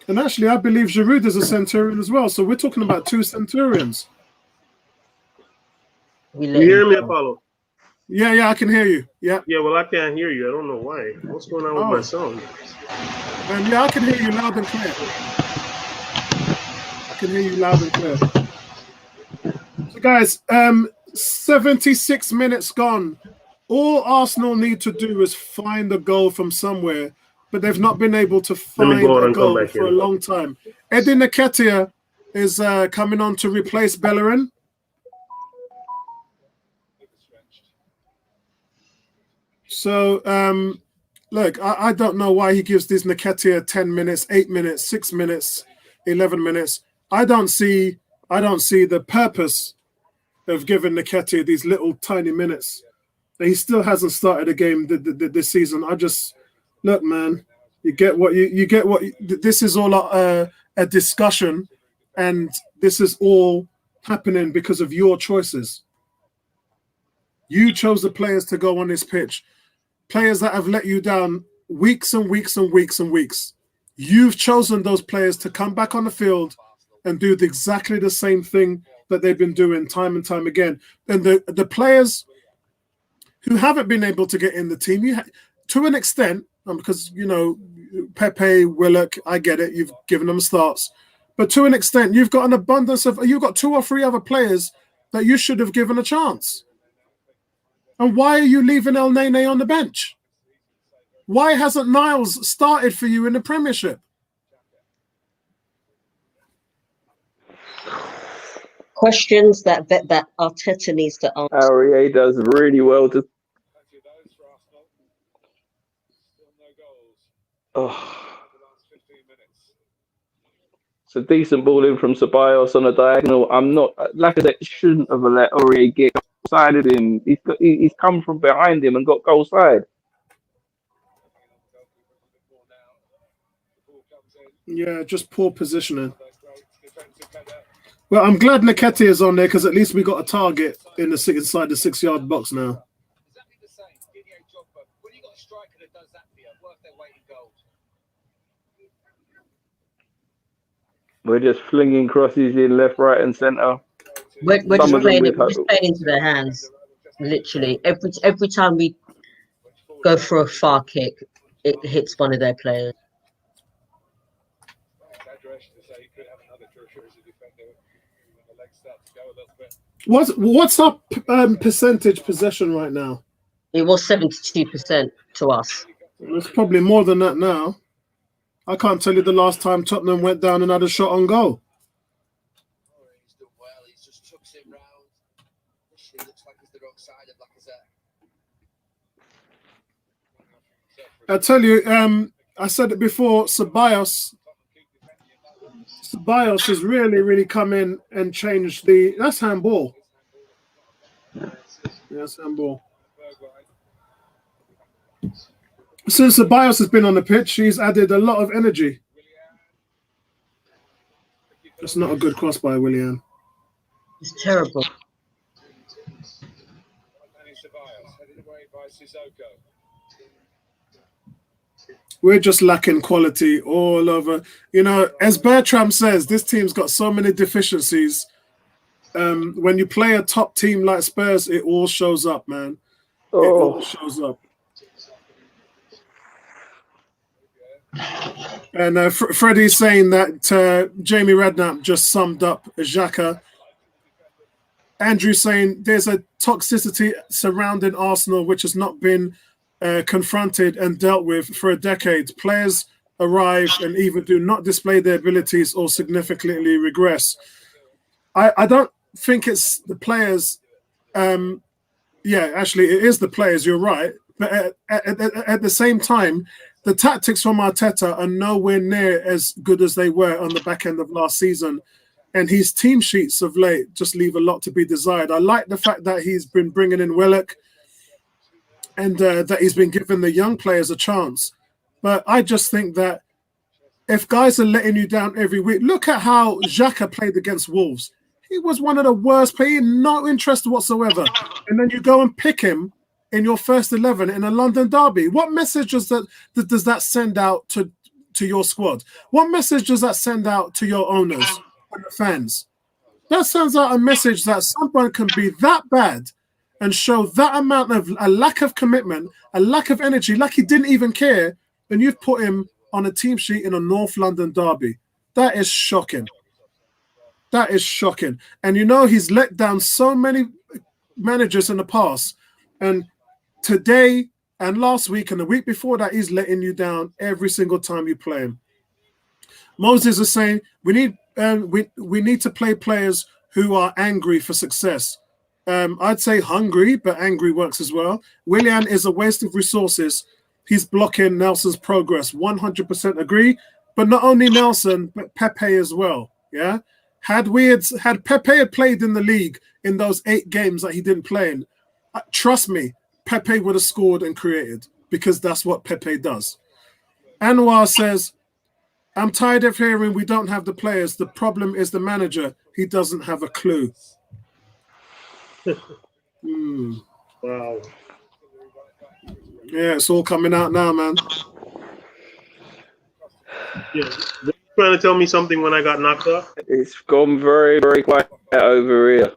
And actually, I believe Giroud is a Centurion as well. So we're talking about two Centurions. You hear me, Apollo? Yeah, I can hear you. Yeah. Yeah, well, I can't hear you. I don't know why. What's going on with my sound? And yeah, I can hear you loud and clear. I can hear you loud and clear. So, guys, 76 minutes gone. All Arsenal need to do is find a goal from somewhere, but they've not been able to find a goal for a long time. Eddie Nketiah is coming on to replace Bellerin. So, look, I don't know why he gives this Nketiah 10 minutes, 8 minutes, 6 minutes, 11 minutes. I don't see the purpose of giving Nketiah these little tiny minutes. He still hasn't started a game this season. Look, man, you get what you get. This is all a discussion, and this is all happening because of your choices. You chose the players to go on this pitch. Players that have let you down weeks and weeks and weeks and weeks. You've chosen those players to come back on the field and do exactly the same thing that they've been doing time and time again. And the players who haven't been able to get in the team, to an extent, because, you know, Pepe, Willock, I get it, you've given them starts. But to an extent, you've got you've got 2 or 3 other players that you should have given a chance. And why are you leaving El Nene on the bench? Why hasn't Niles started for you in the Premiership? Questions that Arteta needs to answer. Aurier does really well to. It's a decent ball in from Ceballos on a diagonal. I'm not, like I said, shouldn't have let Aurier get side of him. He's come from behind him and got goal side. Yeah, just poor positioning. Well, I'm glad Nketiah is on there because at least we got a target in inside the 6-yard box now. We're just flinging crosses in left, right, and centre. We're just playing into their hands. Literally, every time we go for a far kick, it hits one of their players. What's our percentage possession right now? It was 72% to us. It's probably more than that now. I can't tell you the last time Tottenham went down and had a shot on goal. He's done well. He's just chucks him round. It looks like it's the wrong side of Lacazette. I tell you, I said it before, Ceballos has really, really come in and changed that's handball. That's handball. Since Ceballos has been on the pitch, he's added a lot of energy. That's not a good cross by Willian. It's terrible. We're just lacking quality all over. You know, as Bertram says, this team's got so many deficiencies. When you play a top team like Spurs, it all shows up, man. It all shows up. And Freddie's saying that Jamie Redknapp just summed up Xhaka. Andrew's saying there's a toxicity surrounding Arsenal which has not been confronted and dealt with for a decade. Players arrive and either do not display their abilities or significantly regress. I don't think it's the players. Yeah, actually, it is the players. You're right. But at the same time, the tactics from Arteta are nowhere near as good as they were on the back end of last season. And his team sheets of late just leave a lot to be desired. I like the fact that he's been bringing in Willock and that he's been giving the young players a chance. But I just think that if guys are letting you down every week, look at how Xhaka played against Wolves. He was one of the worst players, no interest whatsoever. And then you go and pick him in your first 11 in a London derby. What message does that send out to your squad? What message does that send out to your owners and the fans? That sends out a message that someone can be that bad and show that amount of a lack of commitment, a lack of energy, like he didn't even care, and you've put him on a team sheet in a North London derby. That is shocking. That is shocking. And you know, he's let down so many managers in the past. And today and last week and the week before that, he's letting you down every single time you play him. Moses is saying we need to play players who are angry for success. I'd say hungry, but angry works as well. Willian is a waste of resources. He's blocking Nelson's progress. 100% agree. But not only Nelson, but Pepe as well. Yeah. Had Pepe had played in the league in those 8 games that he didn't play in, trust me, Pepe would have scored and created because that's what Pepe does. Anwar says, I'm tired of hearing we don't have the players. The problem is the manager. He doesn't have a clue. Wow. Yeah, it's all coming out now, man. Yeah. Trying to tell me something when I got knocked off? It's gone very, very quiet over here.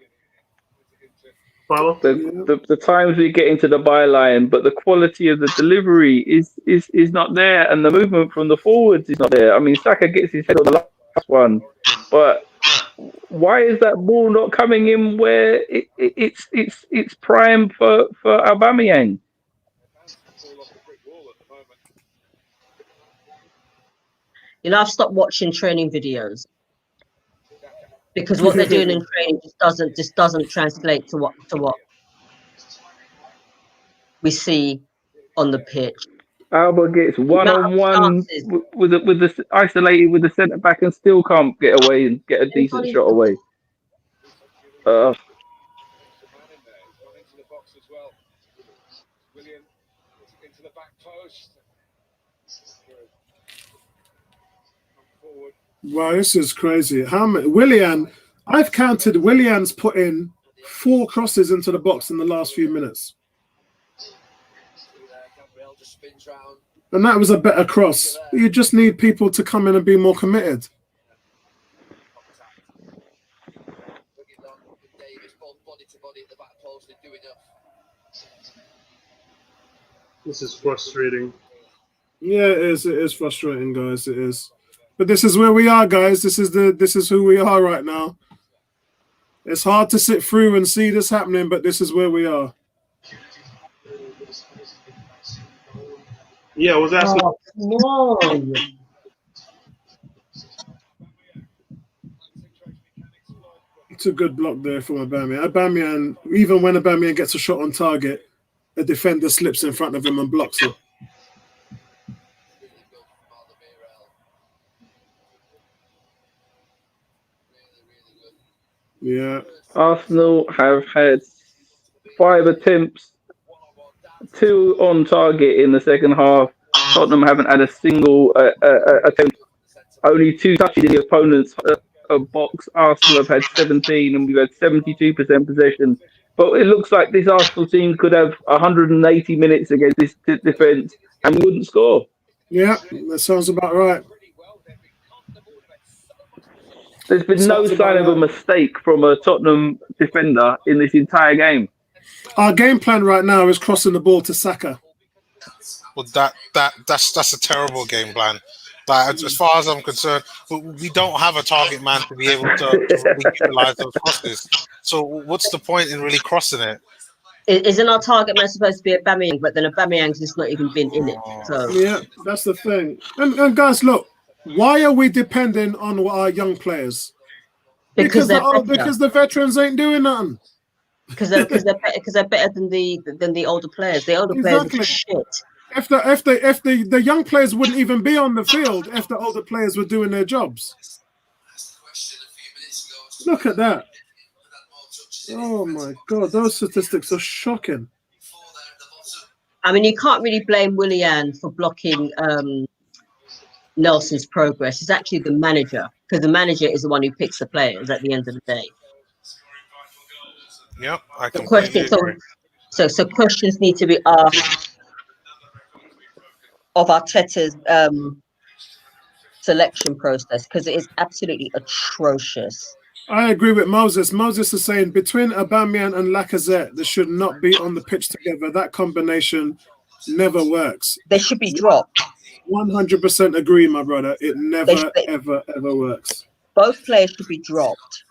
Follow? The times we get into the byline, but the quality of the delivery is not there, and the movement from the forwards is not there. I mean, Saka gets his head on the last one, but why is that ball not coming in where it's prime for Aubameyang? You know, I've stopped watching training videos because what they're doing in training just doesn't translate to what we see on the pitch. Alba gets one-on-one with the isolated with the centre back and still can't get away and get a decent shot away. Wow, this is crazy. How many Willian? I've counted Willian's put in 4 crosses into the box in the last few minutes. And that was a better cross. You just need people to come in and be more committed. This is frustrating. Yeah, it is. It is frustrating, guys. It is. But this is where we are, guys. This is who we are right now. It's hard to sit through and see this happening, but this is where we are. Yeah, I was asking. Oh, come on. It's a good block there from Aubameyang. Aubameyang, even when Aubameyang gets a shot on target, a defender slips in front of him and blocks it. Yeah. Arsenal have had 5 attempts, 2 on target in the second half. Tottenham haven't had a single attempt. Only 2 touches in the opponent's box. Arsenal have had 17, and we've had 72% possession. But it looks like this Arsenal team could have 180 minutes against this defence, and we wouldn't score. Yeah, that sounds about right. There's been no sign of a mistake from a Tottenham defender in this entire game. Our game plan right now is crossing the ball to Saka. Well, that's a terrible game plan. Like, as far as I'm concerned, we don't have a target man to be able to utilize those crosses. So what's the point in really crossing it? Isn't our target man supposed to be Aubameyang? But then Aubameyang's just not even been in it. So yeah, that's the thing. And guys, look, why are we depending on our young players? Because the veterans ain't doing nothing. Because they're better than the older players. The older players are shit. If the young players wouldn't even be on the field if the older players were doing their jobs. Look at that. Oh my God, those statistics are shocking. I mean, you can't really blame Willian for blocking Nelson's progress. It's actually the manager, because the manager is the one who picks the players at the end of the day. Yep, I completely agree. So questions need to be asked of Arteta's selection process, because it is absolutely atrocious. I agree with Moses. Moses is saying between Aubameyang and Lacazette, they should not be on the pitch together. That combination never works. They should be dropped. 100% agree, my brother. It never, ever works. Both players should be dropped.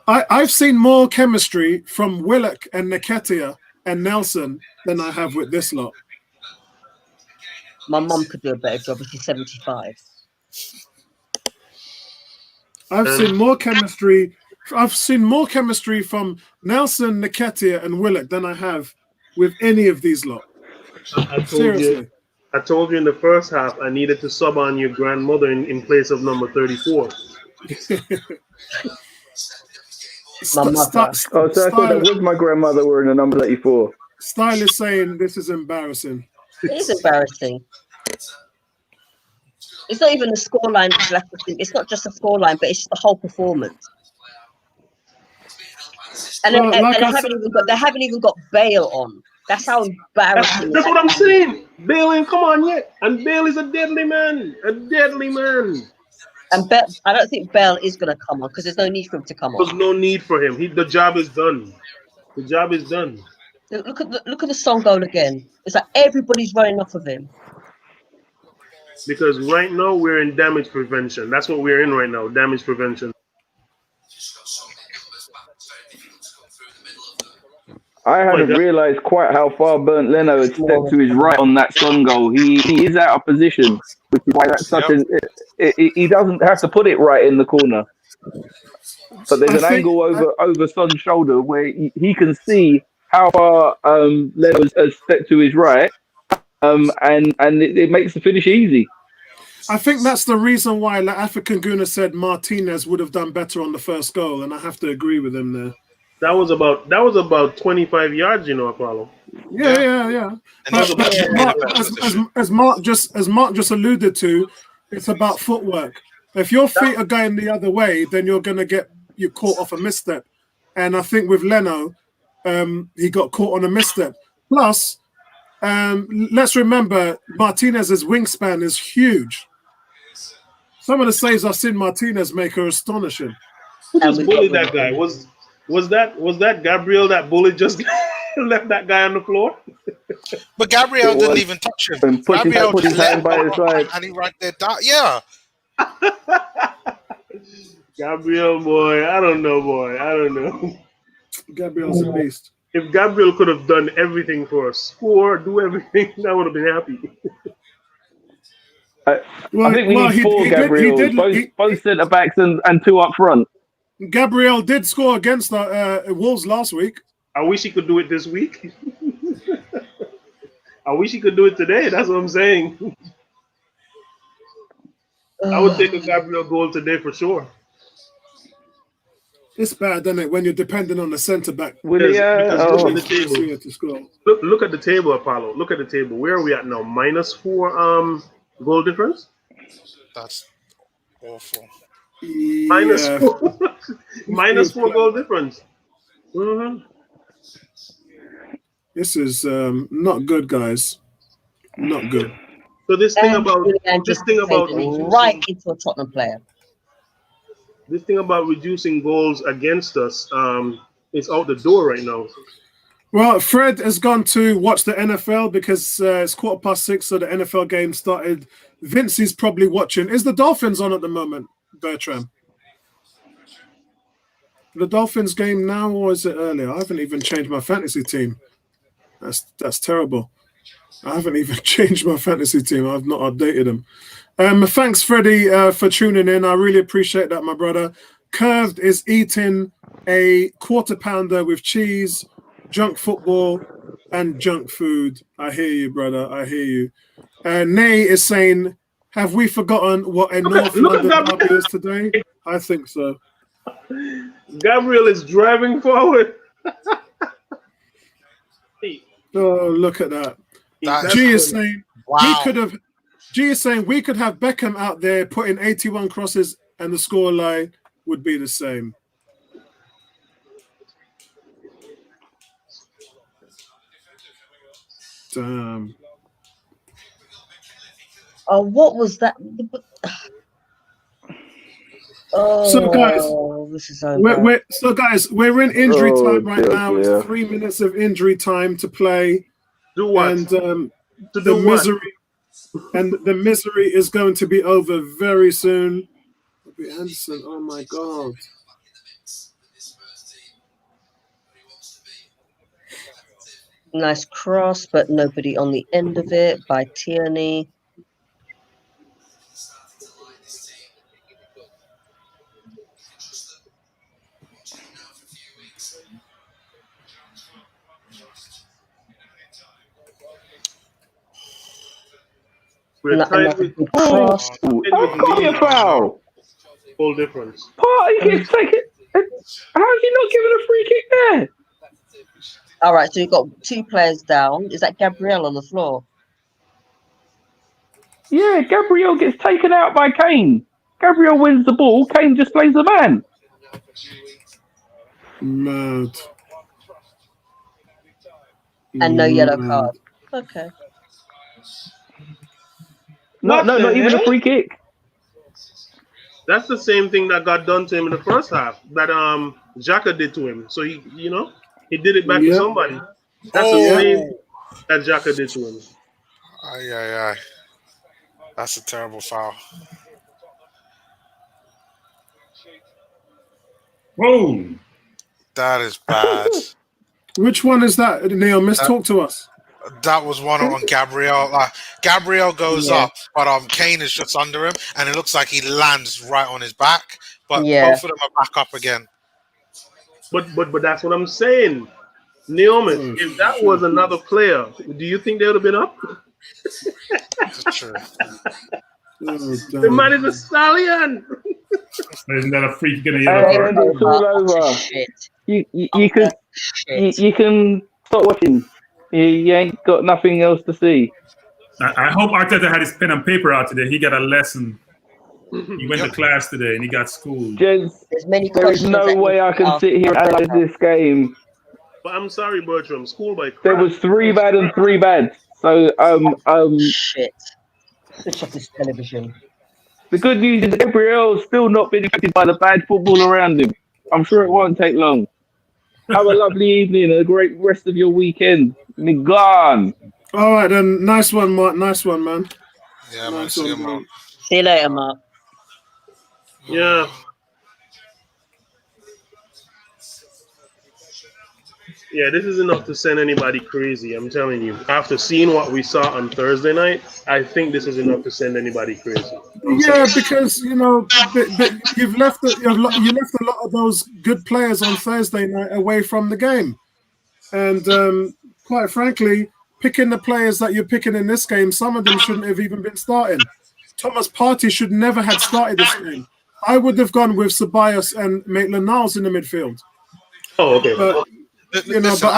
I've seen more chemistry from Willock and Nketiah and Nelson than I have with this lot. My mum could do a better job, but she's 75. I've seen more chemistry. I've seen more chemistry from Nelson, Nketiah, and Willock than I have with any of these lot. Seriously. I told you in the first half I needed to sub on your grandmother in place of number 34. So I thought that was my grandmother wearing a number 34. Style is saying this is embarrassing. It is embarrassing. It's not even the scoreline. It's not just the scoreline, but it's the whole performance. And they haven't even got Bale on. That's how embarrassing. That's what I'm saying. Bale ain't come on yet, and Bale is a deadly man. A deadly man. And I don't think Bale is going to come on, because there's no need for him to come on. There's no need for him. The job is done. The job is done. Look at the Son goal again. It's like everybody's running off of him. Because right now we're in damage prevention. That's what we're in right now, damage prevention. I hadn't realised quite how far Bernd Leno had stepped to his right on that Son goal. He is out of position, which is why that's such he doesn't have to put it right in the corner. But there's an angle over Son's shoulder where he can see how far Leno has stepped to his right, and it makes the finish easy. I think that's the reason why African Guna said Martinez would have done better on the first goal, and I have to agree with him there. That was about 25 yards, Apollo. Yeah. As Mark just alluded to, it's about footwork. If your feet are going the other way, then you're going to get you caught off a misstep. And I think with Leno, he got caught on a misstep. Plus, let's remember Martinez's wingspan is huge. Some of the saves I've seen Martinez make are astonishing. Who just bullied that guy? Was that Gabriel that bullied just left that guy on the floor? But Gabriel didn't even touch him. Gabriel put his hand by his side, and he right there. Yeah. Gabriel, boy, I don't know, boy. I don't know. Gabriel's a beast. If Gabriel could have done everything for us, score, do everything, I would have been happy. I think we need four Gabriels, both centre backs and two up front. Gabriel did score against the Wolves last week. I wish he could do it this week. I wish he could do it today. That's what I'm saying. I would take a Gabriel goal today for sure. It's bad, isn't it, when you're depending on the centre back? Look at the table. Look at the table, Apollo. Look at the table. Where are we at now? -4 goal difference? That's awful. Yeah. -4 goal difference. Mm-hmm. This is not good, guys. Not good. So this thing about right into a Tottenham player. This thing about reducing goals against us is out the door right now. Well, Fred has gone to watch the NFL because it's 6:15, so the NFL game started. Vince is probably watching. Is the Dolphins on at the moment, Bertram? The Dolphins game now, or is it earlier? I haven't even changed my fantasy team. That's terrible. I haven't even changed my fantasy team. I've not updated them. Thanks, Freddie, for tuning in. I really appreciate that, my brother. Curved is eating a quarter pounder with cheese, junk football, and junk food. I hear you, brother. I hear you. Nay is saying, have we forgotten what a North London derby is today? I think so. Gabriel is driving forward. Oh, look at that. G is saying we could have Beckham out there putting 81 crosses and the scoreline would be the same. Damn. Oh, what was that? Oh, so guys, this is so we're in injury time right now. It's 3 minutes of injury time to play. Do what? And the misery is going to be over very soon. Anderson, oh my God. Nice cross, but nobody on the end of it by Tierney. We're tied with cross. Foul. Goal difference. Party gets taken. How's he not giving a free kick there? All right, so you've got 2 players down. Is that Gabriel on the floor? Yeah, Gabriel gets taken out by Kane. Gabriel wins the ball. Kane just plays the man. Mad. And no yellow card. Okay. Not even a free kick. That's the same thing that got done to him in the first half. That Xhaka did to him. So he did it back to somebody. That's the same that Xhaka did to him. Aye. That's a terrible foul. Whoa. That is bad. Which one is that, Neil? Talk to us. That was one on Gabriel. Gabriel goes up, but Kane is just under him, and it looks like he lands right on his back. But both of them are back up again. But that's what I'm saying. Neoman, if that was another player, do you think they would have been up? That's true. The man is a stallion. Isn't that a freak in a yellow card? It's all over. You can stop watching. You ain't got nothing else to see. I hope Arteta had his pen and paper out today. He got a lesson. He went to class today and he got schooled. There's no way I can sit here and analyze this game. But I'm sorry, Bertram. School by crap. There was 3 bad and 3 bad. So shit. Switch off this television. The good news is Gabriel's still not been affected by the bad football around him. I'm sure it won't take long. Have a lovely evening and a great rest of your weekend. Me gone. All right, then. Nice one, Mark. Nice one, man. Yeah, man. See you, Mark. See you later, Mark. Yeah. Yeah, this is enough to send anybody crazy. I'm telling you. After seeing what we saw on Thursday night, I think this is enough to send anybody crazy. Yeah, because but you left a lot of those good players on Thursday night away from the game, and quite frankly, picking the players that you're picking in this game, some of them shouldn't have even been starting. Thomas Partey should never have started this game. I would have gone with Ceballos and Maitland-Niles in the midfield. Oh, okay. But Listen,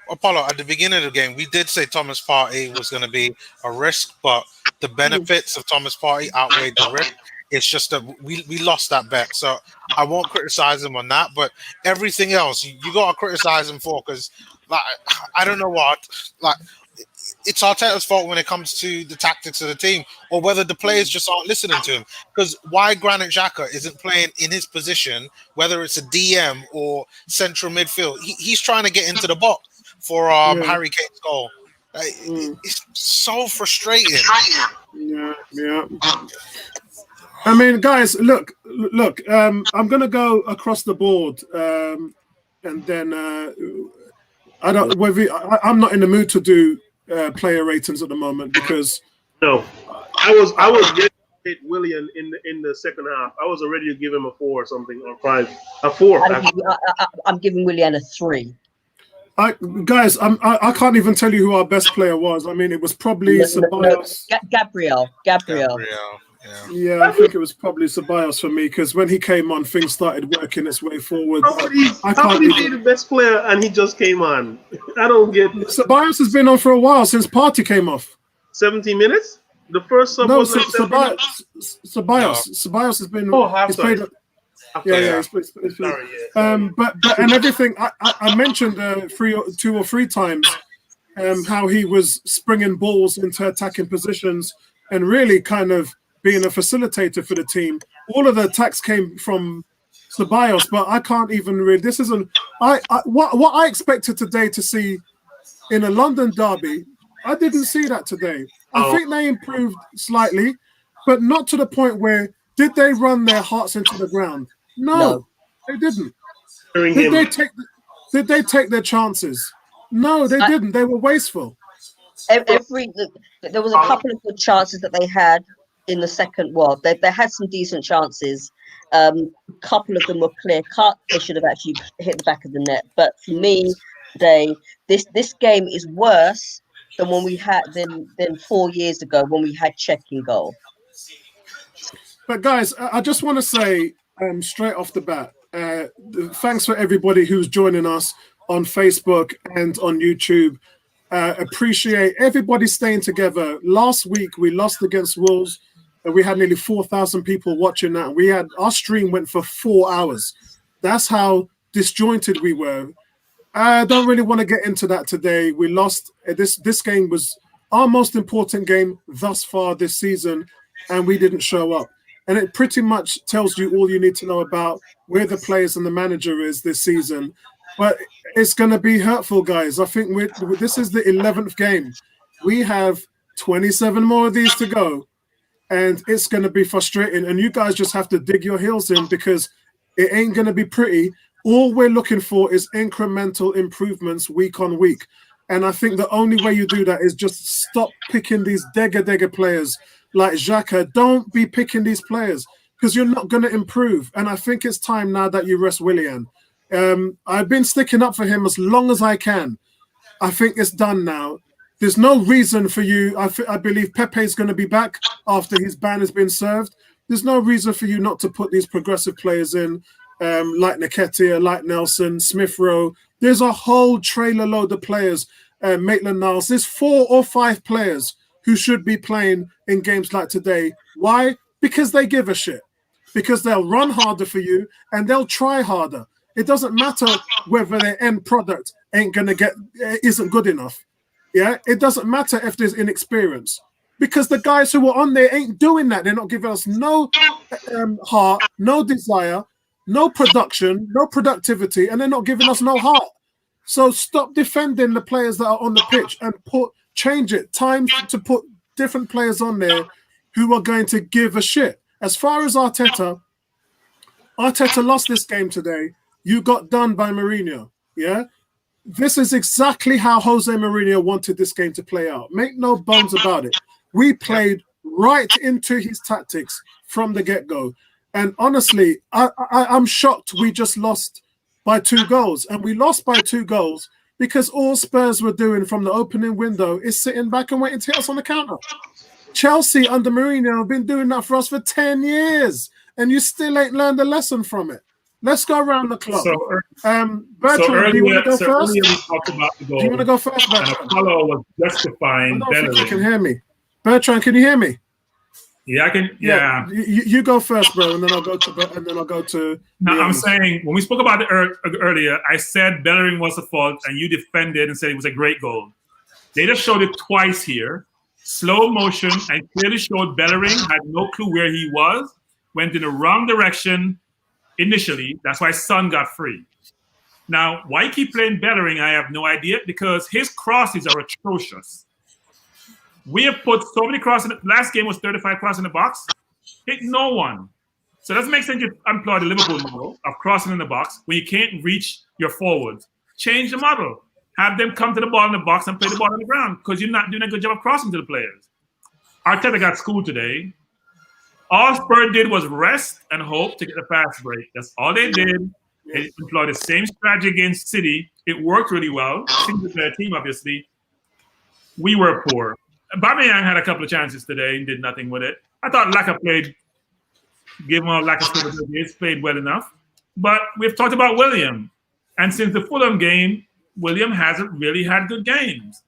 Apollo, at the beginning of the game, we did say Thomas Partey was going to be a risk, but the benefits of Thomas Partey outweighed the risk. It's just that we lost that bet. So I won't criticize him on that, but everything else you got to criticize him for, because like I don't know what, like it's Arteta's fault when it comes to the tactics of the team, or whether the players just aren't listening to him. Because why Granit Xhaka isn't playing in his position, whether it's a DM or central midfield, he's trying to get into the box for Harry Kane's goal. It's so frustrating. Yeah. I mean, guys, look. I'm gonna go across the board, and then I don't. I'm not in the mood to do player ratings at the moment because no, I was ready to hit Willian in the second half. I was ready to give him a 4 or something, or 5, a 4. I'm giving Willian a 3. I can't even tell you who our best player was. I mean, it was probably Ceballos. Gabriel. Yeah, I think it was probably Ceballos for me because when he came on, things started working its way forward. How could he be the best player and he just came on? I don't get it. Ceballos has been on for a while since Partey came off. 17 minutes? The first sub was like Ceballos has been. He's played. Yeah. But and everything I mentioned 2 or 3 times how he was springing balls into attacking positions and really kind of being a facilitator for the team. All of the attacks came from Ceballos, but I can't even read. This isn't. What I expected today to see in a London derby, I didn't see that today. I think they improved slightly, but not to the point where did they run their hearts into the ground? No, they didn't. Did they take their chances? No, they didn't. They were wasteful. There was a couple of good chances that they had in the second. Well, they had some decent chances. A couple of them were clear cut. They should have actually hit the back of the net. But for me, this game is worse than when we had than 4 years ago when we had Cech in goal. But guys, I just want to say straight off the bat, thanks for everybody who's joining us on Facebook and on YouTube. Appreciate everybody staying together. Last week we lost against Wolves, and we had nearly 4,000 people watching that. Our stream went for 4 hours. That's how disjointed we were. I don't really want to get into that today. We lost. This game was our most important game thus far this season, and we didn't show up. And it pretty much tells you all you need to know about where the players and the manager is this season. But it's going to be hurtful, guys. I think this is the 11th game. We have 27 more of these to go, and it's going to be frustrating. And you guys just have to dig your heels in because it ain't going to be pretty. All we're looking for is incremental improvements week on week. And I think the only way you do that is just stop picking these degger players like Xhaka. Don't be picking these players because you're not going to improve. And I think it's time now that you rest Willian. I've been sticking up for him as long as I can. I think it's done now. There's no reason for you. I believe Pepe's going to be back after his ban has been served. There's no reason for you not to put these progressive players in, like Nketiah, like Nelson, Smith Rowe. There's a whole trailer load of players, Maitland-Niles. There's 4 or 5 players who should be playing in games like today. Why? Because they give a shit. Because they'll run harder for you and they'll try harder. It doesn't matter whether their end product isn't good enough. Yeah, it doesn't matter if there's inexperience because the guys who are on there ain't doing that. They're not giving us no heart, no desire, no production, no productivity, and they're not giving us no heart. So stop defending the players that are on the pitch and change it. Time to put different players on there who are going to give a shit. As far as Arteta, Arteta lost this game today. You got done by Mourinho. Yeah? This is exactly how Jose Mourinho wanted this game to play out. Make no bones about it. We played right into his tactics from the get-go. And honestly, I'm shocked we just lost by 2 goals. And we lost by 2 goals because all Spurs were doing from the opening window is sitting back and waiting to hit us on the counter. Chelsea under Mourinho have been doing that for us for 10 years. And you still ain't learned a lesson from it. Let's go around the clock. Bertrand, do you want to go first? Earlier we talked about the goal. Do you want to go first, Bertrand? And Apollo was justifying I don't think you Bellerin. can hear me. Bertrand, can you hear me? Yeah, I can. Yeah. You go first, bro, and then I'll go to. No, I'm saying when we spoke about it earlier, I said Bellerin was the fault, and you defended and said it was a great goal. They just showed it twice here, slow motion, and clearly showed Bellerin had no clue where he was, went in the wrong direction initially. That's why Son got free. Now, why he keep playing Bellerin, I have no idea, because his crosses are atrocious. We have put so many crosses. Last game was 35 crosses in the box. Hit no one. So it doesn't make sense to employ the Liverpool model of crossing in the box when you can't reach your forwards. Change the model. Have them come to the ball in the box and play the ball on the ground because you're not doing a good job of crossing to the players. Arteta got schooled today. All Spurs did was rest and hope to get the fast break. That's all they did. They employed the same strategy against City. It worked really well. Single player team, obviously. We were poor. Aubameyang had a couple of chances today and did nothing with it. I thought Laka played, gave him a lack of capability. He's played well enough. But we've talked about William. And since the Fulham game, William hasn't really had good games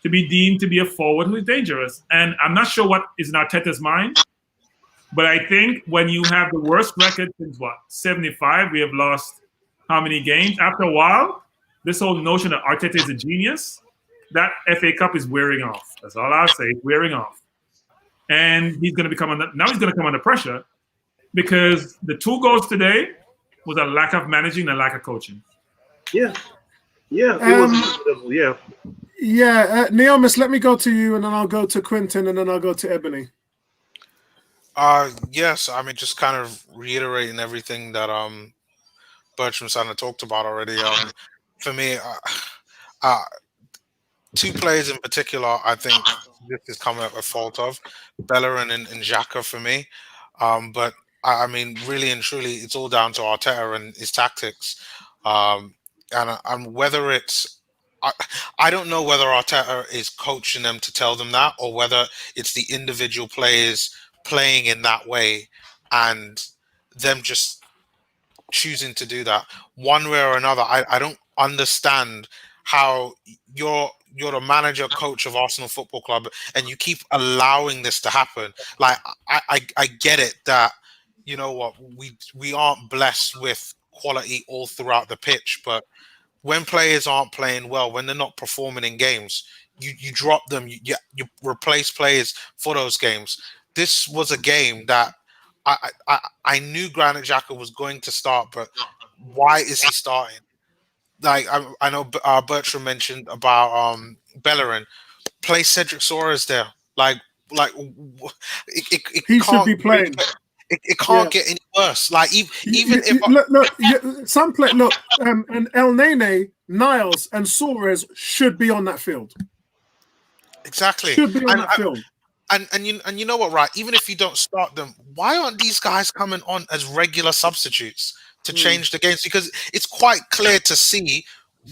to be deemed to be a forward who is dangerous. And I'm not sure what is in Arteta's mind. But I think when you have the worst record since, 75, we have lost how many games? After a while, this whole notion that Arteta is a genius, that FA Cup is wearing off. That's all I'll say, wearing off. And he's going to become under pressure because the 2 goals today was a lack of managing and a lack of coaching. Yeah. Yeah. It was, Neomis, let me go to you and then I'll go to Quinton and then I'll go to Ebony. Yes, I mean, just kind of reiterating everything that Bertrand kind of talked about already. For me, 2 players in particular, I think this is coming at a fault of Bellerin and Xhaka for me. But I mean, really and truly, it's all down to Arteta and his tactics. And whether it's, I don't know whether Arteta is coaching them to tell them that, or whether it's the individual players playing in that way and them just choosing to do that one way or another. I don't understand how you're the manager, coach of Arsenal Football Club, and you keep allowing this to happen. Like, I get it that, you know what, we aren't blessed with quality all throughout the pitch, but when players aren't playing well, when they're not performing in games, you drop them, you replace players for those games. This was a game that I knew Granit Xhaka was going to start, but why is he starting? Like, I know Bertrand mentioned about Bellerin. Play Cedric Soares there. Like he should be playing. It can't get any worse. Like even and El Nene, Niles, and Soares should be on that field. Exactly. Should be on that field. And you know what, right? Even if you don't start them, why aren't these guys coming on as regular substitutes to change the games? Because it's quite clear to see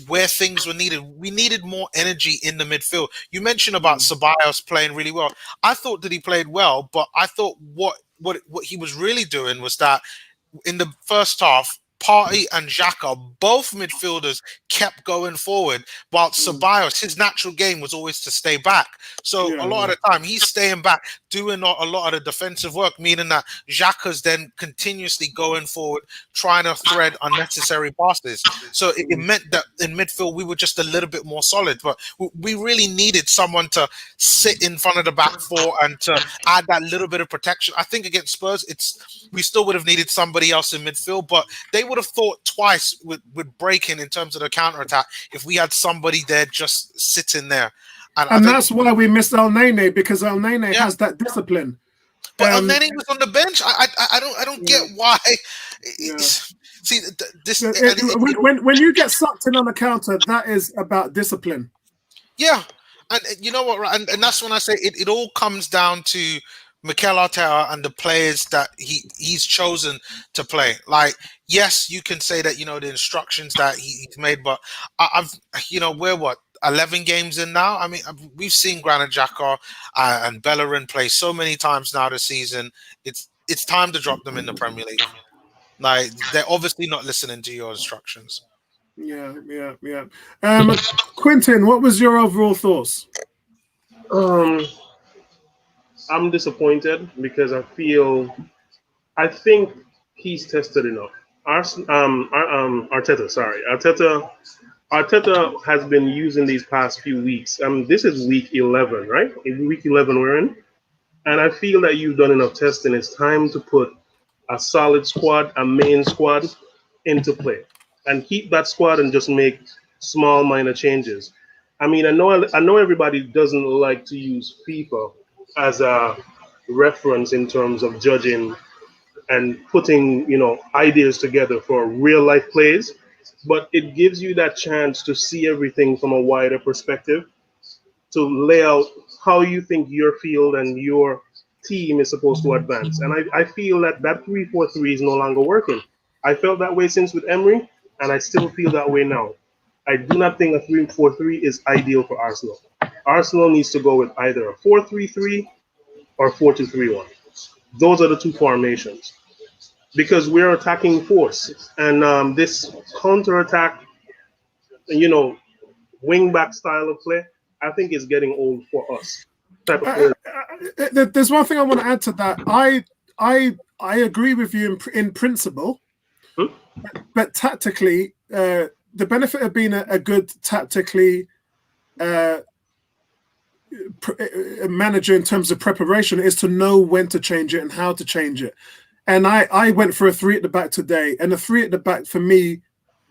where things were needed. We needed more energy in the midfield. You mentioned about Ceballos playing really well. I thought that he played well, but I thought what he was really doing was that in the first half, Partey and Xhaka, both midfielders, kept going forward, while Ceballos, his natural game was always to stay back. So a lot of the time, he's staying back, doing a lot of the defensive work, meaning that Xhaka's then continuously going forward, trying to thread unnecessary passes. So it meant that in midfield, we were just a little bit more solid, but we really needed someone to sit in front of the back 4 and to add that little bit of protection. I think against Spurs, we still would have needed somebody else in midfield, but they would have thought twice with breaking in terms of the counter-attack if we had somebody there just sitting there. And that's why we missed El Nene, because El Nene has that discipline. But Elneny was on the bench. I don't get why. Yeah. See this. When you get sucked in on a counter, that is about discipline. Yeah, and you know what, right? And that's when I say it all comes down to Mikel Arteta and the players that he's chosen to play. Like, yes, you can say that, the instructions that he's made, but I've we're what, 11 games in now? I mean, we've seen Granit Xhaka and Bellerin play so many times now this season. It's time to drop them in the Premier League. Like, they're obviously not listening to your instructions. Yeah. Quintin, what was your overall thoughts? I'm disappointed because I think he's tested enough. Arteta has been using these past few weeks. This is week 11, right? In week 11 we're in, and I feel that you've done enough testing. It's time to put a solid squad, a main squad, into play, and keep that squad and just make small minor changes. I mean, I know everybody doesn't like to use FIFA as a reference in terms of judging and putting, ideas together for real life plays, but it gives you that chance to see everything from a wider perspective, to lay out how you think your field and your team is supposed to advance. And I feel that 3-4-3 is no longer working. I felt that way since with Emery, and I still feel that way now. I do not think a 3-4-3 is ideal for Arsenal. Arsenal needs to go with either a 4-3-3 or 4-2-3-1. Those are the two formations, because we're attacking force, and this counter-attack, wing-back style of play, I think is getting old for us. There's one thing I want to add to that. I agree with you in principle, but tactically, the benefit of being a good tactically manager in terms of preparation is to know when to change it and how to change it. And I went for a 3 at the back today, and a 3 at the back for me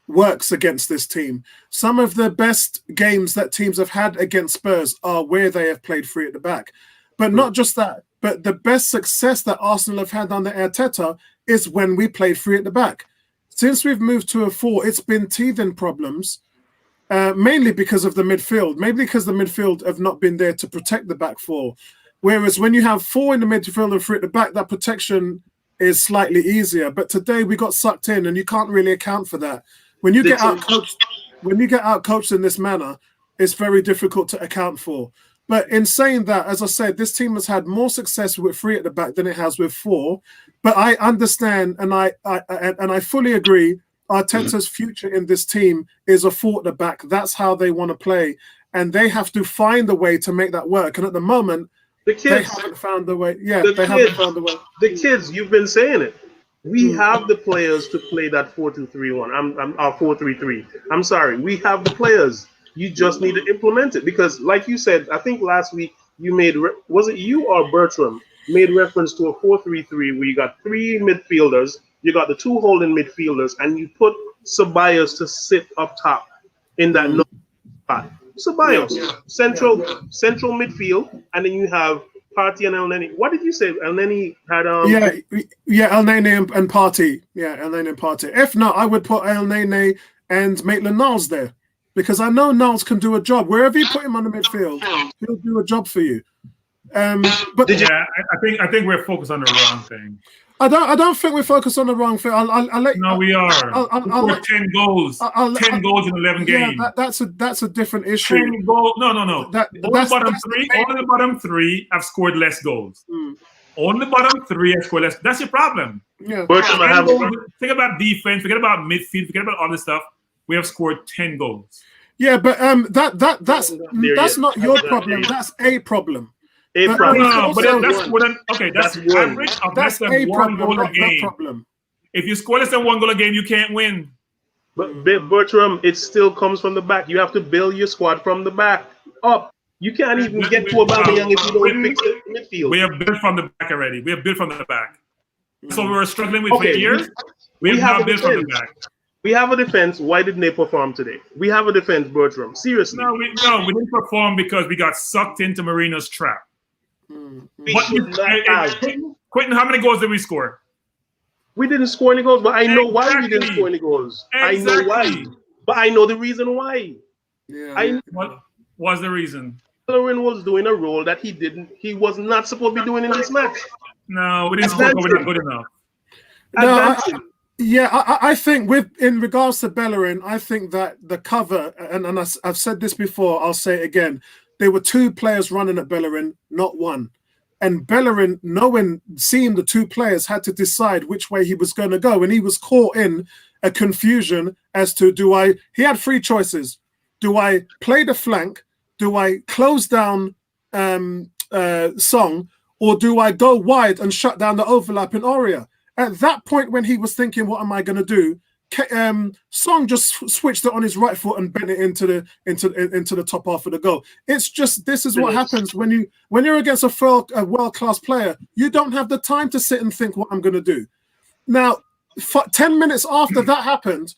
works against this team. Some of the best games that teams have had against Spurs are where they have played 3 at the back. But not just that, but the best success that Arsenal have had under Arteta is when we played 3 at the back. Since we've moved to a 4, it's been teething problems, mainly because of the midfield. Maybe because the midfield have not been there to protect the back 4. Whereas when you have 4 in the midfield and 3 at the back, that protection is slightly easier. But today we got sucked in, and you can't really account for that. When you get outcoached in this manner, it's very difficult to account for. But in saying that, as I said, this team has had more success with 3 at the back than it has with 4. But I understand, and I fully agree, Arteta's future in this team is a 4 at the back. That's how they want to play, and they have to find a way to make that work. And at the moment, they haven't found the way. Yeah, they haven't found the way. The kids, you've been saying it. We have the players to play that 4-2-3-1. 4-3-3. I'm sorry, we have the players. You just need to implement it, because, like you said, I think last week you made, was it you or Bertram, made reference to a 4-3-3 where you got 3 midfielders, you got the 2 holding midfielders, and you put Ceballos to sit up top in that spot. Ceballos, central midfield, and then you have Partey and Elneny. What did you say? Elneny had Elneny and Partey. Yeah, Elneny and Partey. If not, I would put Elneny and Maitland-Niles there, because I know Niles can do a job. Wherever you put him on the midfield, he'll do a job for you. But I think we're focused on the wrong thing. I don't think we're focused on the wrong thing. We are. I'll let 10 goals. 10 goals in 11 games. That's a different issue. 10 goals. No. Only the bottom three have scored less goals. Only the bottom 3 have scored less. That's your problem. Yeah. Think about defense. Forget about midfield. Forget about all this stuff. We have scored 10 goals. Yeah, but that's not your problem. That's a problem. That's average of less than 1 goal a game. If you score less than 1 goal a game, you can't win. But Bertram, it still comes from the back. You have to build your squad from the back up. You can't even get to Aubameyang if you don't fix the midfield. We have built from the back already. We have built from the back. So we were struggling with for years. We have now built from the back. We have a defense. Why didn't they perform today? We have a defense, Bertram. Seriously. No, we didn't perform because we got sucked into Mourinho's trap. We should not have. Quentin, how many goals did we score? We didn't score any goals, but I know why we didn't score any goals. I know why, but I know the reason why. Yeah. What was the reason? Bellerin was doing a role that he was not supposed to be doing in this match. No, we didn't score, but we're not good enough. I think in regards to Bellerin, I think that the cover, and I've said this before, I'll say it again, there were two players running at Bellerin, not one. And Bellerin, seeing the two players, had to decide which way he was going to go. And he was caught in a confusion as to he had three choices. Do I play the flank? Do I close down Song? Or do I go wide and shut down the overlap in Aria? At that point, when he was thinking, what am I going to do? Song just switched it on his right foot and bent it into the top half of the goal. It's just, this is what happens when you're against a world-class player. You don't have the time to sit and think what I'm going to do. Now, 10 minutes after that happened,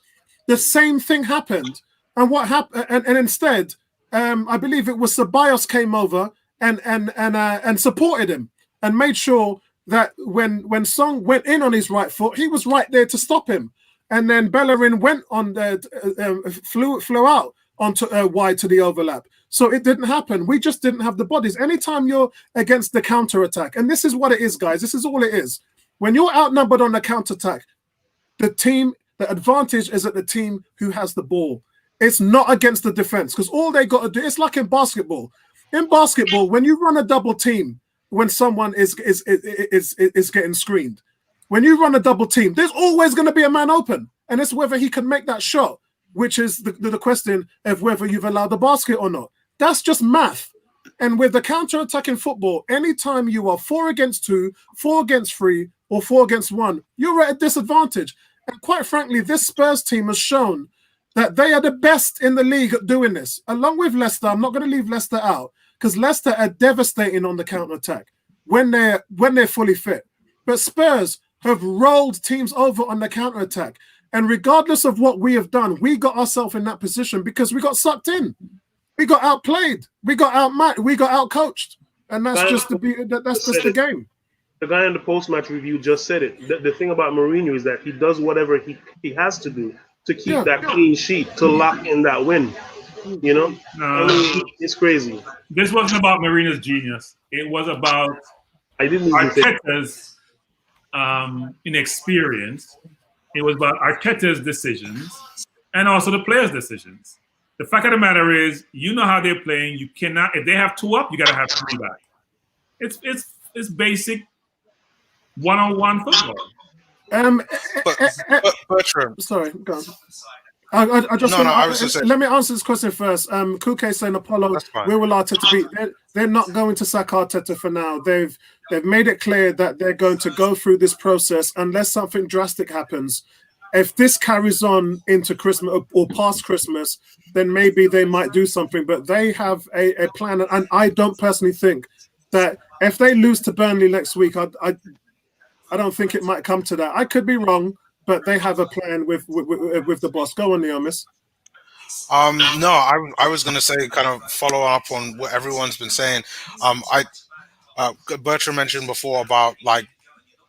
the same thing happened. And what happened? And instead, I believe it was Ceballos came over and supported him and made sure that when Song went in on his right foot, he was right there to stop him. And then Bellerin went on flew out onto wide to the overlap. So it didn't happen. We just didn't have the bodies. Anytime you're against the counter-attack, and this is what it is, guys, this is all it is. When you're outnumbered on the counter-attack, the advantage is at the team who has the ball. It's not against the defense, because all they got to do, it's like in basketball. In basketball, when you run a double team, when someone is getting screened, when you run a double team, there's always going to be a man open, and it's whether he can make that shot, which is the question of whether you've allowed the basket or not. That's just math. And with the counter-attack in football, anytime you are 4 against 2, 4 against 3, or 4 against 1, you're at a disadvantage. And quite frankly, this Spurs team has shown that they are the best in the league at doing this. Along with Leicester, I'm not going to leave Leicester out, because Leicester are devastating on the counter-attack when they're fully fit. But Spurs have rolled teams over on the counter-attack. And regardless of what we have done, we got ourselves in that position because we got sucked in. We got outplayed. We got outmatched. We got outcoached. And that's just the game. The guy in the post-match review just said it. The thing about Mourinho is that he does whatever he has to do to keep that clean sheet, to lock in that win. You know? I mean, it's crazy. This wasn't about Mourinho's genius. It was about Arteta's inexperience. It was about Arteta's decisions and also the players' decisions. The fact of the matter is, you know how they're playing. You cannot, if they have 2 up, you got to have 3 back. It's basic one-on-one football. Bertram. Sorry, go on. Let me answer this question first. Kuke saying Apollo, where will Arteta be? They're not going to sack Arteta for now. They've made it clear that they're going to go through this process unless something drastic happens. If this carries on into Christmas or past Christmas, then maybe they might do something. But they have a plan, and I don't personally think that if they lose to Burnley next week, I don't think it might come to that. I could be wrong. But they have a plan with the boss. Go on, Neomis. No, I was going to say, kind of follow up on what everyone's been saying. Bertram mentioned before about like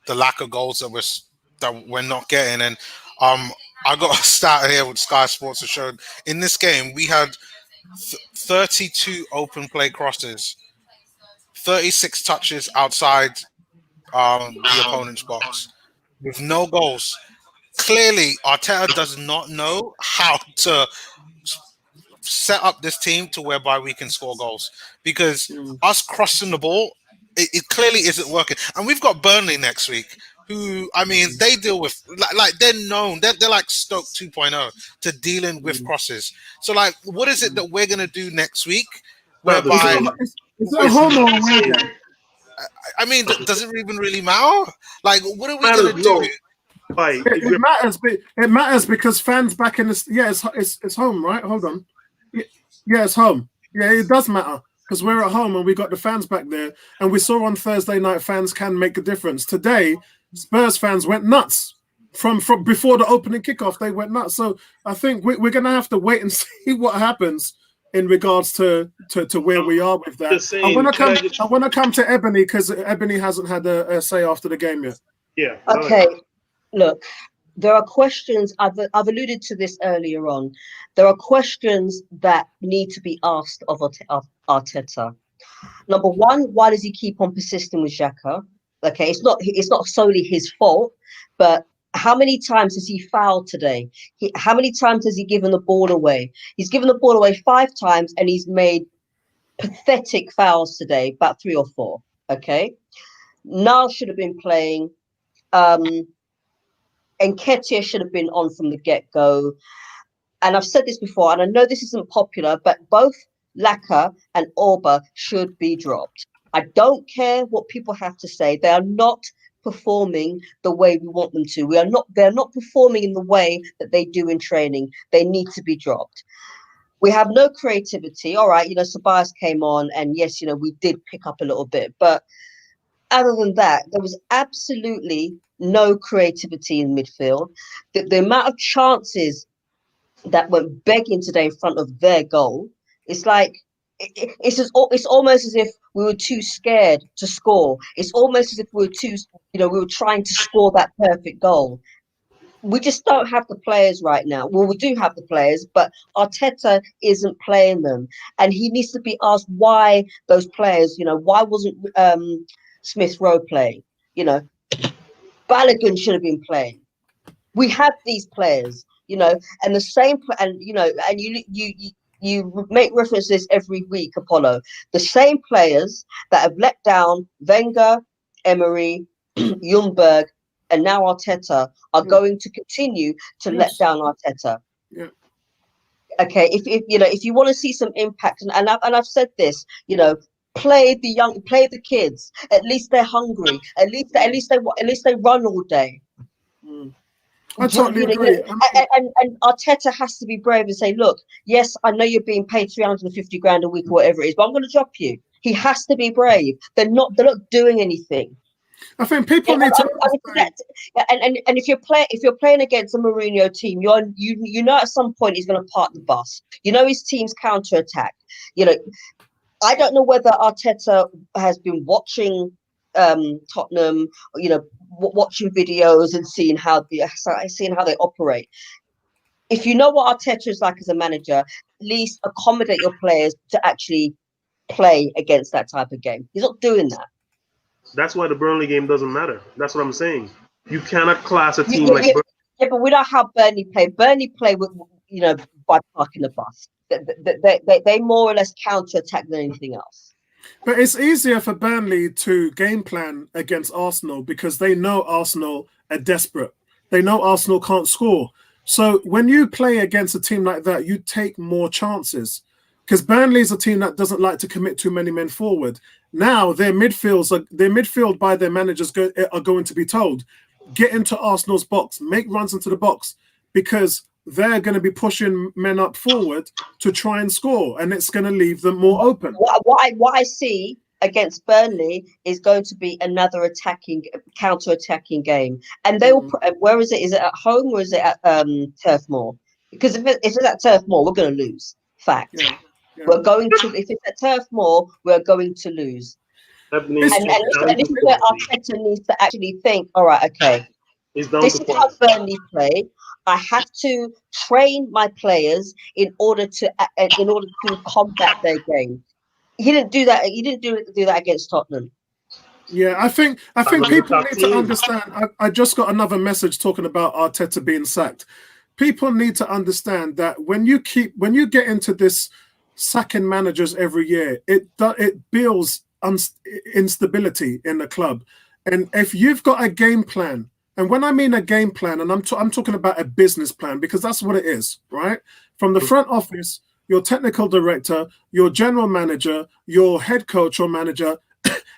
the lack of goals that we're not getting, and I got a stat here with Sky Sports that showed in this game we had 32 open play crosses, 36 touches outside the opponent's box, with no goals. Clearly, Arteta does not know how to set up this team to whereby we can score goals, because us crossing the ball, it clearly isn't working. And we've got Burnley next week, who, I mean, they deal with, like they're known, they're like Stoke 2.0 to dealing with crosses. So, like, what is it that we're going to do next week? Whereby, is it a home or away game? I mean, does it even really matter? Like, what are we going to do? It matters because fans back in this. Yeah, it's home, right? Hold on. Yeah, it's home. Yeah, it does matter because we're at home and we got the fans back there. And we saw on Thursday night fans can make a difference. Today, Spurs fans went nuts from before the opening kickoff. They went nuts. So I think we're gonna have to wait and see what happens in regards to where we are with that. Just saying, I want to come to Ebony because Ebony hasn't had a say after the game yet. Yeah. Okay. Look, there are questions. I've alluded to this earlier on. There are questions that need to be asked of Arteta. Number one, why does he keep on persisting with Xhaka? Okay, it's not solely his fault, but how many times has he fouled today? How many times has he given the ball away? He's given the ball away 5 times, and he's made pathetic fouls today, about 3 or 4. Okay, Niall should have been playing. Nketiah should have been on from the get-go. And I've said this before, and I know this isn't popular, but both Laka and Orba should be dropped. I don't care what people have to say. They are not performing the way we want them to. They're not performing in the way that they do in training. They need to be dropped. We have no creativity. All right, Sabias came on, and yes, we did pick up a little bit. But other than that, there was absolutely no creativity in midfield. The amount of chances that went begging today in front of their goal, it's like it's almost as if we were too scared to score. It's almost as if we were trying to score that perfect goal. We just don't have the players right now. Well, we do have the players, but Arteta isn't playing them, and he needs to be asked why those players. Why wasn't Smith Rowe playing? Balogun should have been playing. We have these players, and the same, and you make reference to this every week, Apollo. The same players that have let down Wenger, Emery, Ljungberg, and now Arteta are going to continue to let down Arteta. Yeah. Okay, if you want to see some impact, and I've said this, play the kids. At least they're hungry. At least they run all day. I totally agree. And Arteta has to be brave and say, look, yes, I know you're being paid 350 grand a week or whatever it is, but I'm going to drop you. He has to be brave. They're not doing anything. I think people need to. And if you're playing against a Mourinho team, you know at some point he's going to park the bus. His team's counterattack. I don't know whether Arteta has been watching Tottenham, watching videos and seeing how they operate. If you know what Arteta is like as a manager, at least accommodate your players to actually play against that type of game. He's not doing that. That's why the Burnley game doesn't matter. That's what I'm saying. You cannot class a team like Burnley. Yeah, but we know how Burnley play. Burnley play with, by parking the bus. They more or less counter-attack than anything else. But it's easier for Burnley to game plan against Arsenal because they know Arsenal are desperate. They know Arsenal can't score. So when you play against a team like that, you take more chances. Because Burnley is a team that doesn't like to commit too many men forward. Now their midfield by their managers are going to be told, get into Arsenal's box, make runs into the box, because they're going to be pushing men up forward to try and score, and it's going to leave them more open. What I see against Burnley is going to be another counter-attacking game. And they will. Where is it? Is it at home or is it at Turf Moor? Because if it's at Turf Moor, we're going to lose. Fact. Yeah. We're going to. If it's at Turf Moor, we're going to lose. And this is where Arteta needs to actually think. All right, okay. This is how Burnley play. I have to train my players in order to combat their game. He didn't do that. He didn't do that against Tottenham. Yeah, I think people need to understand. I just got another message talking about Arteta being sacked. People need to understand that when you get into this sacking managers every year, it builds instability in the club. And if you've got a game plan, and when I mean a game plan, and I'm talking about a business plan, because that's what it is, right? From the front office, your technical director, your general manager, your head coach or manager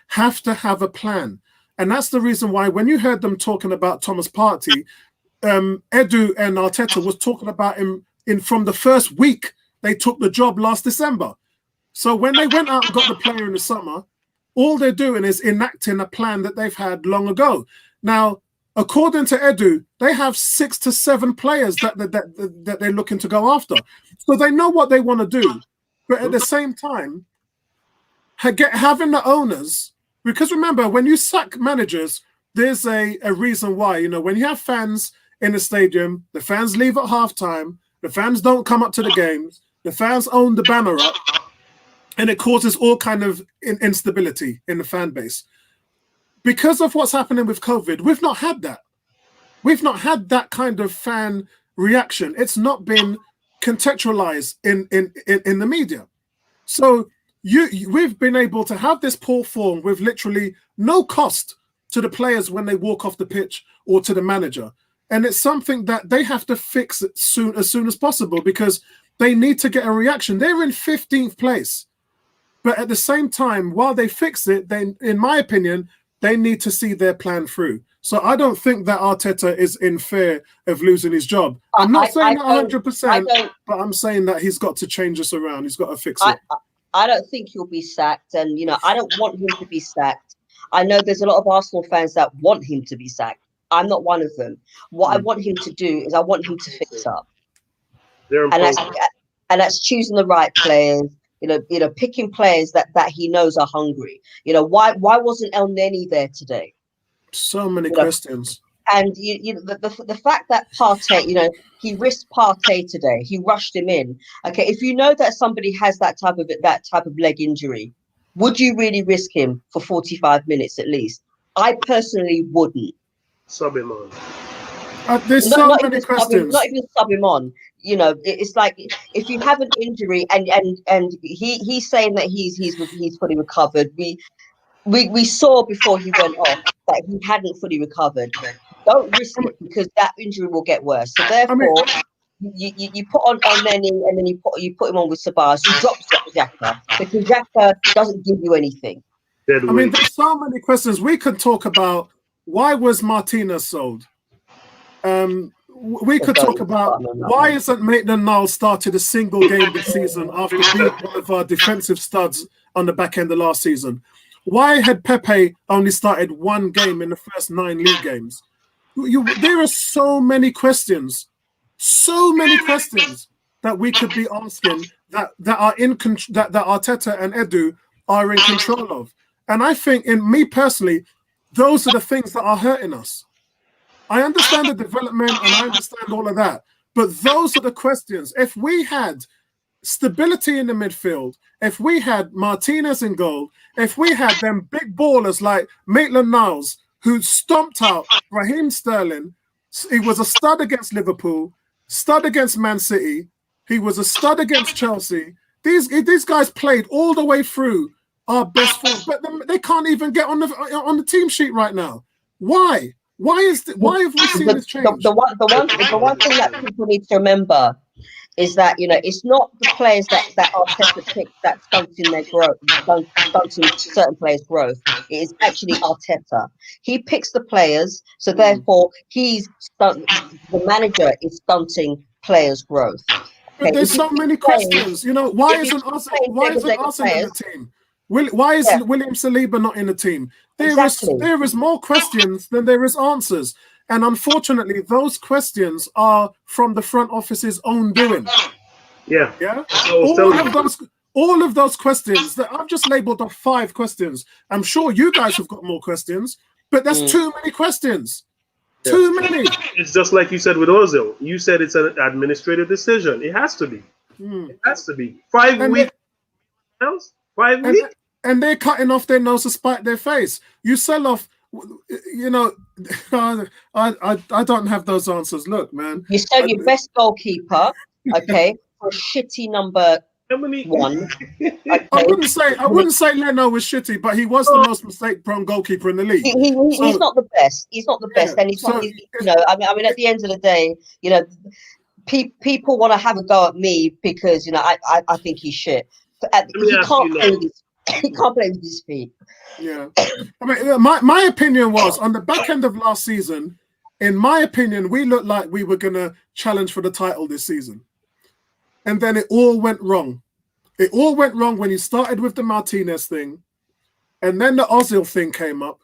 have to have a plan. And that's the reason why when you heard them talking about Thomas Partey, Edu and Arteta was talking about him from the first week they took the job last December. So when they went out and got the player in the summer, all they're doing is enacting a plan that they've had long ago. Now, according to Edu, they have 6 to 7 players that they're looking to go after. So they know what they want to do. But at the same time, having the owners, because remember, when you sack managers, there's a reason why. You know, when you have fans in the stadium, the fans leave at halftime, the fans don't come up to the games, the fans own the banner up, and it causes all kind of instability in the fan base. Because of what's happening with COVID, we've not had that. We've not had that kind of fan reaction. It's not been contextualized in the media. So we've been able to have this poor form with literally no cost to the players when they walk off the pitch or to the manager. And it's something that they have to fix as soon as possible, because they need to get a reaction. They're in 15th place. But at the same time, while they fix it, then, in my opinion, they need to see their plan through. So I don't think that Arteta is in fear of losing his job. I'm not saying that 100%, but I'm saying that he's got to change this around. He's got to fix it. I don't think he'll be sacked. And, you know, I don't want him to be sacked. I know there's a lot of Arsenal fans that want him to be sacked. I'm not one of them. What I want him to do is I want him to fix up. And that's choosing the right players. You know, picking players that he knows are hungry. You know, why wasn't El Neni there today? So many questions. And the fact that Partey, you know, he risked Partey today. He rushed him in. Okay, if you know that somebody has that type of leg injury, would you really risk him for 45 minutes at least? I personally wouldn't. Sub him on. There's so many questions. Not even sub him on. You know, it's like if you have an injury and he's saying that he's fully recovered. We saw before he went off that he hadn't fully recovered. Don't risk it, because that injury will get worse. So therefore, you put on Elneny and then you put him on with Sabas. You drop Xhaka, because Xhaka doesn't give you anything. I mean, there's so many questions. We could talk about why was Martinez sold. We could talk about why isn't Maitland-Niles started a single game this season after being one of our defensive studs on the back end of last season. Why had Pepe only started one game in the first 9 league games? There are so many questions that we could be asking that Arteta and Edu are in control of. And I think, in me personally, those are the things that are hurting us. I understand the development and I understand all of that, but those are the questions. If we had stability in the midfield, if we had Martinez in goal, if we had them big ballers like Maitland-Niles, who stomped out Raheem Sterling, he was a stud against Liverpool, stud against Man City, he was a stud against Chelsea. These guys played all the way through our best form, but they can't even get on the team sheet right now. Why? Why have we seen this change? The one thing that people need to remember is that, you know, it's not the players that Arteta picks that's stunting their growth, stunting certain players' growth. It is actually Arteta. He picks the players, so therefore the manager is stunting players' growth. But there's so many questions. You know, why isn't Arsenal in the team? Why is William Saliba not in the team? There is more questions than there is answers. And unfortunately, those questions are from the front office's own doing. Yeah. All of those questions that I've just labeled off 5 questions. I'm sure you guys have got more questions, but there's too many questions. Yeah. Too many. It's just like you said with Ozil. You said it's an administrative decision. It has to be. It has to be. 5 weeks. 5 weeks. And they're cutting off their nose to spite their face. You sell off, you know, I don't have those answers. Look, man. You sell your best goalkeeper, okay, for a shitty number 1. Okay. I wouldn't say Leno was shitty, but he was the most mistake-prone goalkeeper in the league. He's not the best. He's not the best, and he's not. You know, I mean, at the end of the day, you know, people want to have a go at me because, you know, I think he's shit. But he can't play with his feet. Yeah, I mean, my opinion was on the back end of last season. In my opinion, we looked like we were gonna challenge for the title this season, and then it all went wrong. It all went wrong when you started with the Martinez thing, and then the Ozil thing came up,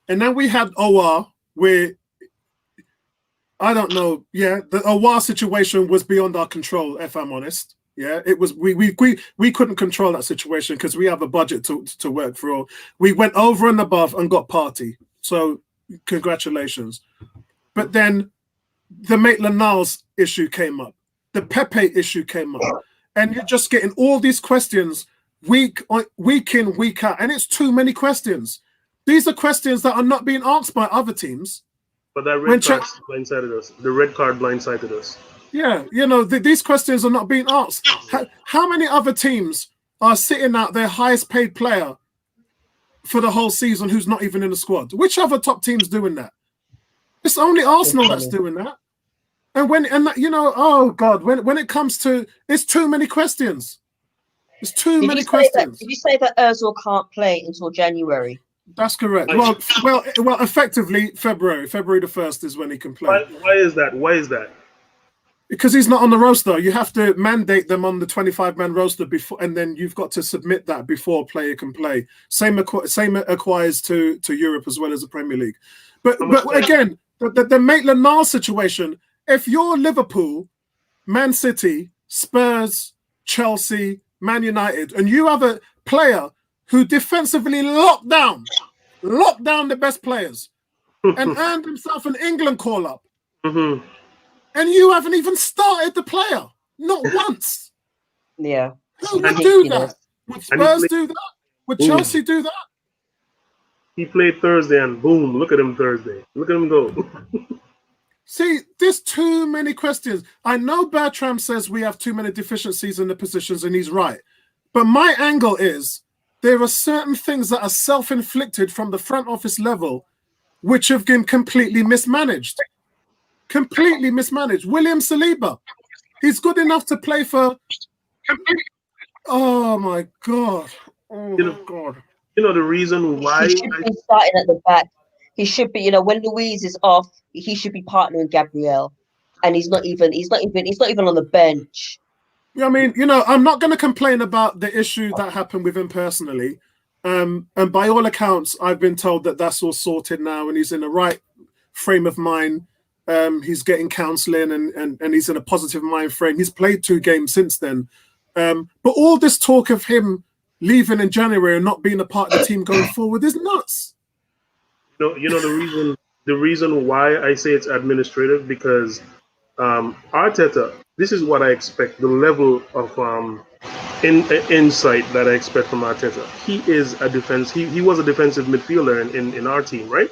and then we had OR, where I don't know. Yeah, the OR situation was beyond our control, if I'm honest. Yeah, it was we couldn't control that situation because we have a budget to work through. We went over and above and got Party. So congratulations. But then the Maitland-Niles issue came up. The Pepe issue came up. And you're just getting all these questions week in, week out. And it's too many questions. These are questions that are not being answered by other teams. But that red card blindsided us. The red card blindsided us. Yeah, you know, these questions are not being asked. How many other teams are sitting out their highest paid player for the whole season who's not even in the squad? Which other top team's doing that? It's only Arsenal that's doing that. And you know, oh God, when it comes to, it's too many questions. It's too many questions. Did you say that Ozil can't play until January? That's correct. Well, effectively February the 1st is when he can play. Why is that? Why is that? Because he's not on the roster. You have to mandate them on the 25-man roster before, and then you've got to submit that before a player can play. Same applies to Europe as well as the Premier League. But again, the Maitland-Niles situation, if you're Liverpool, Man City, Spurs, Chelsea, Man United, and you have a player who defensively locked down the best players and earned himself an England call-up, and you haven't even started the player, not once. Yeah. Who would do that? Would Spurs do that? Would Chelsea do that? He played Thursday and boom, look at him Thursday. Look at him go. See, there's too many questions. I know Bertram says we have too many deficiencies in the positions, and he's right. But my angle is there are certain things that are self-inflicted from the front office level which have been completely mismanaged. Completely mismanaged. William Saliba, he's good enough to play for... Oh, my God. Oh, my God. You know the reason why... He should be starting at the back. He should be, you know, when Louise is off, he should be partnering Gabriel, and he's not even on the bench. I mean, you know, I'm not going to complain about the issue that happened with him personally, and by all accounts, I've been told that that's all sorted now, and he's in the right frame of mind. He's getting counselling, and he's in a positive mind frame. He's played 2 games since then, but all this talk of him leaving in January and not being a part of the team going forward is nuts. You know the reason why I say it's administrative, because Arteta, this is what I expect, the level of insight that I expect from Arteta. He is a defense. He was a defensive midfielder in our team, right?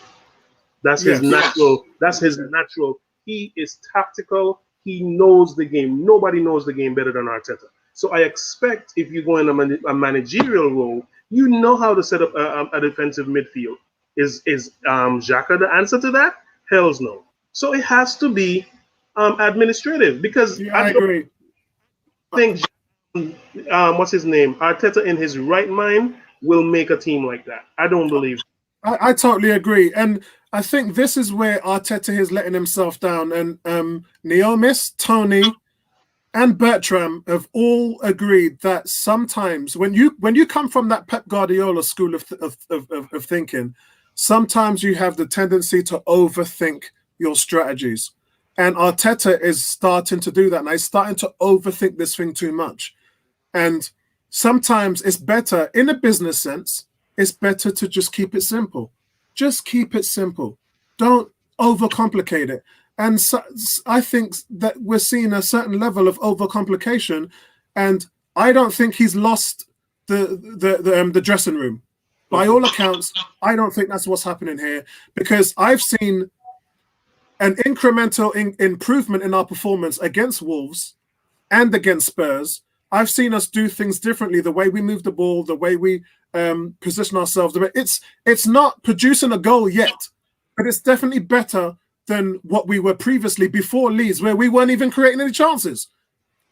That's his natural. That's his natural. He is tactical. He knows the game. Nobody knows the game better than Arteta. So I expect if you go in a managerial role, you know how to set up a defensive midfield. Is Xhaka the answer to that? Hells no. So it has to be administrative, because I agree. think what's his name? Arteta in his right mind will make a team like that. I don't believe. I totally agree, and I think this is where Arteta is letting himself down. And Neomis, Tony, and Bertram have all agreed that sometimes when you come from that Pep Guardiola school of thinking, sometimes you have the tendency to overthink your strategies. And Arteta is starting to do that. And he's starting to overthink this thing too much. And sometimes it's better, in a business sense, it's better to just keep it simple. Just keep it simple. Don't overcomplicate it. And so, I think that we're seeing a certain level of overcomplication. And I don't think he's lost the dressing room. By all accounts, I don't think that's what's happening here, because I've seen an incremental improvement in our performance against Wolves and against Spurs. I've seen us do things differently, the way we move the ball, the way we position ourselves. It's not producing a goal yet, but it's definitely better than what we were previously before Leeds, where we weren't even creating any chances.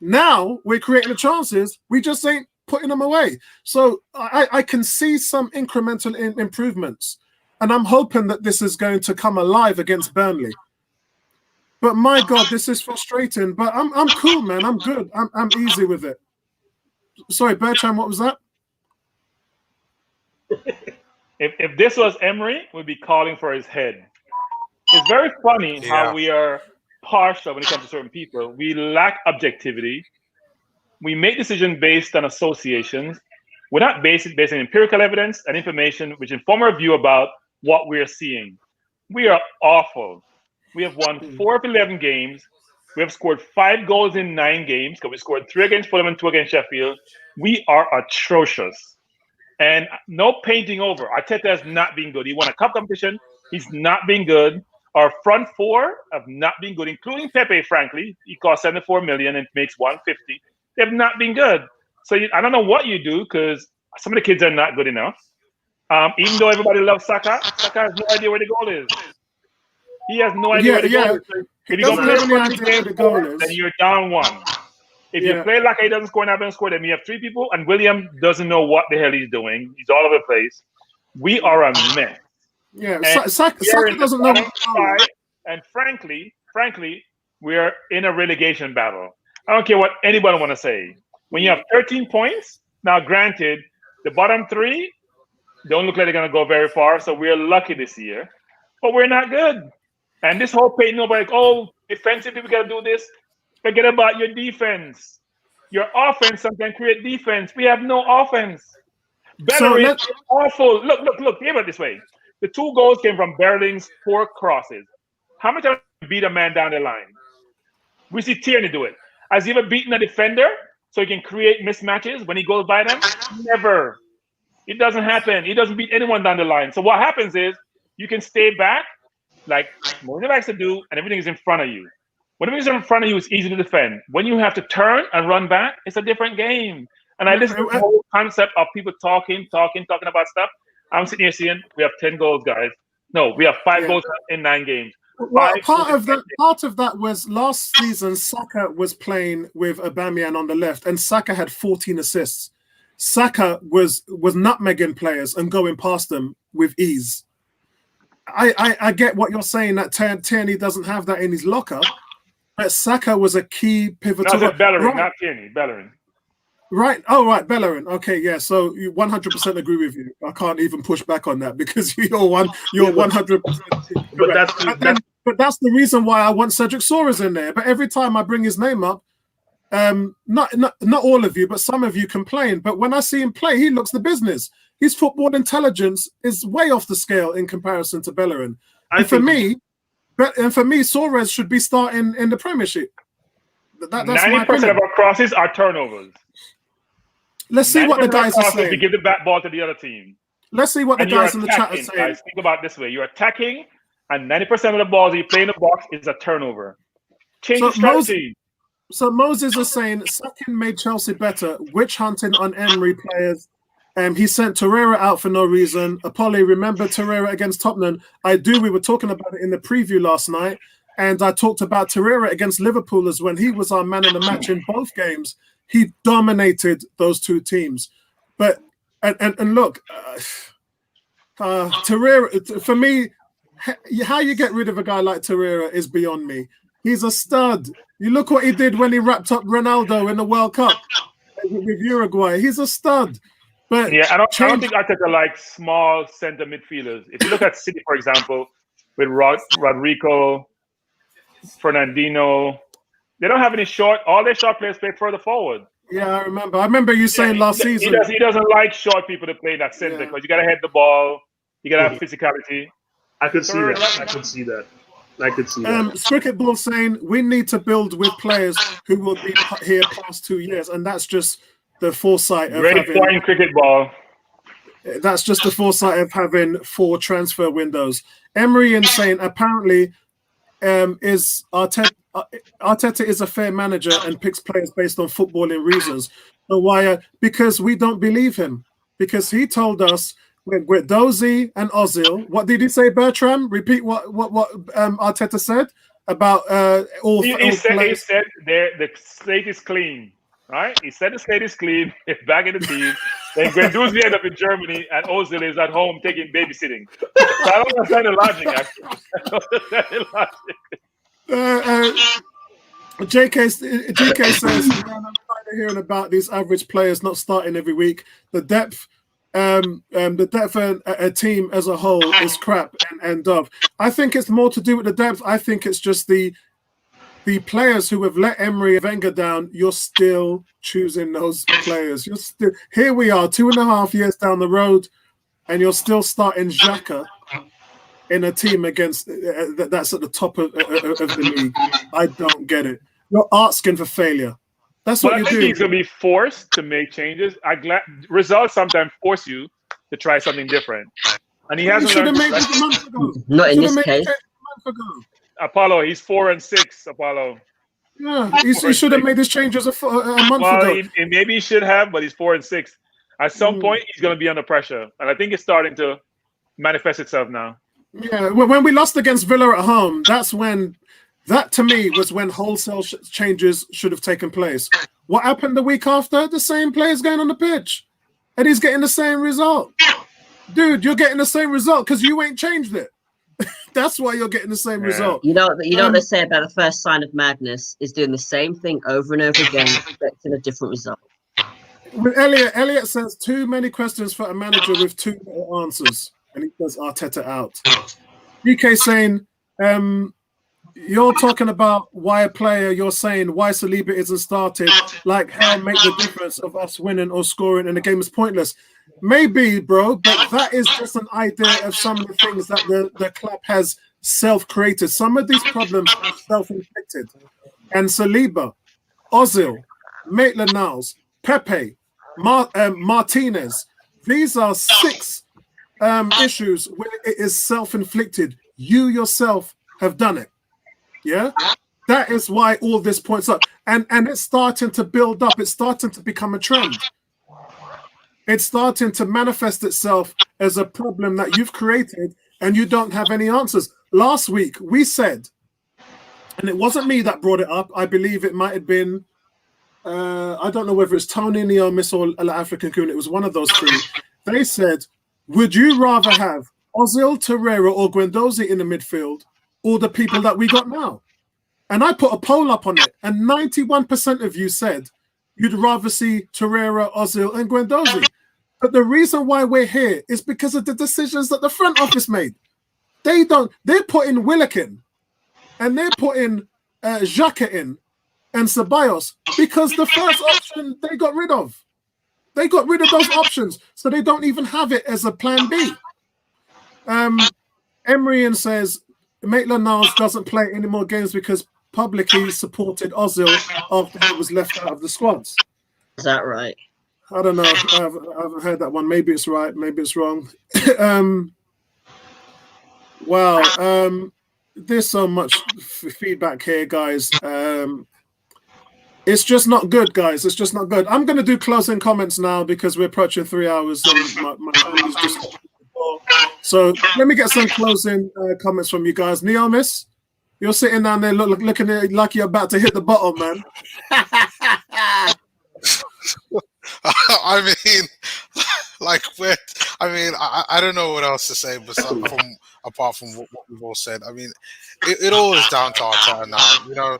Now we're creating the chances, we just ain't putting them away. So I can see some incremental improvements, and I'm hoping that this is going to come alive against Burnley. But my God, this is frustrating. But I'm cool, man. I'm good. I'm easy with it. Sorry, Bertrand, what was that? If this was Emery, we'd be calling for his head. It's very funny how we are partial when it comes to certain people. We lack objectivity. we make decisions based on associations. We're not based on empirical evidence and information which inform our view about what we're seeing. We are awful. We have won 4 of 11 games. We have scored 5 goals in 9 games because we scored 3 against Fulham and 2 against Sheffield. We are atrocious. And no painting over. Arteta has not been good. He won a cup competition. He's not been good. Our front 4 have not been good, including Pepe, frankly. He cost 74 million and makes 150. They have not been good. So I don't know what you do because some of the kids are not good enough. Even though everybody loves Saka, Saka has no idea where the goal is. He has no idea where the goal is. If you don't play the goal is, then you're down 1. If you play like he doesn't score and I don't score, then you have 3 people, and William doesn't know what the hell he's doing. He's all over the place. We are a mess. Yeah, Saka doesn't know. And frankly, we're in a relegation battle. I don't care what anybody want to say. When you have 13 points, now granted, the bottom 3 don't look like they're going to go very far, so we're lucky this year. But we're not good. And this whole painting over like, oh, defensively we got to do this. Forget about your defense. Your offense sometimes create defense. We have no offense. Bellerin is awful. Look. Think about it this way. The 2 goals came from Berling's poor crosses. How many times have you beat a man down the line? We see Tierney do it. Has he ever beaten a defender so he can create mismatches when he goes by them? Never. It doesn't happen. He doesn't beat anyone down the line. So what happens is you can stay back like Mourinho likes to do, and everything is in front of you. When everything's in front of you, it's easy to defend. When you have to turn and run back, it's a different game. And I listen to the whole concept of people talking about stuff. I'm sitting here saying, we have 10 goals, guys. No, we have 5 goals in 9 games. Well, part of that was last season, Saka was playing with Aubameyang on the left, and Saka had 14 assists. Saka was nutmegging players and going past them with ease. I get what you're saying, that Tierney doesn't have that in his locker, but Saka was a key pivotal. No, Bellerin, not Tierney, Bellerin. Right. Oh, right. Bellerin. Okay. Yeah. So you 100% agree with you. I can't even push back on that because you're 100%. But that's the reason why I want Cedric Soares in there. But every time I bring his name up, not all of you, but some of you complain. But when I see him play, he looks the business. His football intelligence is way off the scale in comparison to Bellerin. And for me, Soares should be starting in the Premiership. That's 90% of our crosses are turnovers. Let's see what the guys are saying. We give the back ball to the other team. Let's see what the guys in the chat are saying. Guys, think about it this way. You're attacking, and 90% of the balls you play in the box is a turnover. Change the strategy. So Moses is saying, Sakin made Chelsea better. Witch hunting on Emery players. He sent Torreira out for no reason. Apolli, remember Torreira against Tottenham? I do. We were talking about it in the preview last night. And I talked about Torreira against Liverpool as when he was our man of the match in both games. He dominated those 2 teams. But and look, Torreira, for me, how you get rid of a guy like Torreira is beyond me. He's a stud. You look what he did when he wrapped up Ronaldo in the World Cup with Uruguay. He's a stud. But yeah, I don't think Arteta likes small center midfielders. If you look at City, for example, with Rodrigo, Fernandinho, they don't have any short. All their short players play further forward. Yeah, I remember you saying last season. He doesn't like short people to play in that center because you got to head the ball. You got to have physicality. I could see that. Cricket Ball saying we need to build with players who will be here past 2 years, and that's just the foresight of Great point, Cricket Ball. That's just the foresight of having 4 transfer windows. Emery and saying apparently is Arteta is a fair manager and picks players based on footballing reasons. So why? Because we don't believe him. Because he told us with Dozie and Ozil. What did he say, Bertram? Repeat what Arteta said about all. He said the slate is clean. Right? He said the slate is clean. It's back in the team. Then Guendouzi ended up in Germany, and Ozil is at home taking babysitting. So I don't understand the logic, actually. I don't understand the logic. GK says, man, I'm tired of hearing about these average players not starting every week. The depth of a team as a whole is crap and I think it's more to do with the depth. I think it's just the the players who have let Emery and Wenger down, you're still choosing those players. You're still here. We are 2.5 years down the road, and you're still starting Xhaka in a team against that's at the top of the league. I don't get it. You're asking for failure. That's what I you're think doing. he's gonna be forced to make changes. Results sometimes force you to try something different, and he hasn't learned. Made this a month ago. Not in this case. Apollo, he's 4-6. Apollo. Yeah, he should have made his changes a month ago. Maybe he should have, but he's 4-6. At some point, he's going to be under pressure, and I think it's starting to manifest itself now. Yeah, when we lost against Villa at home, that to me was when wholesale changes should have taken place. What happened the week after? The same players going on the pitch, and he's getting the same result. Dude, you're getting the same result because you ain't changed it. That's why you're getting the same result. You know what they say about the first sign of madness is doing the same thing over and over again, expecting a different result. With Elliot says too many questions for a manager with too many answers, and he says Arteta out. DK saying, you're talking about why a player. You're saying why Saliba isn't started. Like how make the difference of us winning or scoring in the game is pointless. Maybe, bro, but that is just an idea of some of the things that the club has self-created. Some of these problems are self-inflicted. And Saliba, Ozil, Maitland-Niles, Pepe, Martinez, these are 6 issues where it is self-inflicted. You yourself have done it. Yeah? That is why all this points up. And it's starting to build up. It's starting to become a trend. It's starting to manifest itself as a problem that you've created and you don't have any answers. Last week, we said, and it wasn't me that brought it up. I believe it might have been, I don't know whether it's Tony Neomis or African Coon. It was one of those 3. They said, would you rather have Ozil, Torreira, or Guendouzi in the midfield or the people that we got now? And I put a poll up on it, and 91% of you said you'd rather see Torreira, Ozil, and Guendouzi. But the reason why we're here is because of the decisions that the front office made. They're putting Willock in, and they're putting Xhaka in, and Ceballos, because the first option they got rid of. They got rid of those options, so they don't even have it as a plan B. Emery says Maitland-Niles doesn't play any more games because publicly supported Ozil after he was left out of the squads. Is that right? I don't know. I haven't heard that one. Maybe it's right. Maybe it's wrong. Wow. There's so much feedback here, guys. It's just not good, guys. It's just not good. I'm going to do closing comments now because we're approaching 3 hours. And my family's just... So let me get some closing comments from you guys. Neomis, you're sitting down there looking at it like you're about to hit the bottom, man. I mean, like, I don't know what else to say apart from what we've all said. I mean, it all is down to Arteta now. You know,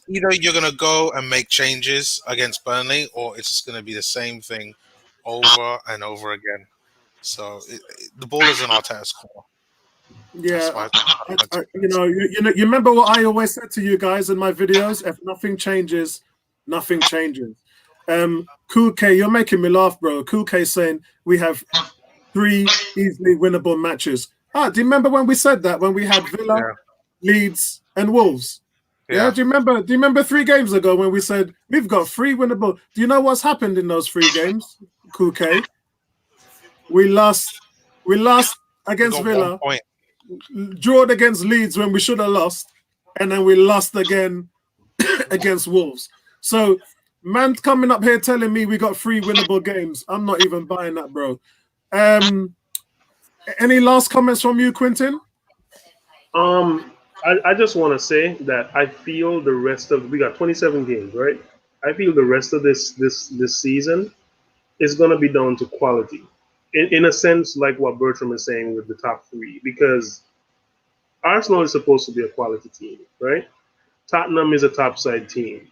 either you're going to go and make changes against Burnley, or it's just going to be the same thing over and over again. So the ball is in Arteta's court. Yeah, you remember what I always said to you guys in my videos? If nothing changes, nothing changes. Cool K, you're making me laugh, bro. Cool K saying we have 3 easily winnable matches. Do you remember when we said that when we had Villa, Leeds, and Wolves? Yeah. Do you remember 3 games ago when we said we've got 3 winnable? Do you know what's happened in those 3 games? Cool K. We lost against Villa, drawed against Leeds when we should have lost, and then we lost again against Wolves. So, man coming up here telling me we got 3 winnable games. I'm not even buying that, bro. Any last comments from you, Quentin? I just want to say that I feel the rest of we got 27 games, right? I feel the rest of this season is going to be down to quality. In a sense, like what Bertram is saying with the top 3, because Arsenal is supposed to be a quality team, right? Tottenham is a top-side team.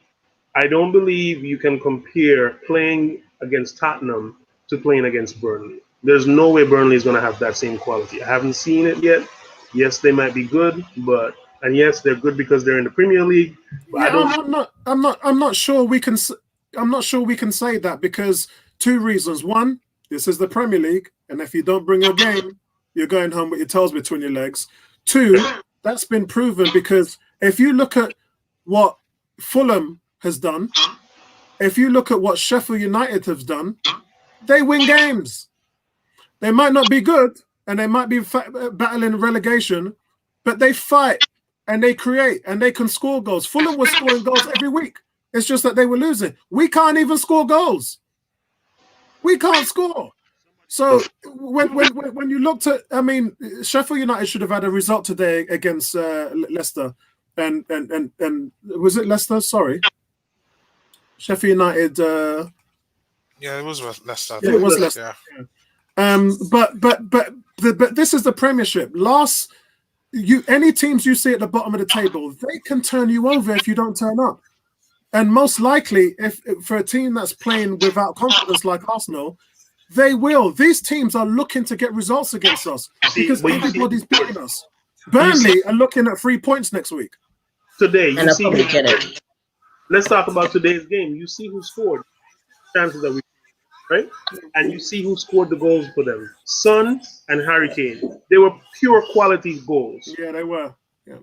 I don't believe you can compare playing against Tottenham to playing against Burnley. There's no way Burnley is going to have that same quality. I haven't seen it yet. Yes, they might be good, but And yes, they're good because they're in the Premier League. But Yeah, I'm not sure we can. I'm not sure we can say that because two reasons. One, this is the Premier League, and if you don't bring your game, you're going home with your tails between your legs. Two, that's been proven because if you look at what Fulham has done, if you look at what Sheffield United have done, they win games. They might not be good, and they might be battling relegation, but they fight and they create and they can score goals. Fulham was scoring goals every week. It's just that they were losing. We can't even score goals. We can't score. So when you looked at, I mean, Sheffield United should have had a result today against Leicester, and was it Leicester? Sorry, Sheffield United. Yeah, it was Leicester. Yeah, it was Leicester. Yeah. But this is the Premiership. Any teams you see at the bottom of the table, they can turn you over if you don't turn up. And most likely, if for a team that's playing without confidence like Arsenal, they will. These teams are looking to get results against us because everybody's beating us. Burnley are looking at 3 points next week. Today, and I'll probably get it. Let's talk about today's game. You see who scored. Chances that we right? And you see who scored the goals for them. Son and Harry Kane. They were pure quality goals. Yeah, they were. Yeah.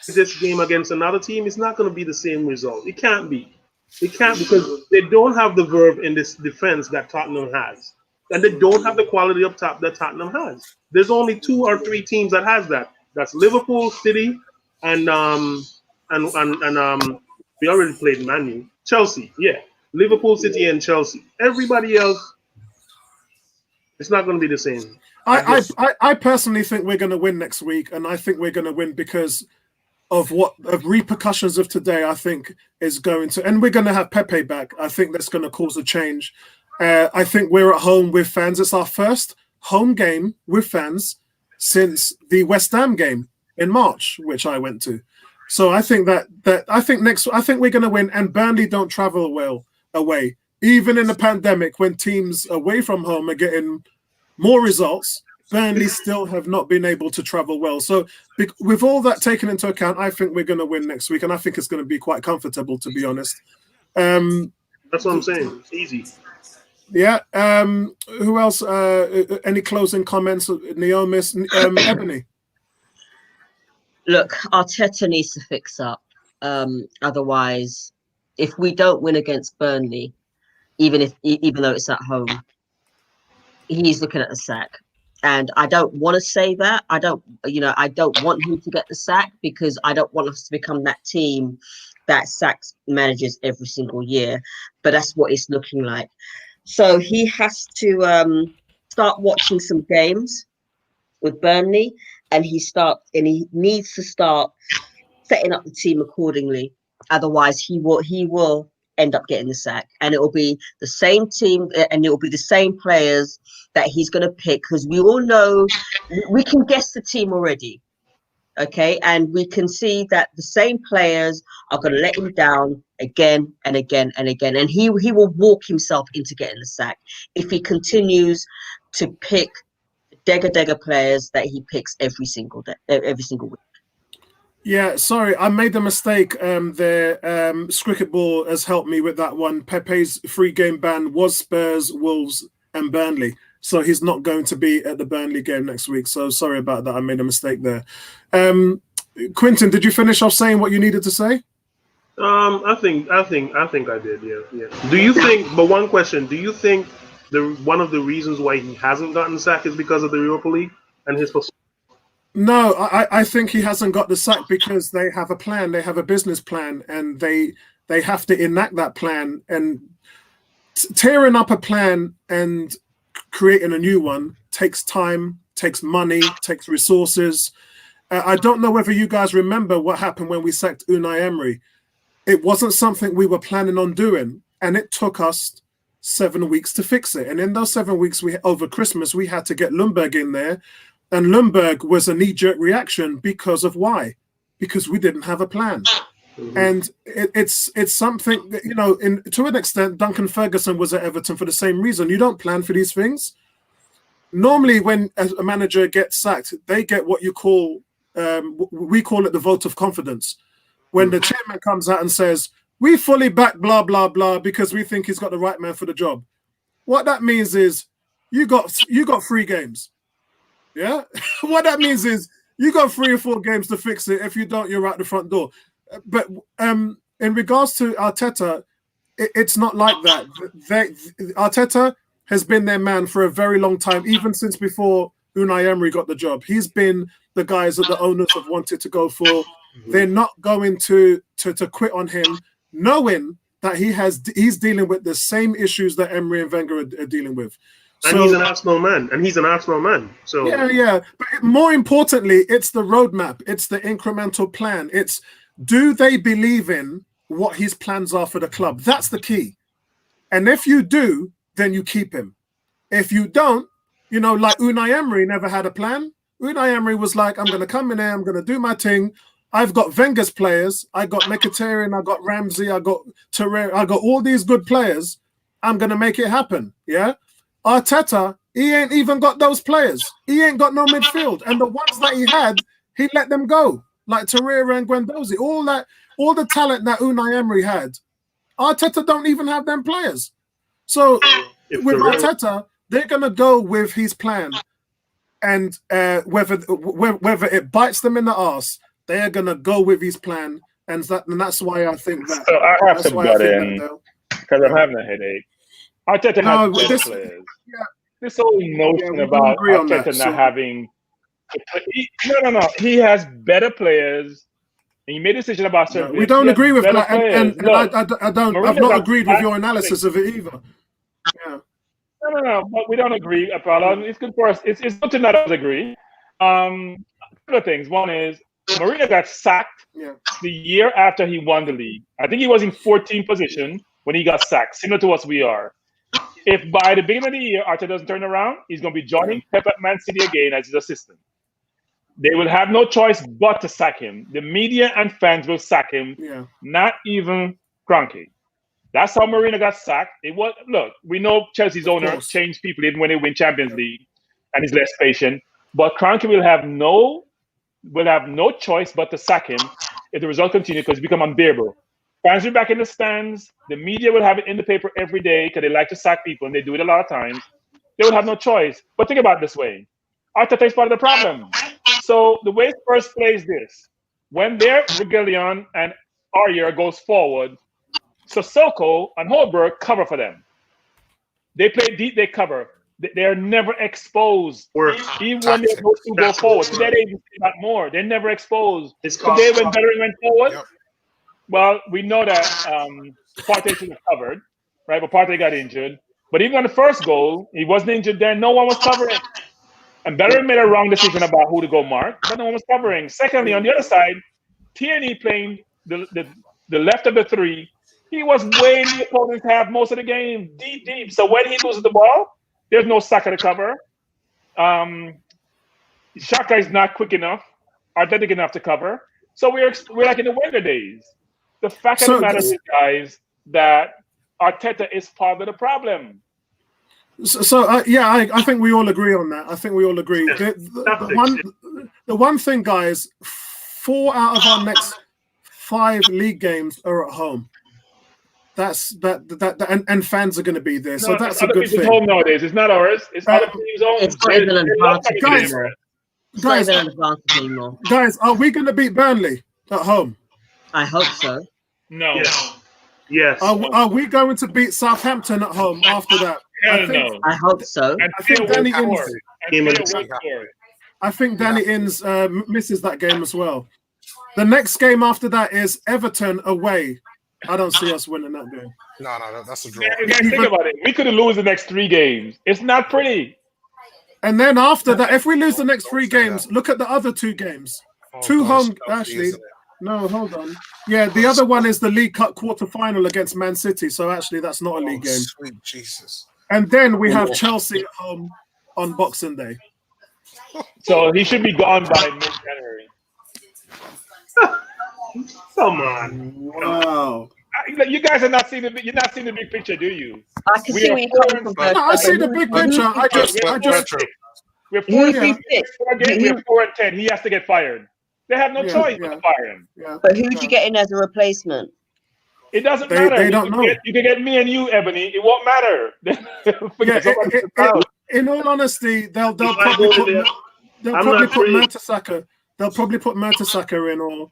This game against another team is not going to be the same result. It can't be. It can't because they don't have the verve in this defense that Tottenham has. And they don't have the quality up top that Tottenham has. There's only 2 or 3 teams that has that. That's Liverpool, City, and we already played Man U. Chelsea, yeah. Liverpool, City, and Chelsea. Everybody else, it's not going to be the same. I personally think we're going to win next week, and I think we're going to win because of repercussions of today. I think is going to, and we're going to have Pepe back. I think that's going to cause a change. I think we're at home with fans. It's our first home game with fans since the West Ham game in March, which I went to. So I think I think we're going to win, and Burnley don't travel well away. Even in the pandemic, when teams away from home are getting more results, Burnley still have not been able to travel well. So with all that taken into account, I think we're going to win next week, and I think it's going to be quite comfortable, to be honest. That's what I'm saying. It's easy. Yeah. Who else? Any closing comments? Naomi's, Ebony? Look, Arteta needs to fix up. Otherwise, if we don't win against Burnley, even though it's at home, he's looking at the sack. And I don't want to say that. I don't want him to get the sack because I don't want us to become that team that sacks managers every single year. But that's what it's looking like. So he has to start watching some games with Burnley, and he needs to start setting up the team accordingly. Otherwise, he will end up getting the sack, and it will be the same team, and it will be the same players that he's going to pick, because we all know, we can guess the team already, okay? And we can see that the same players are going to let him down again and again and again, and he will walk himself into getting the sack if he continues to pick Degger players that he picks every single week. Yeah, sorry, I made the mistake there. Cricket Ball has helped me with that one. Pepe's 3-game ban was Spurs, Wolves, and Burnley. So he's not going to be at the Burnley game next week. So sorry about that. I made a mistake there. Quinton, did you finish off saying what you needed to say? I think I did. Yeah. Do you think? But one question: do you think one of the reasons why he hasn't gotten sacked is because of the Europa League and his? No, I think he hasn't got the sack because they have a plan. They have a business plan, and they have to enact that plan. And tearing up a plan and creating a new one takes time, takes money, takes resources. I don't know whether you guys remember what happened when we sacked Unai Emery. It wasn't something we were planning on doing, and it took us 7 weeks to fix it. And in those 7 weeks, over Christmas, we had to get Ljungberg in there. And Ljungberg was a knee-jerk reaction because of why? Because we didn't have a plan. Mm-hmm. And it's something that, to an extent, Duncan Ferguson was at Everton for the same reason. You don't plan for these things. Normally, when a manager gets sacked, they get what you call we call it the vote of confidence. When the chairman comes out and says, we fully back blah, blah, blah, because we think he's got the right man for the job. What that means is you got 3 games. Yeah? What that means is you got 3 or 4 games to fix it. If you don't, you're out the front door. But in regards to Arteta, it's not like that. Arteta has been their man for a very long time, even since before Unai Emery got the job. He's been the guys that the owners have wanted to go for. They're not going to quit on him, knowing that he's dealing with the same issues that Emery and Wenger are dealing with. And he's an Arsenal man. So yeah. But more importantly, it's the roadmap. It's the incremental plan. It's, do they believe in what his plans are for the club? That's the key. And if you do, then you keep him. If you don't, like Unai Emery never had a plan. Unai Emery was like, I'm going to come in there, I'm going to do my thing. I've got Wenger's players. I got Mkhitaryan, I got Ramsey, I got Torreira, I got all these good players. I'm going to make it happen. Yeah. Arteta, he ain't even got those players. He ain't got no midfield. And the ones that he had, he let them go. Like Torreira and Guendouzi. All the talent that Unai Emery had, Arteta don't even have them players. So with Arteta, they're going to go with his plan. And whether it bites them in the arse, they're going to go with his plan. And that's why I think that. So I have to butt in because I'm having a headache. Arteta has better players. Yeah. This whole notion about Arteta not having... No. He has better players. And you made a decision about certain. We don't agree with that, and I don't. I've not agreed with your analysis of it either. Yeah. No. But we don't agree, Apollo. It's good for us. It's good to not agree. Couple of things. One is Mourinho got sacked the year after he won the league. I think he was in 14th position when he got sacked, similar to what we are. If by the beginning of the year Arteta doesn't turn around, he's going to be joining Pep at Man City again as his assistant. They will have no choice but to sack him. The media and fans will sack him. Yeah. Not even Kroenke. That's how Mourinho got sacked. Look, we know Chelsea's owner changed people even when they win Champions League, and he's less patient. But Kroenke will have no choice but to sack him if the result continues, because it's become unbearable. Fans will be back in the stands. The media will have it in the paper every day because they like to sack people, and they do it a lot of times. They will have no choice. But think about it this way. Arteta is part of the problem. So the way Spurs plays this, when their Reguilón and Aurier goes forward, Sissoko and Holberg cover for them. They play deep, they cover. They are never exposed. Even when they go forward. Today they even see that more. They're never exposed. Today when Bellerin went forward, well, we know that Partey should have covered, right? But Partey got injured. But even on the first goal, he wasn't injured then. No one was covering. And Bellerin made a wrong decision about who to go mark, but no one was covering. Secondly, on the other side, Tierney playing the left of the three, he was way in the opponent's half most of the game, deep. So when he loses the ball, there's no Saka to cover. Xhaka is not quick enough, athletic enough to cover. So we're like in the Wenger days. The fact of the matter is, guys, that Arteta is part of the problem. I think we all agree on that. I think we all agree. The one thing, guys, 4 out of our next 5 league games are at home. And fans are going to be there, so that's a good thing. Home nowadays. It's not ours. It's other teams' own. It's not even an advantage anymore. Guys, are we going to beat Burnley at home? I hope so. No. Yes. Are we going to beat Southampton at home after that? I hope so. I think Danny Ings misses that game as well. The next game after that is Everton away. I don't see us winning that game. No, that's a draw. Think about it. We could lose the next 3 games. It's not pretty. And then after that, if we lose the next 3 games, look at the other 2 games. 2 home, actually. No, hold on. Yeah, the other one is the League Cup quarter-final against Man City. So actually, that's not a league game. Sweet Jesus. And then we have Chelsea at home on Boxing Day. So he should be gone by mid-January. Come on! Wow. You guys are not seeing you're not seeing the big picture, do you? I can see where you're coming from. I see the big picture. I just. We're 4 and 10. He has to get fired. They have no choice but to fire him. Yeah. But who would you get in as a replacement? It doesn't matter. They don't know. You can get me and you, Ebony. It won't matter. In all honesty, they'll probably put Mertesacker. They'll probably put Mertesacker in or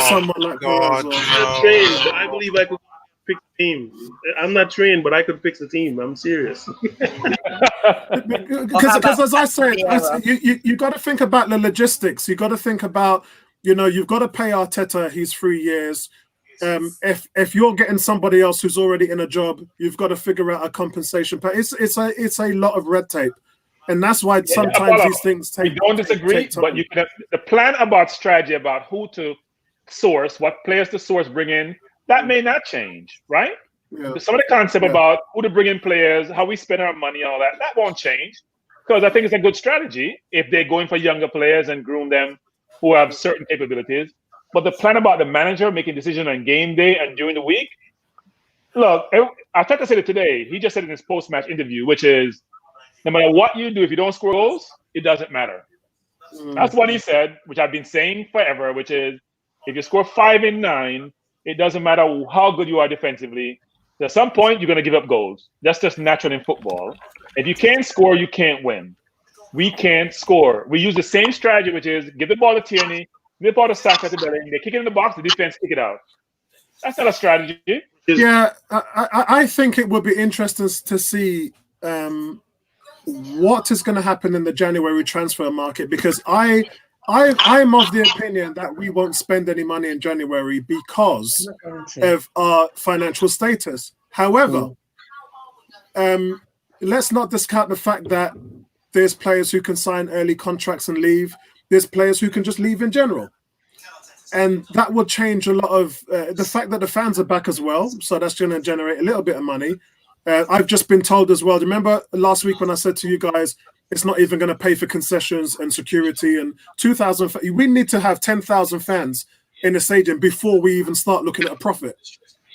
someone like God, Perez. I'm not trained, but I believe I could fix the team. I'm not trained, but I could fix the team. I'm serious. Because as I said, you got to think about the logistics. You got to think about, you've got to pay Arteta. He's 3 years. If you're getting somebody else who's already in a job, you've got to figure out a compensation. But it's a lot of red tape, and that's why sometimes these things take. We don't disagrry, but you can have the plan about strategy about who to source, what players to source, bring in. That may not change, right? Yeah. Some of the concept about who to bring in players, how we spend our money, all that won't change, because I think it's a good strategy if they're going for younger players and groom them who have certain capabilities. But the plan about the manager making decisions on game day and during the week, look, I tried to say it today. He just said in his post-match interview, which is, no matter what you do, if you don't score goals, it doesn't matter. That's what he said, which I've been saying forever, which is, if you score 5 in 9, it doesn't matter how good you are defensively. At some point, you're going to give up goals. That's just natural in football. If you can't score, you can't win. We can't score. We use the same strategy, which is give the ball to Tierney, give the ball to Saka to Bellingham. They kick it in the box, the defense kick it out. That's not a strategy. Yeah, I think it would be interesting to see what is going to happen in the January transfer market, because I'm of the opinion that we won't spend any money in January because of our financial status. However, let's not discount the fact that there's players who can sign early contracts and leave. There's players who can just leave in general. And that will change a lot of the fact that the fans are back as well. So that's going to generate a little bit of money. I've just been told as well. Do you remember last week when I said to you guys, it's not even going to pay for concessions and security and 2,000. We need to have 10,000 fans in the stadium before we even start looking at a profit.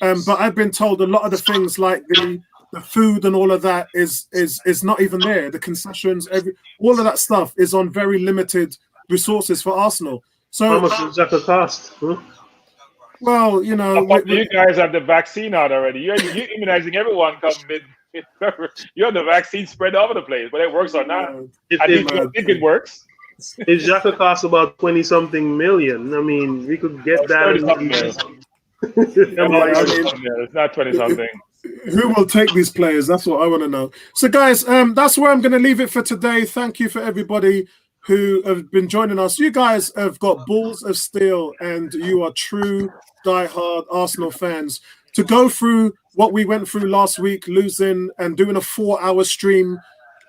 But I've been told a lot of the things like the food and all of that is not even there. The concessions, all of that stuff is on very limited resources for Arsenal. So how much does that cost? Well, you guys have the vaccine out already. You're immunizing everyone come mid-February. You have the vaccine spread all over the place, whether it works or not. I think it works. If Xhaka costs about 20-something million, I mean, we could get that. It's not 20-something. Who will take these players? That's what I want to know. So, guys, that's where I'm going to leave it for today. Thank you for everybody who have been joining us. You guys have got balls of steel, and you are true die-hard Arsenal fans. To go through what we went through last week, losing and doing a 4-hour stream,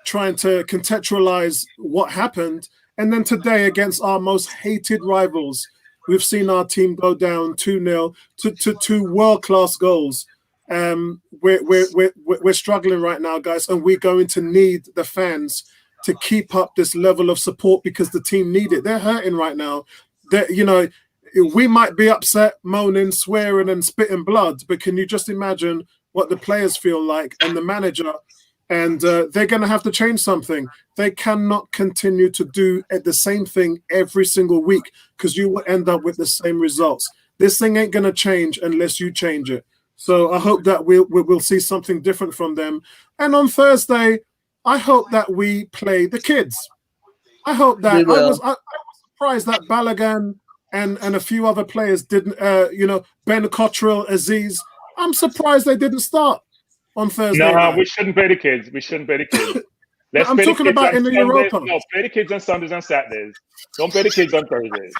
trying to contextualize what happened, and then today against our most hated rivals, we've seen our team go down 2-0 to 2 world-class goals. We're struggling right now, guys, and we're going to need the fans to keep up this level of support because the team need it. They're hurting right now. We might be upset, moaning, swearing, and spitting blood, but can you just imagine what the players feel like and the manager? And they're going to have to change something. They cannot continue to do the same thing every single week because you will end up with the same results. This thing ain't going to change unless you change it. So I hope that we'll see something different from them. And on Thursday, I hope that we play the kids. I hope that I was surprised that Balogun and a few other players didn't. Ben Cottrell, Aziz. I'm surprised they didn't start on Thursday. No, we shouldn't play the kids. We shouldn't play the kids. I'm talking about in the Europa. No, play the kids on Sundays and Saturdays. Don't play the kids on Thursdays.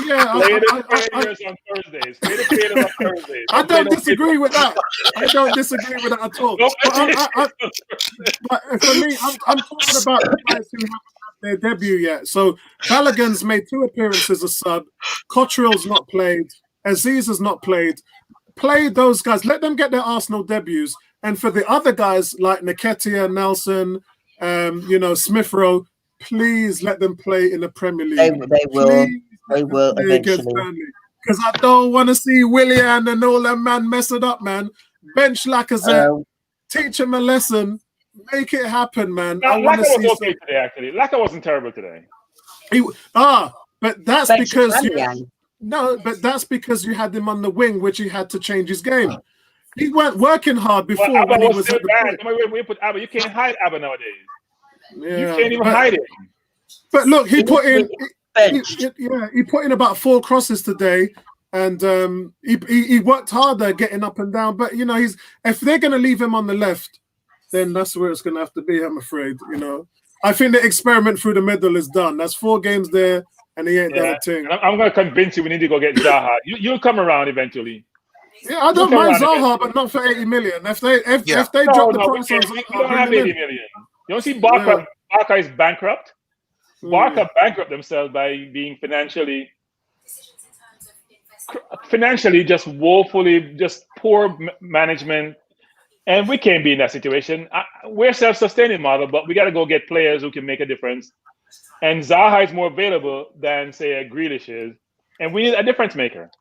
Yeah, play the players on Thursdays. Play the players on Thursdays. I don't disagree with that. I don't disagree with that at all. But for me, I'm talking about the guys who haven't had their debut yet. So Balogun's made 2 appearances as sub. Cottrell's not played. Aziz has not played. Play those guys. Let them get their Arsenal debuts. And for the other guys like Nketiah, Nelson, Smith Rowe, please let them play in the Premier League. They will eventually. Because I don't want to see Willian and all that man mess it up, man. Bench Lacazette, teach him a lesson, make it happen, man. I want to see. Was okay today, actually. Lacazette wasn't terrible today. But that's Bench because Aubameyang. but that's because you had him on the wing, which he had to change his game. He weren't working hard before Well, when Abba he was was still at the bad. point. We put Abba. You can't hide Abba nowadays. Yeah, You can't even hide it. But look, he put in. Benched. He put in about 4 crosses today, and he worked harder getting up and down. But if they're going to leave him on the left, then that's where it's going to have to be. I'm afraid. I think the experiment through the middle is done. That's 4 games there, and he ain't done a thing. I'm going to convince you we need to go get Zaha. You'll come around eventually. Yeah, I don't mind Zaha, but not for 80 million. If they drop the price on Zaha, we don't have 80 million. You don't see Barca is bankrupt. Barca bankrupt themselves by being financially just woefully, just poor management. And we can't be in that situation. We're self-sustaining model, but we got to go get players who can make a difference. And Zaha is more available than, say, a Grealish is. And we need a difference maker.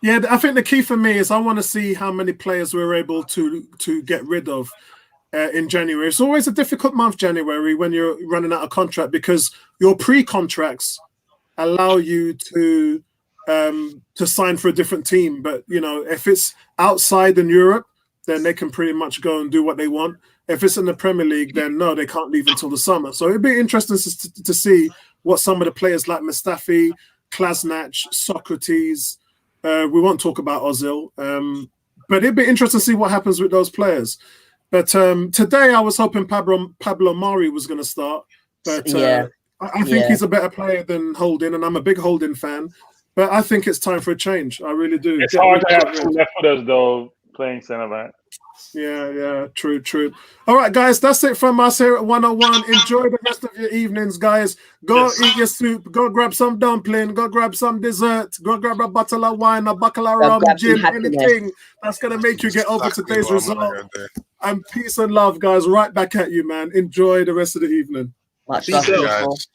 Yeah, I think the key for me is I want to see how many players we're able to get rid of in January. It's always a difficult month, January, when you're running out of contract, because your pre-contracts allow you to sign for a different team. But if it's outside in Europe, then they can pretty much go and do what they want. If it's in the Premier League, then no, they can't leave until the summer. So it'd be interesting to see what some of the players like Mustafi, Klasnach, Socrates. We won't talk about Ozil, but it'd be interesting to see what happens with those players. But today I was hoping Pablo Mari was going to start, but I think he's a better player than Holding, and I'm a big Holding fan. But I think it's time for a change. I really do. It's hard to have 2 left footers though playing centre back. Yeah, true. All right, guys, that's it from us here at 101. Enjoy the rest of your evenings, guys. Go eat your soup. Go grab some dumpling. Go grab some dessert. Go grab a bottle of wine, a bottle of rum, gin, anything that's going to make you get over today's result. And peace and love, guys. Right back at you, man. Enjoy the rest of the evening. Much love, guys.